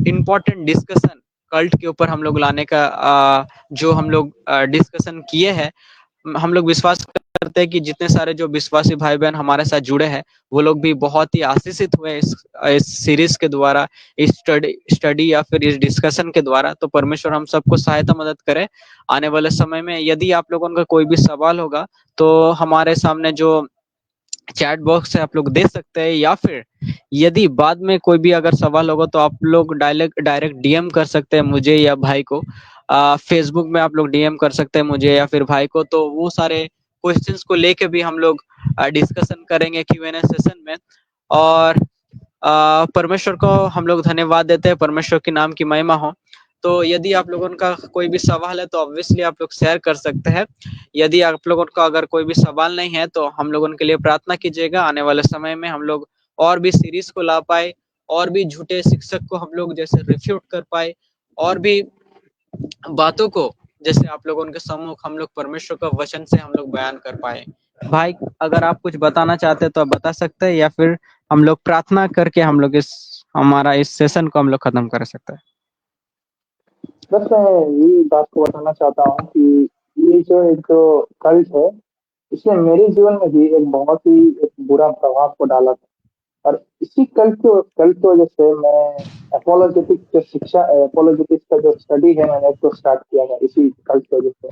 इम्पोर्टेंट डिस्कशन कल्ट के ऊपर हम लोग लाने का, जो हम लोग डिस्कशन किए हैं। हम लोग विश्वास करते हैं कि जितने सारे जो विश्वासी भाई बहन हमारे साथ जुड़े हैं वो लोग भी बहुत ही आशीषित हुए इस सीरीज के द्वारा, इस स्टडी या फिर इस डिस्कशन के द्वारा। तो परमेश्वर हम सबको सहायता मदद करे आने वाले समय में। यदि आप लोगों का कोई भी सवाल होगा तो हमारे सामने जो चैट बॉक्स है आप लोग दे सकते हैं, या फिर यदि बाद में कोई भी अगर सवाल होगा तो आप लोग डायरेक्ट डायरेक्ट डीएम कर सकते हैं मुझे या भाई को। फेसबुक में आप लोग डीएम कर सकते हैं मुझे या फिर भाई को, तो वो सारे क्वेश्चंस को लेके भी हम लोग डिस्कशन करेंगे Q&A सेशन में। और परमेश्वर को हम लोग धन्यवाद देते हैं, परमेश्वर के नाम की महिमा हो। तो यदि आप लोगों का कोई भी सवाल है तो ऑब्वियसली आप लोग शेयर कर सकते हैं। यदि आप लोगों का अगर कोई भी सवाल नहीं है तो हम लोगों के लिए प्रार्थना कीजिएगा, आने वाले समय में हम लोग और भी सीरीज को ला पाए, और भी झूठे शिक्षक को हम लोग जैसे रिफ्यूट कर पाए, और भी बातों को जैसे आप लोगों के सम्मुख हम लोग परमेश्वर का वचन से हम लोग बयान कर पाए। भाई, अगर आप कुछ बताना चाहते हैं तो आप बता सकते हैं, या फिर हम लोग प्रार्थना करके हम लोग इस हमारा इस सेशन को हम लोग खत्म कर सकते हैं। बस मैं यही बात को बताना चाहता हूँ कि ये जो एक जो कल्ट है, इसने मेरे जीवन में भी एक बहुत ही एक बुरा प्रभाव को डाला था। और इसी कल्ट की वजह से मैं एपोलोजेटिक जो शिक्षा, एपोलोजेटिक्स का जो स्टडी है, मैंने इसको स्टार्ट किया था इसी कल्ट की वजह से।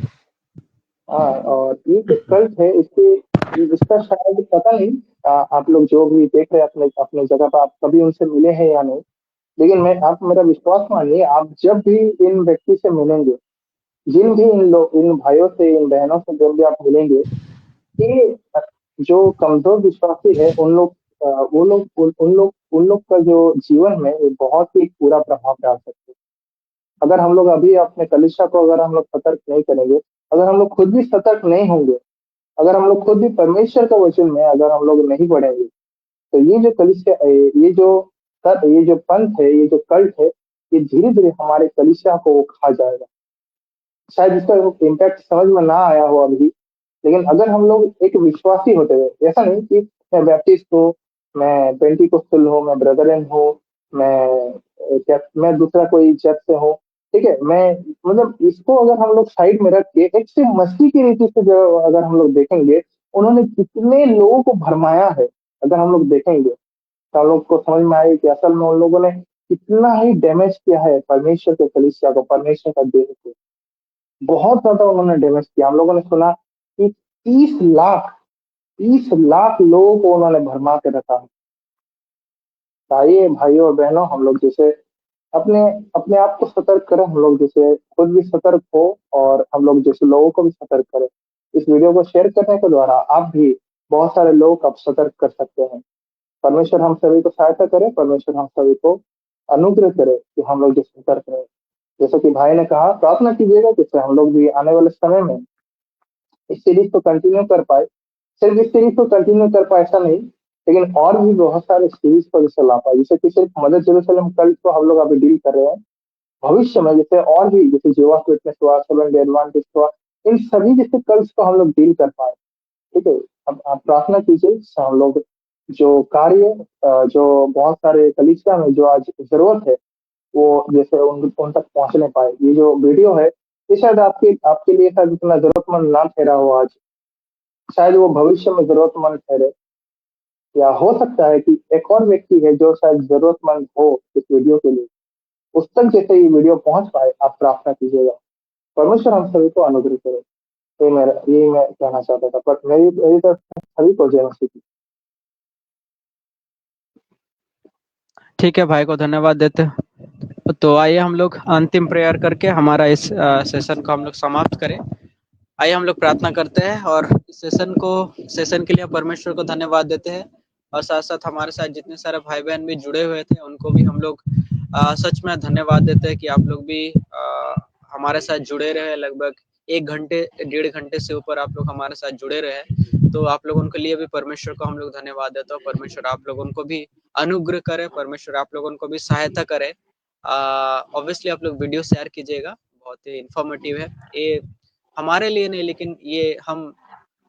हाँ, और ये जो कल्ट है इसका शायद पता नहीं, आप लोग जो भी देख रहे हैं अपने अपने जगह पर, आप कभी उनसे मिले हैं या नहीं। लेकिन मैं, आप मेरा विश्वास मानिए, आप जब भी इन व्यक्ति से मिलेंगे, जिन भी इन भाइयों से, इन बहनों से जब भी आप मिलेंगे, ये जो कमजोर विश्वासी है, उन लोग, वो लोग उन लोग का जो जीवन में ये बहुत ही पूरा प्रभाव डाल सकते हैं। अगर हम लोग अभी अपने कलिशा को अगर हम लोग सतर्क नहीं करेंगे, अगर हम लोग खुद भी सतर्क नहीं होंगे, अगर हम लोग खुद भी परमेश्वर का वचन में अगर हम लोग नहीं बढ़ेंगे, तो ये जो कलिसिया, ये जो पंथ है, ये जो कल्ट है, ये धीरे धीरे हमारे कलिसिया को वो खा जाएगा। शायद इसका इम्पैक्ट समझ में ना आया हो अभी, लेकिन अगर हम लोग एक विश्वासी होते हुए, ऐसा नहीं कि मैं बैप्टिस्ट हूँ, मैं पेंटिकोस्टल हूँ, मैं ब्रदरन हूँ, मैं मैं दूसरा कोई चर्च से हूँ, ठीक है, मैं, मतलब इसको अगर हम लोग साइड में रख के एक सिर्फ मसीह की रीति से जो अगर हम लोग देखेंगे, उन्होंने कितने लोगों को भरमाया है, अगर हम लोग देखेंगे तो हम लोग को समझ में आए कि असल में उन लोगों ने कितना ही डैमेज किया है परमेश्वर के कलीसिया को, परमेश्वर का देह को। बहुत ज्यादा उन्होंने डैमेज किया। हम लोगों ने सुना कि 30 लाख लोगों को उन्होंने भरमा के रखा है। आइए भाइयों और बहनों, हम लोग जैसे अपने अपने आप को सतर्क करें, हम लोग जैसे खुद भी सतर्क हो, और हम लोग जैसे लोगों को भी सतर्क करें। इस वीडियो को शेयर करने के द्वारा आप भी बहुत सारे लोग आप सतर्क कर सकते हैं। परमेश्वर हम सभी को सहायता करे, परमेश्वर हम सभी को अनुग्रह करे कि हम लोग जैसे सतर्क रहे। जैसे कि भाई ने कहा, प्रार्थना कीजिएगा जिससे हम लोग भी आने वाले समय में इस सीरीज को कंटिन्यू कर पाए। सिर्फ इस सीरीज को कंटिन्यू कर पाए ऐसा नहीं, लेकिन और भी बहुत सारे सीरीज को जैसे ला पाए। जैसे कि सिर्फ मदर जेरूशलेम कल्ट को हम लोग अभी डील कर रहे हैं, भविष्य में जैसे और भी, जैसे जेवा विटनेस हुआ, सेवन डे एडवांटेज हुआ, इन सभी जैसे कल्ट को हम लोग डील कर पाए। ठीक है, अब आप प्रार्थना कीजिए जिससे हम लोग जो कार्य, जो बहुत सारे कलीसिया में जो आज जरूरत है, वो जैसे उन तक पहुंचने पाए। ये जो वीडियो है, ये शायद आपके आपके लिए शायद इतना जरूरतमंद ना ठहरा हो आज, शायद वो भविष्य में जरूरतमंद ठहरे। या हो सकता है कि एक और व्यक्ति है जो शायद जरूरतमंद हो इस वीडियो के लिए, उस तक जैसे ये वीडियो पहुंच पाए, आप प्रार्थना कीजिएगा। परमेश्वर हम सभी को अनुग्रह करे। यही मैं कहना चाहता था, पर मेरी मेरी तरफ से सभी को जय मसीह की। ठीक है, भाई को धन्यवाद देते। तो आइए हम लोग अंतिम प्रेयर करके हमारा इस सेशन को हम लोग समाप्त करें। आइए हम लोग प्रार्थना करते हैं और इस सेशन के लिए परमेश्वर को धन्यवाद देते हैं। और साथ साथ हमारे साथ जितने सारे भाई बहन भी जुड़े हुए थे उनको भी हम लोग सच में धन्यवाद देते हैं कि आप लोग भी हमारे साथ जुड़े रहे। लगभग 1 घंटे 1.5 घंटे से ऊपर आप लोग हमारे साथ जुड़े रहे, तो आप लोगों के लिए भी परमेश्वर को हम लोग धन्यवाद देते हैं। परमेश्वर आप लोगों को भी अनुग्रह करे, परमेश्वर आप लोगों को भी सहायता करे। ऑब्वियसली आप लोग वीडियो शेयर कीजिएगा, बहुत ही इंफॉर्मेटिव है ये। हमारे लिए नहीं, लेकिन ये हम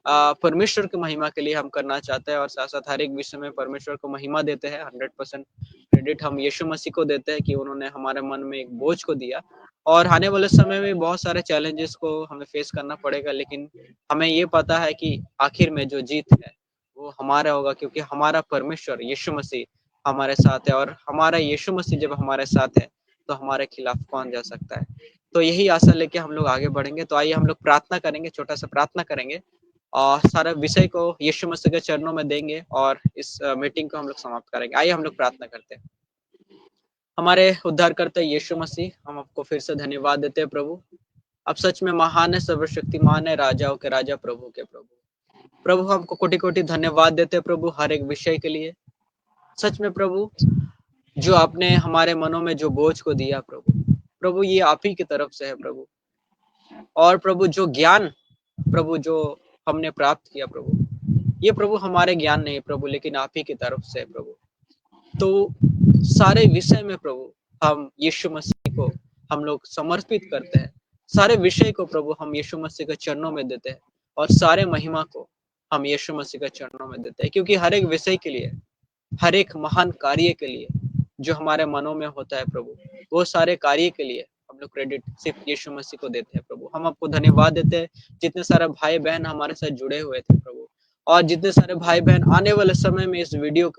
परमेश्वर की महिमा के लिए हम करना चाहते हैं। और साथ साथ हर एक विषय में परमेश्वर को महिमा देते हैं। 100% क्रेडिट हम यीशु मसीह को देते हैं कि उन्होंने हमारे मन में एक बोझ को दिया। और आने वाले समय में बहुत सारे चैलेंजेस को हमें फेस करना पड़ेगा, लेकिन हमें ये पता है कि आखिर में जो जीत है वो हमारा होगा, क्योंकि हमारा परमेश्वर यीशु मसीह हमारे साथ है। और हमारा यीशु मसीह जब हमारे साथ है तो हमारे खिलाफ कौन जा सकता है। तो यही आशा लेके हम लोग आगे बढ़ेंगे। तो आइए हम लोग प्रार्थना करेंगे, छोटा सा प्रार्थना करेंगे और सारे विषय को यीशु मसीह के चरणों में देंगे और इस मीटिंग को हम लोग समाप्त करेंगे। आइए हम लोग प्रार्थना करते हैं। हमारे उद्धार करते यीशु मसीह, हम आपको फिर से धन्यवाद देते हैं प्रभु। आप सच में महान है, सर्वशक्तिमान है, राजाओं के राजा, प्रभु के प्रभु। प्रभु हमको कोटि कोटि धन्यवाद देते हैं प्रभु हर एक विषय के लिए। सच में प्रभु, जो आपने हमारे मनों में जो बोझ को दिया प्रभु ये आप ही की तरफ से है प्रभु। और प्रभु जो ज्ञान प्रभु जो हमने प्राप्त किया प्रभु, ये प्रभु हमारे ज्ञान नहीं प्रभु, लेकिन आप ही की तरफ से प्रभु। तो सारे विषय में प्रभु हम यीशु मसीह को हम लोग समर्पित करते हैं। सारे विषय को प्रभु हम यीशु मसीह के चरणों में देते हैं और सारे महिमा को हम यीशु मसीह के चरणों में देते हैं, क्योंकि हर एक विषय के लिए, हर एक महान कार्य के लिए जो हमारे मनों में होता है प्रभु, वो सारे कार्य के लिए हम लोग क्रेडिट सिर्फ यीशु मसीह को देते हैं प्रभु। हम आपको धन्यवाद देते हैं जितने सारे भाई बहन हमारे साथ जुड़े हुए थे प्रभु, और जितने सारे भाई बहन आने वाले समय में इस वीडियो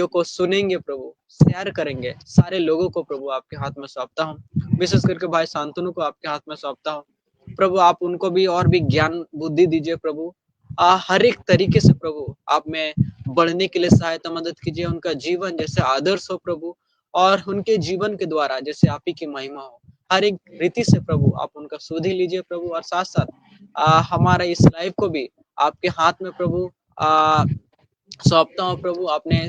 को सुनेंगे प्रभु, शेयर करेंगे, सारे लोगों को प्रभु आपके हाथ में सौंपता हूँ। विशेष करके भाई शांतनु को आपके हाथ में सौंपता हूँ प्रभु। आप उनको भी और भी ज्ञान बुद्धि दीजिए प्रभु। हर एक तरीके से प्रभु आप में बढ़ने के लिए सहायता मदद कीजिए। उनका जीवन जैसे आदर्श हो प्रभु, और उनके जीवन के द्वारा जैसे आप ही की महिमा हो, हर एक रीति से प्रभु आप उनका सुधि लीजिए प्रभु। और साथ साथ हमारा इस लाइफ को भी आपके हाथ में प्रभु सौंपता हूँ प्रभु। आपने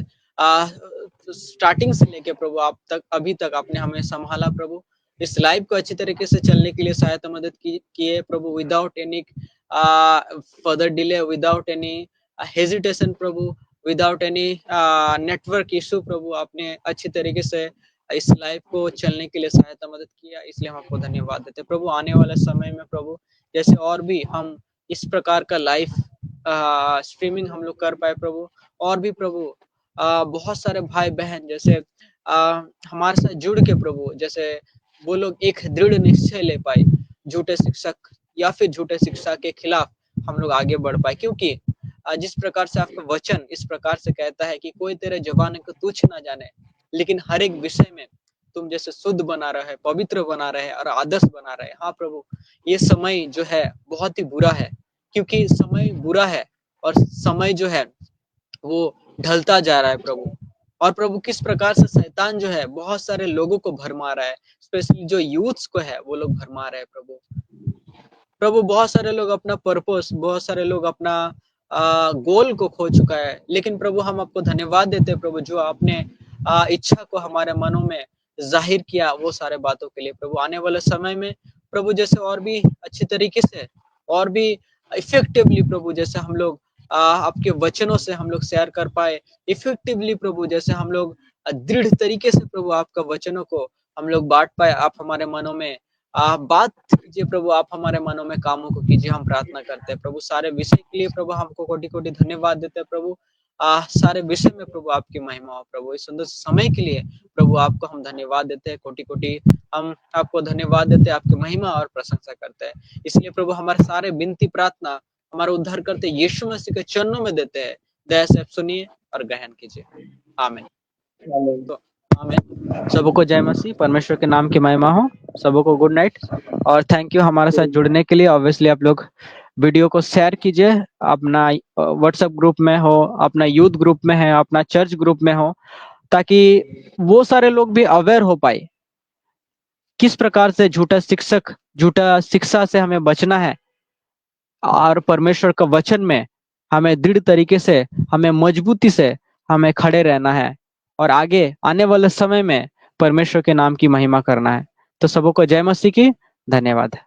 स्टार्टिंग से लेके प्रभु आप तक अभी तक आपने हमें संभाला प्रभु। इस लाइफ को अच्छी तरीके से चलने के लिए सहायता मदद किए प्रभु, without any further delay, without any hesitation प्रभु, विदाउट एनी नेटवर्क इशू प्रभु। आपने अच्छी तरीके से इस लाइफ को चलने के लिए सहायता मदद किया, इसलिए हम आपको धन्यवाद देते हैं प्रभु। आने वाले समय में प्रभु जैसे और भी हम इस प्रकार का लाइफ स्ट्रीमिंग हम लोग कर पाए प्रभु, और भी प्रभु बहुत सारे भाई बहन जैसे हमारे साथ जुड़ के प्रभु, जैसे वो लोग एक दृढ़ निश्चय ले पाए, झूठे शिक्षक या फिर झूठे शिक्षा के खिलाफ हम लोग आगे बढ़ पाए। क्योंकि जिस प्रकार से आपका वचन इस प्रकार से कहता है कि कोई तेरे जबान को तुच्छ ना जाने, लेकिन हर एक विषय में तुम जैसे शुद्ध बना रहे, पवित्र बना रहे और आदर्श बना रहे। हाँ प्रभु, ये समय जो है बहुत ही बुरा है, क्योंकि समय बुरा है और समय जो है वो ढलता जा रहा है प्रभु। और प्रभु किस प्रकार से शैतान जो है बहुत सारे लोगों को भरमा रहा है, स्पेशली जो यूथ्स को है वो लोग भरमा रहे हैं प्रभु। बहुत सारे लोग अपना पर्पस, बहुत सारे लोग अपना गोल को खो चुका है। लेकिन प्रभु हम आपको धन्यवाद देते हैं प्रभु, जो आपने इच्छा को हमारे मनों में जाहिर किया वो सारे बातों के लिए प्रभु। आने वाले समय में प्रभु जैसे और भी अच्छी तरीके से और भी इफेक्टिवली प्रभु, जैसे हम लोग आपके वचनों से हम लोग शेयर कर पाए इफेक्टिवली प्रभु, जैसे हम लोग दृढ़ तरीके से प्रभु आपका वचनों को हम लोग बांट पाए। आप हमारे मनों में बात कीजिए प्रभु, आप हमारे मनों में कामों को कीजिए, हम प्रार्थना करते हैं प्रभु। सारे विषय के लिए प्रभु हमको कोटि कोटि धन्यवाद देते हैं प्रभु। सारे विषय में प्रभु आपकी महिमा हो प्रभु। इस सुंदर समय के लिए प्रभु आपको हम धन्यवाद देते हैं, कोटि कोटि हम आपको धन्यवाद देते हैं, आपकी महिमा और प्रशंसा करते हैं। इसलिए प्रभु हमारे सारे विनती प्रार्थना हमारा उद्धार करते यीशु मसीह के चरणों में देते हैं। दया से सुनिए और ग्रहण कीजिए। आमीन। तो आमीन। सबको जय मसीह, परमेश्वर के नाम की महिमा हो। सबको गुड नाइट और थैंक यू हमारे साथ जुड़ने के लिए। ऑब्वियसली आप लोग वीडियो को शेयर कीजिए, अपना व्हाट्सएप ग्रुप में हो, अपना यूथ ग्रुप में है, अपना चर्च ग्रुप में हो, ताकि वो सारे लोग भी अवेयर हो पाए किस प्रकार से झूठा शिक्षा से हमें बचना है, और परमेश्वर का वचन में हमें दृढ़ तरीके से, हमें मजबूती से हमें खड़े रहना है, और आगे आने वाले समय में परमेश्वर के नाम की महिमा करना है। तो सबों को जय मसीह की। धन्यवाद।